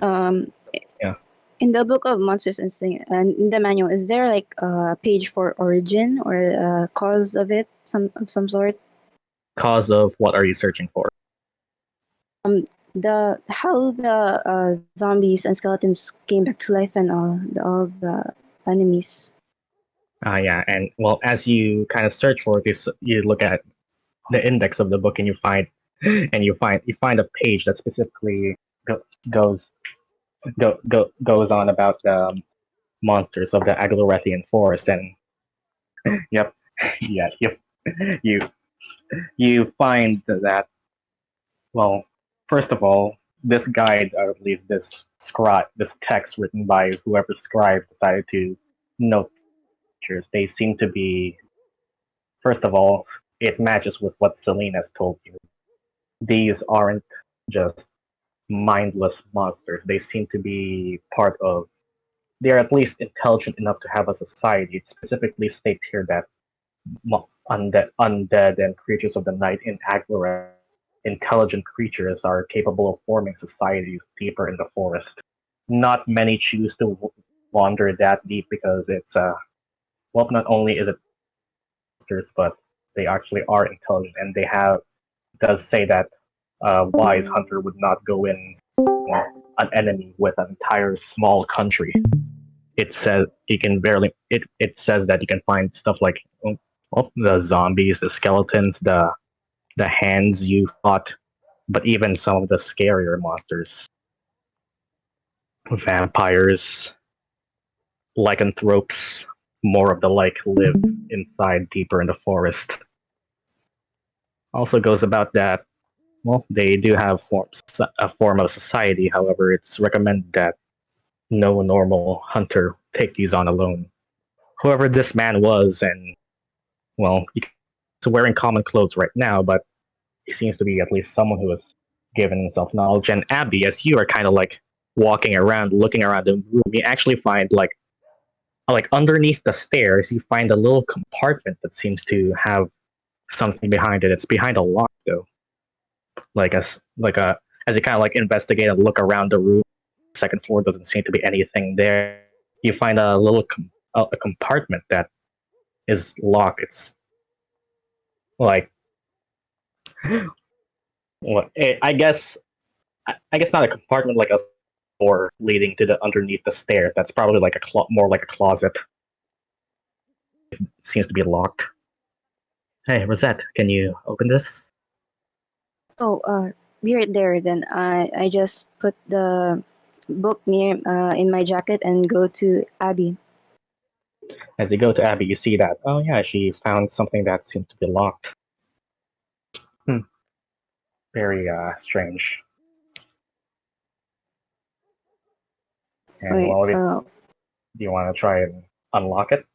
Yeah.
in the book of monsters and thing, and in the manual, is there like a page for origin or a cause of it, some sort?
Cause of what are you searching for?
The how the zombies and skeletons came back to life and all the enemies.
Yeah, and well, as you kind of search for this, you look at the index of the book, and you find a page that specifically goes goes on about the monsters of the Aglorethian forest, and yep, yeah, you you find that well, first of all, this guide, or at least this text written by whoever scribe decided to note pictures. They seem to be, first of all, it matches with what Celine has told you. These aren't just mindless monsters. They seem to be part of. They're at least intelligent enough to have a society. It specifically states here that undead and creatures of the night in Agloret, intelligent creatures are capable of forming societies deeper in the forest. Not many choose to wander that deep because it's well, not only is it monsters, but they actually are intelligent, and they have does say that a wise hunter would not go in an enemy with an entire small country. It says you can it says that you can find stuff like the zombies, the skeletons, the hands you fought, but even some of the scarier monsters, vampires, lycanthropes, more of the like live inside deeper in the forest. Also goes about that well, they do have a form of society. However, it's recommended that no normal hunter take these on alone. Whoever this man was, and well, he's wearing common clothes right now, but he seems to be at least someone who has given himself knowledge. And Abby, as you are kind of like walking around, looking around the room, you actually find like underneath the stairs, you find a little compartment that seems to have something behind it. It's behind a lock, though. Like a as you kind of like investigate and look around the room, second floor doesn't seem to be anything there. You find a little a compartment that is locked. It's like what I guess not a compartment, like a door leading to the underneath the stairs. That's probably like more like a closet. It seems to be locked. Hey, Rosette, can you open this?
Oh, be right there. Then I just put the book near in my jacket and go to Abby.
As you go to Abby, you see that oh yeah, she found something that seems to be locked. Very strange. And
Wait,
well, do you want to try and unlock it?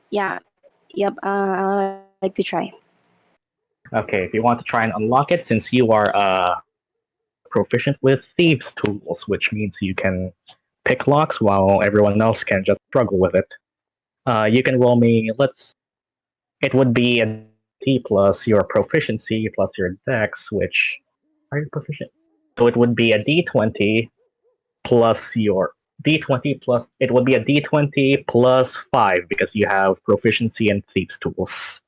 yeah, yep. I'd like to try.
Okay, if you want to try and unlock it, since you are proficient with thieves' tools, which means you can pick locks while everyone else can just struggle with it. You can roll me. It would be a D plus your proficiency plus your dex, which are you proficient? So it would be a D20 plus your D20 plus. It would be a D20 plus 5 because you have proficiency in thieves' tools.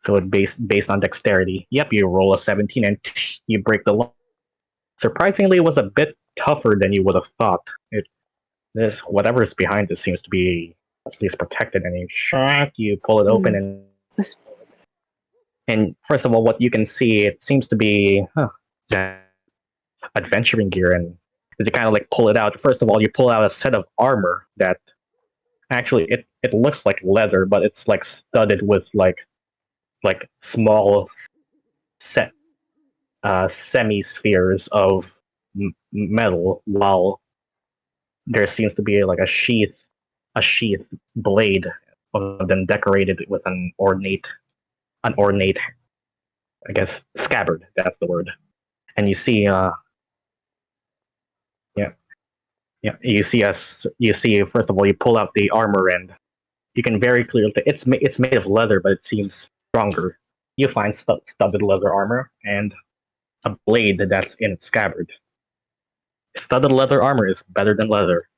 So it based on dexterity. Yep, you roll a 17 and you break the lock. Surprisingly, it was a bit tougher than you would have thought. This whatever is behind this seems to be at least protected, and you pull it open, and first of all, what you can see, it seems to be adventuring gear, and as you kind of like pull it out, first of all, you pull out a set of armor that actually it looks like leather, but it's like studded with like small set semi-spheres of metal, while there seems to be like a sheath blade of them decorated with an ornate, I guess, scabbard. That's the word. And you see, you see. First of all, you pull out the armor, and you can very clearly it's made of leather, but it seems stronger. You find studded leather armor and a blade that's in its scabbard. Studded leather armor is better than leather.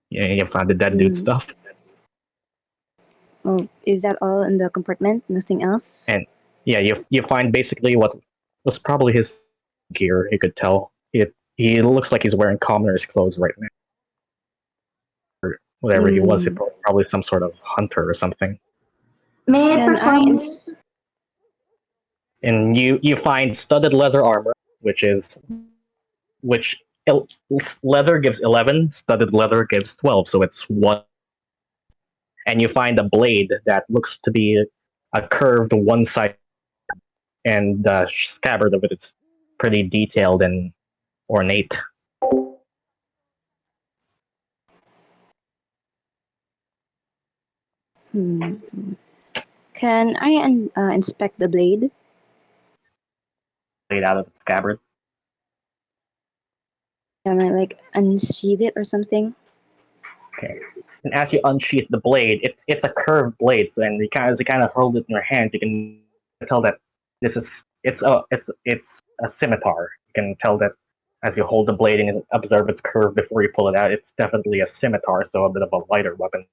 Yeah, you find the dead dude stuff.
Oh, is that all in the compartment? Nothing else?
And yeah, you find basically what was probably his gear. You could tell he looks like he's wearing commoner's clothes right now, or whatever he was. He probably some sort of hunter or something.
May I
Can I
perform?
And you find studded leather armor, which leather gives 11, studded leather gives 12, so it's 1. And you find a blade that looks to be a curved one side, and the scabbard of it is pretty detailed and ornate.
Can I inspect the blade?
Blade out of the scabbard.
Can I like unsheath it or something?
Okay. And as you unsheath the blade, it's a curved blade, so, and you kind of hold it in your hand. You can tell that it's a scimitar. You can tell that as you hold the blade and observe its curve before you pull it out, it's definitely a scimitar, so a bit of a lighter weapon,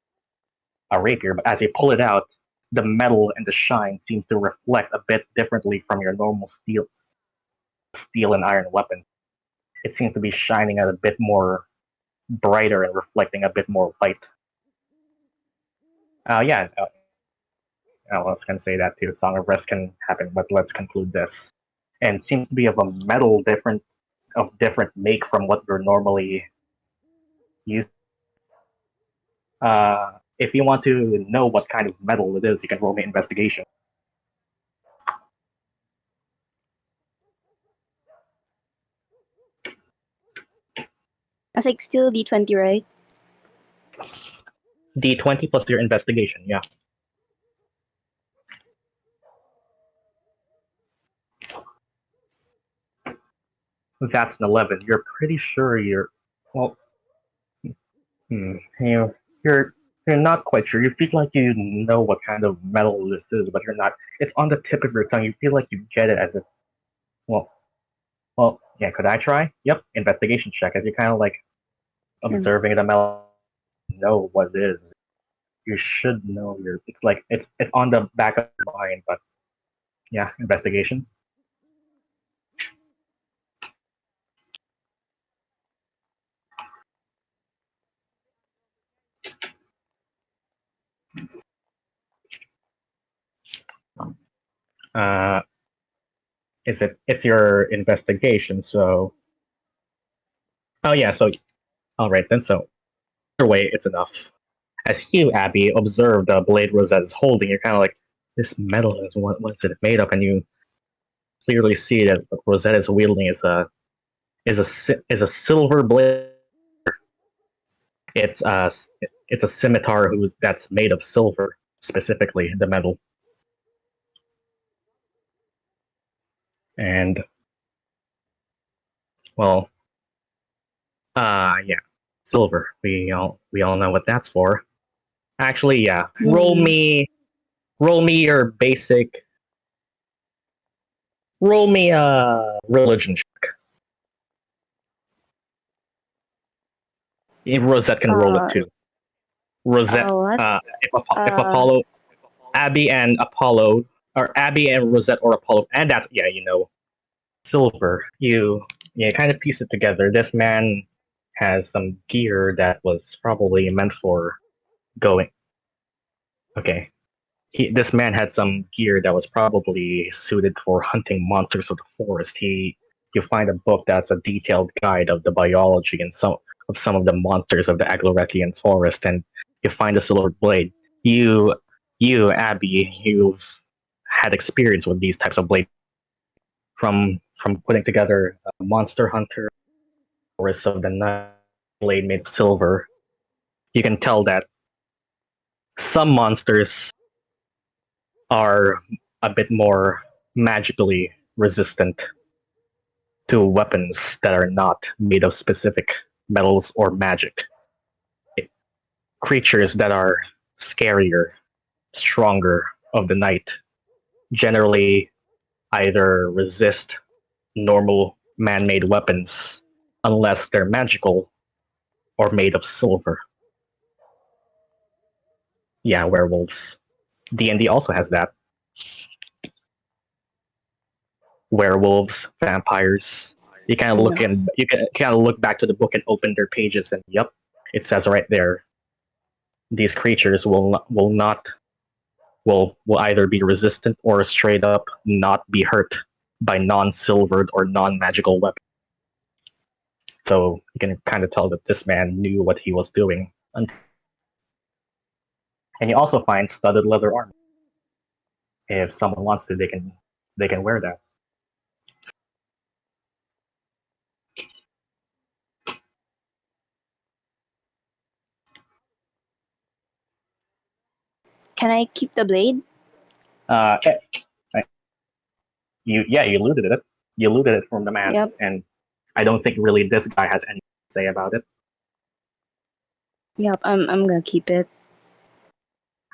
a rapier. But as you pull it out, the metal and the shine seems to reflect a bit differently from your normal steel and iron weapons. It seems to be shining a bit more brighter and reflecting a bit more light. I was going to say that too. Song of Rest can happen, but let's conclude this. And seems to be of a metal different make from what we're normally used. If you want to know what kind of metal it is, you can roll me investigation.
That's like still D20, right?
D20 plus your investigation, yeah. That's an 11. You're pretty sure you're not quite sure. You feel like you know what kind of metal this is, but you're not. It's on the tip of your tongue. You feel like you get it as if, yeah. Could I try? Yep. Investigation check. As you're kind of like observing the metal, know what it is. You should know It's like it's on the back of your mind, but yeah. Investigation. It's your investigation, so oh yeah, so alright then, so either way it's enough. As you, Abby, observe the blade Rosette is holding, you're kinda like, this metal is what's it made of, and you clearly see that what Rosette is wielding is a silver blade. It's it's a scimitar that's made of silver, specifically the metal. And well, yeah, silver. We all know what that's for. Actually, yeah. Roll me your basic. Roll me a religion check. If Rosette can roll it too. Rosette.
What?
If Apollo, Abby and Apollo, or Abby and Rosette or Apollo, and that's yeah, silver. You kind of piece it together. This man has some gear that was probably meant for going. Okay, this man had some gear that was probably suited for hunting monsters of the forest. You find a book that's a detailed guide of the biology and some of the monsters of the Aglorethian forest, and you find a silver blade. You, Abby, you've had experience with these types of blades from putting together a monster hunter, forest of the night blade made of silver. You can tell that some monsters are a bit more magically resistant to weapons that are not made of specific metals or magic. Creatures that are scarier, stronger of the night generally either resist normal man made weapons unless they're magical or made of silver. Yeah, werewolves. D&D also has that. Werewolves, vampires. You kind of you can kind of look back to the book and open their pages, and yep, it says right there. These creatures will either be resistant or straight up not be hurt by non-silvered or non-magical weapons. So you can kind of tell that this man knew what he was doing. And you also find studded leather armor. If someone wants to, they can wear that.
Can I keep the blade?
You looted it. You looted it from the man,
Yep.
and I don't think really this guy has anything to say about it.
Yep, I'm gonna keep it.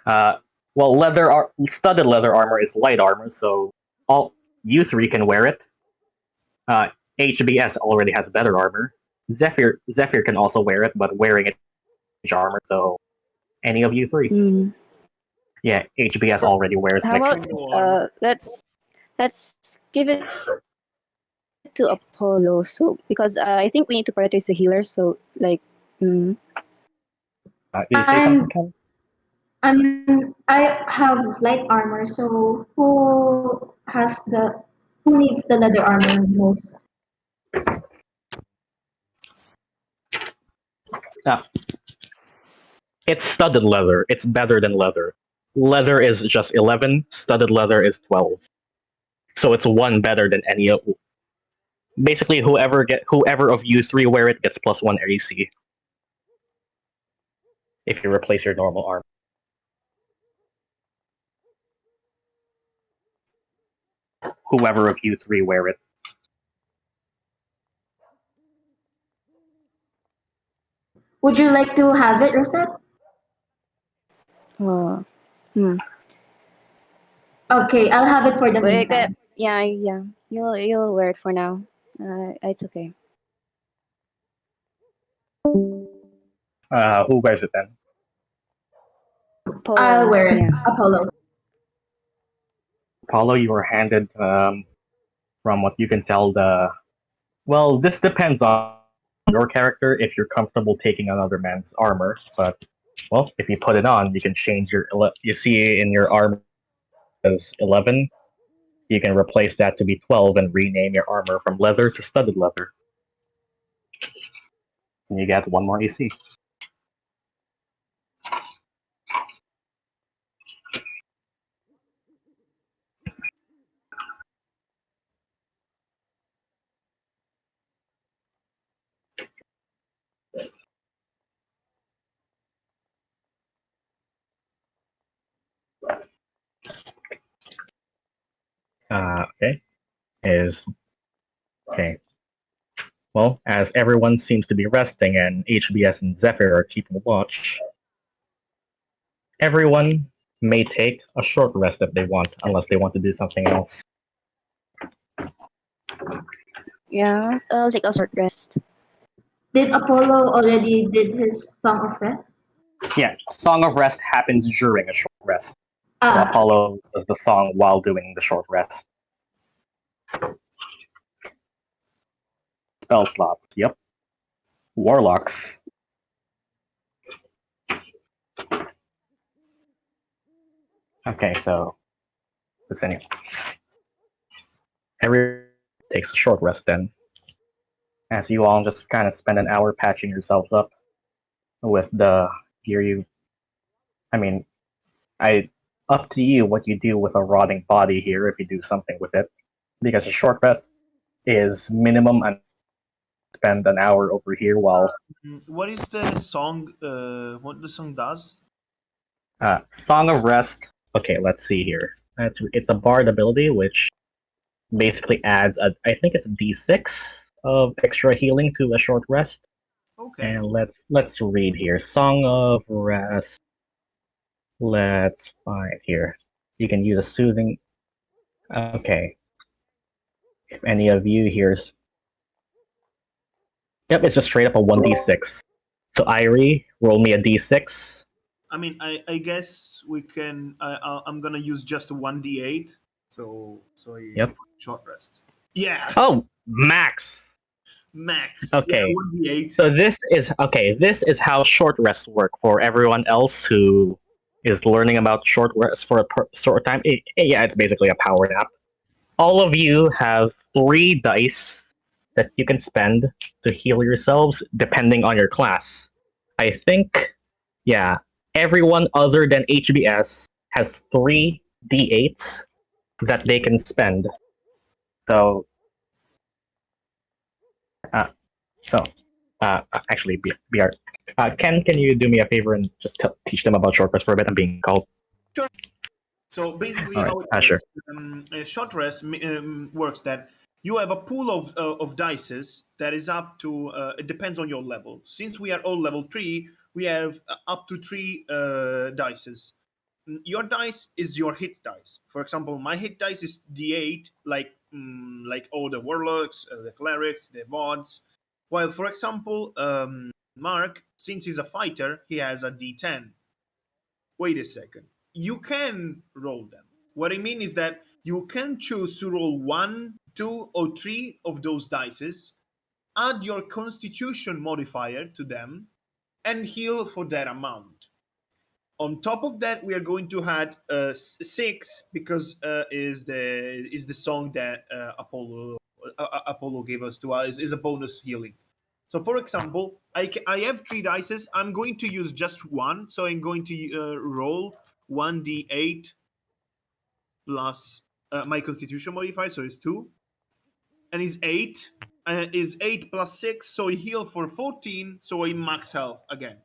Well, studded leather armor is light armor, so all you three can wear it. HBS already has better armor. Zephyr can also wear it, but wearing it is armor, so any of you three.
Mm.
Yeah, HBS already wears
How
next.
about let's give it to Apollo. So because I think we need to prioritize the healer. So like,
Did you say something, Ken?
I have light armor, so who needs the leather armor most?
It's studded leather. It's better than leather. Leather is just 11. Studded leather is 12. So it's one better than any of. Basically, whoever of you three wear it gets +1 AC. If you replace your normal armor. Whoever of you three wear it.
Would you like to have it, Rosette?
hmm.
Okay, I'll have it for the
Wait,
meantime.
yeah. You'll wear it for now. It's okay.
Who wears it then?
Paul,
I'll wear it,
yeah.
Apollo.
Apollo, you were handed, from what you can tell, well, this depends on your character if you're comfortable taking another man's armor, but, well, if you put it on, you can change you see in your armor as 11, you can replace that to be 12 and rename your armor from leather to studded leather. And you get 1 more AC. Okay. Okay. Well, as everyone seems to be resting and HBS and Zephyr are keeping watch, everyone may take a short rest if they want, unless they want to do something else.
Yeah, I'll take a short rest.
Did Apollo already did his Song of Rest?
Yeah, Song of Rest happens during a short rest. So
Ah,
Apollo does the song while doing the short rest. Spell slots, yep. Warlocks. Okay, so anyway. Everyone takes a short rest then. As you all just kind of spend an hour patching yourselves up with the gear you. I mean, up to you what you do with a rotting body here if you do something with it. Because a short rest is minimum and spend an hour over here while
What is the song? What the song does?
Song of Rest. Okay, let's see here. It's a bard ability which basically adds I think it's a d6 of extra healing to a short rest.
Okay.
And let's read here. Song of Rest. Let's find here. You can use a soothing. Okay. If any of you here's. Yep, it's just straight up a 1d6. So Irie, roll me a d6.
I mean, I guess we can. I'm gonna use just a 1d8. So
Yep.
short rest. Yeah,
Oh, max.
max.
Okay.
Yeah, 1d8.
So this is how short rests work for everyone else who is learning about short rests for a short time. Yeah, it's basically a power nap. All of you have 3 dice that you can spend to heal yourselves depending on your class. I think, yeah, everyone other than HBS has 3 d8s that they can spend. So, uh, so actually, BR. Ken, can you do me a favor and just teach them about short rest for a bit? I'm being called.
Sure. So basically,
All right,
how it
sure.
works, a short rest works that you have a pool of dices that is up to. It depends on your level. Since we are all level 3, we have up to 3 dices. Your dice is your hit dice. For example, my hit dice is d8, like all the warlocks, the clerics, the mods. While, for example, Mark, since he's a fighter, he has a d10. Wait a second. You can roll them. What I mean is that you can choose to roll 1, 2, or 3 of those dices, add your constitution modifier to them, and heal for that amount. On top of that, we are going to add 6 because is the song that Apollo gave us to us is a bonus healing. So, for example, I have 3 dices. I'm going to use just one, so I'm going to roll 1d8 plus my Constitution modifier, so it's 2, and is 8. Is 8 plus 6, so I heal for 14, so I max health again.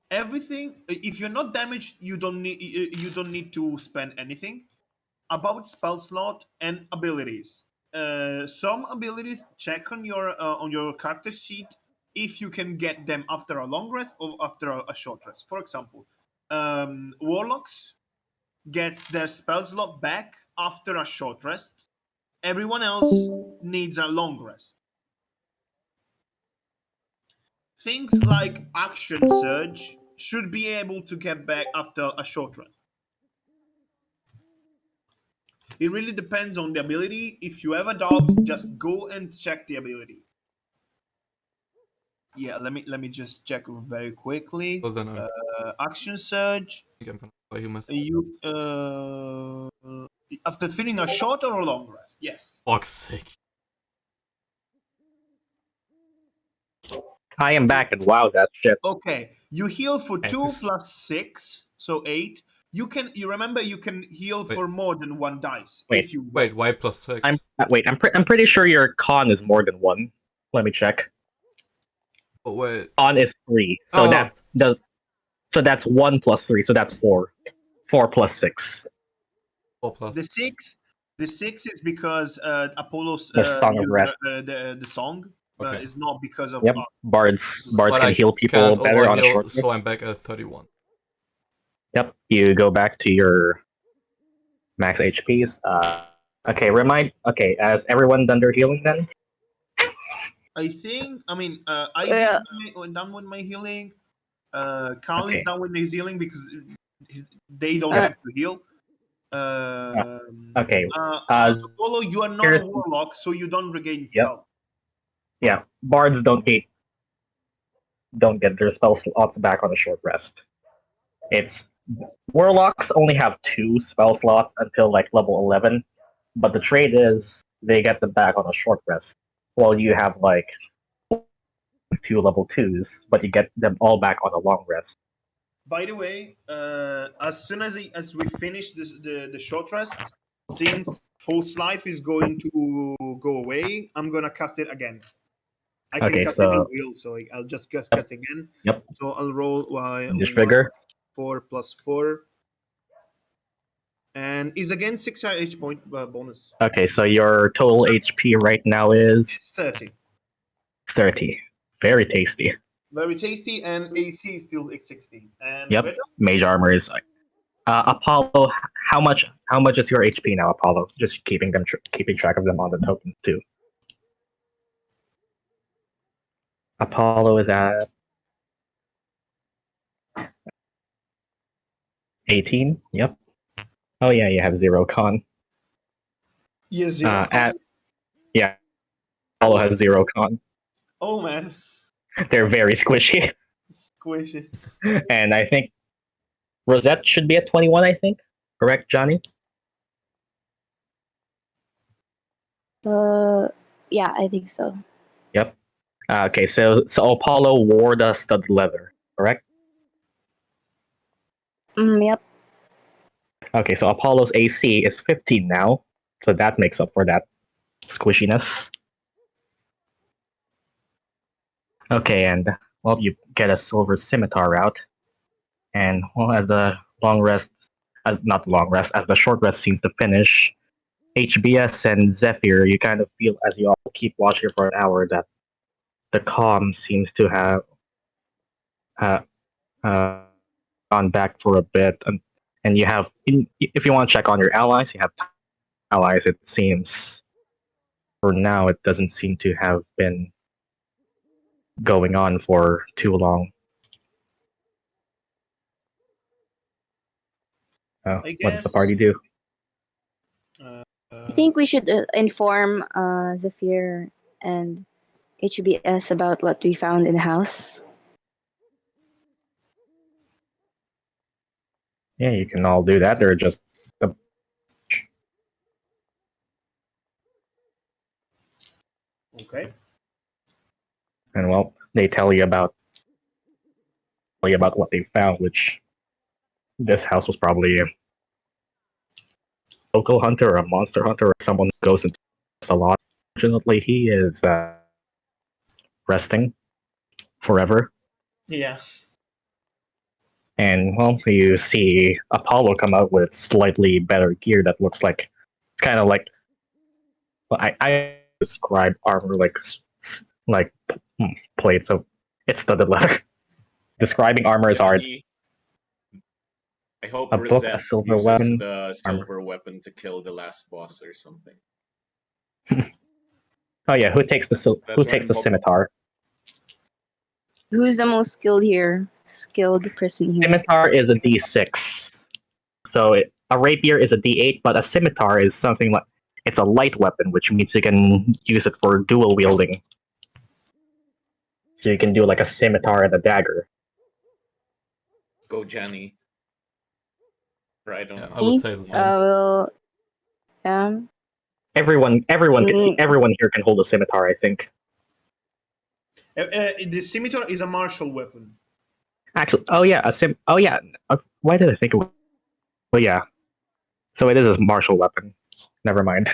Everything, if you're not damaged, you don't need to spend anything. About spell slot and abilities, some abilities check on your character sheet if you can get them after a long rest or after a short rest. For example, warlocks gets their spell slot back after a short rest. Everyone else needs a long rest. Things like action surge should be able to get back after a short rest. It really depends on the ability. If you have a dog, just go and check the ability. Yeah, let me just check very quickly.
Well, then I
Action surge.
think I'm gonna buy you myself.
You after feeling a short or a long rest? Yes.
Fuck's sake.
I am back and wow, that shit.
Okay, you heal for 2
Nice.
plus 6, so 8. You remember you can heal
Wait.
for more than 1 dice
Wait,
if you want.
Wait, why plus 6?
I'm pretty sure your con is more than 1. Let me check.
Oh, wait.
Con is 3, so
Oh.
that's 1 plus 3, so that's 4. 4 plus 6.
4+.
The six is because Apollo's
The Song of
used
Rest.
the song.
Okay.
It's not because of
Yep. Bards
But
can
I
heal people
can't
better on a
overheal,
short rest.
so I'm back at 31.
Yep. You go back to your max HPs. Okay. Okay. Has everyone done their healing then?
I think. I mean, I
Yeah.
done with my healing. Carl
Okay.
is done with his healing because they don't
Uh,
have to heal.
Okay. Uh,
Apollo, you are not a
here's-
warlock, so you don't regain
Yep.
spell.
Yeah. Bards don't get their spell slots back on a short rest. It's warlocks only have 2 spell slots until like level 11, but the trade is they get them back on a short rest. While you have like 2 level 2s, but you get them all back on a long rest.
By the way, as soon as we finish the short rest, since False Life is going to go away, I'm gonna cast it again. I can
Okay,
cast it at
so
will, so I'll just cast again.
Yep.
So I'll roll
just trigger.
4 plus 4. And is again 6 H point bonus.
Okay, so your total HP right now is
It's 30.
30. Very tasty.
Very tasty, and AC is still 60. And
Yep.
Beto?
Mage armor is like Apollo. How much is your HP now, Apollo? Just keeping track of them on the tokens too. Apollo is at 18. Yep. Oh yeah, you have 0 con.
Yes, 0
Yeah, Apollo has 0 con.
Oh man,
They're very squishy,
squishy.
and I think Rosette should be at 21. I think. Correct, Johnny?
Yeah, I think so.
Yep. Okay, so Apollo wore the stud leather, correct?
Yep.
Okay, so Apollo's AC is 15 now, so that makes up for that squishiness. Okay, and well, you get a silver scimitar out, and well, as the long rest, not long rest, as the short rest seems to finish, HBS and Zephyr, you kind of feel as you all keep watching for an hour that the calm seems to have gone back for a bit, and you have, if you want to check on your allies, you have allies. It seems for now it doesn't seem to have been going on for too long.
I
What does the
guess.
party do?
I think we should inform Zephyr and HBS about what we found in the house.
Yeah, you can all do that. They're just
Okay.
and well, they tell you about what they found, which this house was probably a local hunter or a monster hunter or someone who goes into a lot. Fortunately, he is resting forever.
Yeah.
And well, you see Apollo come out with slightly better gear that looks like it's kind of like well, I describe armor like plates of it's studded leather. Describing armor is hard.
Johnny, I hope
A book, a
Rosette
silver
uses
weapon,
the silver weapon to kill the last boss or something.
Oh yeah, who takes the
That's what I'm hoping.
scimitar?
Who's the most skilled here? Skilled person here.
Scimitar is a D6. So a rapier is a D8, but a scimitar is something like it's a light weapon, which means you can use it for dual wielding. So you can do like a scimitar and a dagger.
Go, Johnny. Right on.
Yeah, I would say the same.
Will
Everyone here can hold a scimitar, I think.
The scimitar is a martial weapon.
Actually, oh yeah, why did I think of? Well, yeah. So it is a martial weapon. Never mind.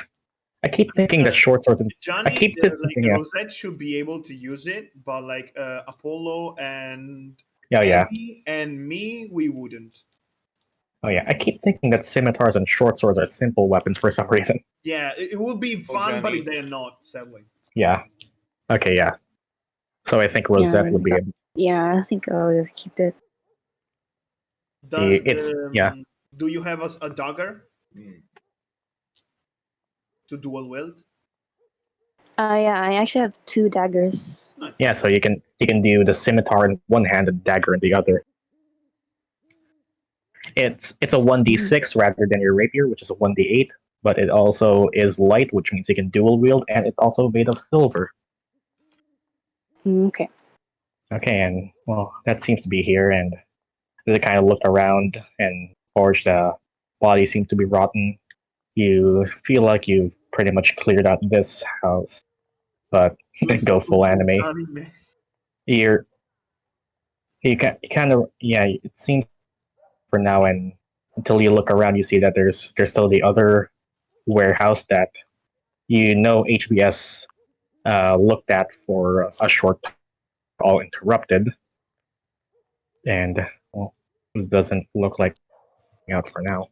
I keep thinking that short swords.
Johnny,
yeah.
Rosette should be able to use it, but like Apollo and
Oh yeah.
Andy and me, we wouldn't.
Oh yeah, I keep thinking that scimitars and short swords are simple weapons for some reason.
Yeah, it would be fun, but
Johnny.
they're not, sadly.
Yeah. Okay, yeah. So I think
Yeah,
Rosette would be
yeah, I think I'll just keep it.
Does
yeah.
do you have a dagger
Hmm.
to dual wield?
Yeah, I actually have 2 daggers.
Nice.
Yeah, so you can do the scimitar in one hand and dagger in the other. It's a 1d6 rather than your rapier, which is a 1d8, but it also is light, which means you can dual wield, and it's also made of silver.
Okay.
Okay, and well, that seems to be here, and they kind of look around, and Forge, the body seems to be rotten. You feel like you've pretty much cleared out this house, but go full anime. You're you kind of yeah. It seems for now, and until you look around, you see that there's still the other warehouse that HBS looked at for a short time, all interrupted, and well, it doesn't look like out for now.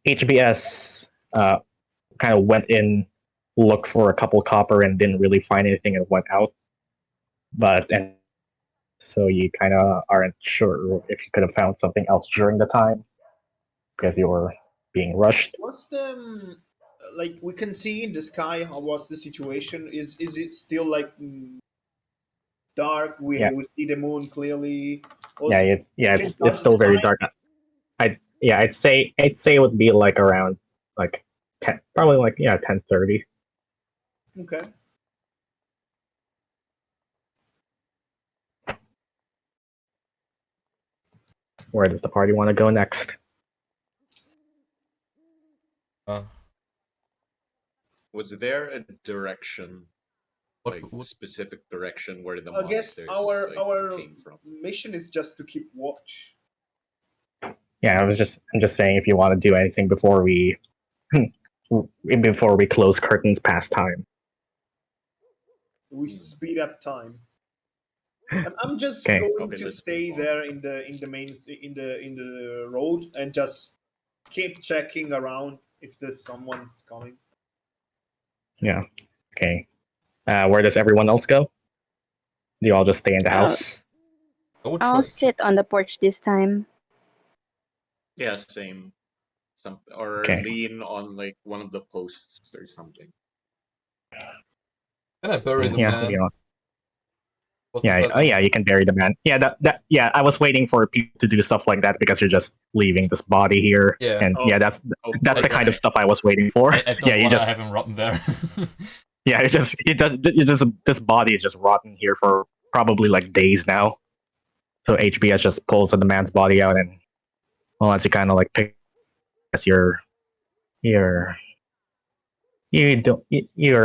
HBS kind of went in, looked for a couple copper, and didn't really find anything, and went out. And so you kind of aren't sure if you could have found something else during the time because you were being rushed.
What's the like we can see in the sky? What's the situation? Is it still like dark?
Yeah.
We see the moon clearly.
It's still very dark. I'd say it would be like around like 10, probably like 10:30.
Okay.
Where does the party want to go next?
Was there a direction,
What,
like specific direction where the
I guess
monsters
our
came from?
mission is just to keep watch.
Yeah, I'm just saying if you want to do anything before we close curtains past time.
We speed up time. I'm just
Okay.
going to stay there in the main in the road and just keep checking around if there's someone's coming.
Yeah. Okay. Where does everyone else go? Do you all just stay in the house?
I'll sit on the porch this time.
Yeah, same. Or
Okay.
lean on like one of the posts or something.
Can I bury the
Yeah,
man?
you can bury the man. Yeah, I was waiting for people to do stuff like that because you're just leaving this body here.
Yeah.
And that's
like
the kind of stuff I was waiting for.
I don't want to have him rotten there.
Yeah, this body is just rotten here for probably like days now. So HBS just pulls the man's body out, and well, as you kind of like pick, as you're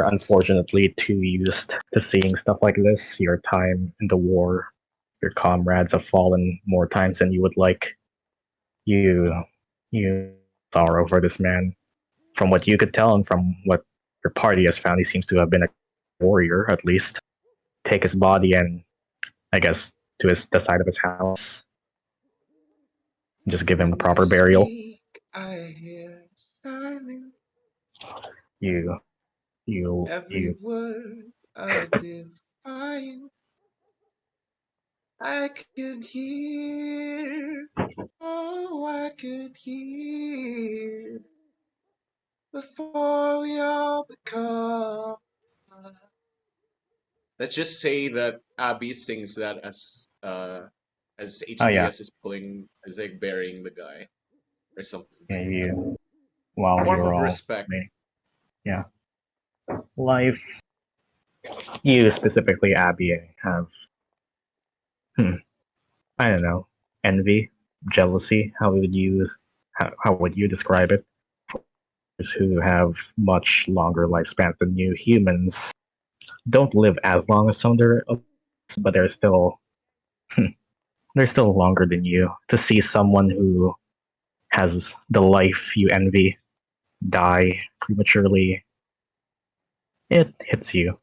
unfortunately too used to seeing stuff like this. Your time in the war, your comrades have fallen more times than you would like. You sorrow for this man. From what you could tell, and from what your party has found, he seems to have been a warrior, at least. Take his body and, I guess, to the side of his house. Just give him a proper burial.
I hear silence.
Every
word a defiance. I could hear. Oh, I could hear. Before we all become. Let's just say that Abby sings that as HBS is like burying the guy or something.
Yeah,
Form
you're
of
all
respect.
Yeah. Life. You specifically, Abby, have I don't know, envy, jealousy. How would you describe it? Who have much longer lifespans than you, humans don't live as long as some other, but they're still longer than you. To see someone who has the life you envy die prematurely, it hits you.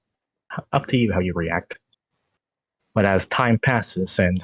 Up to you how you react. But as time passes and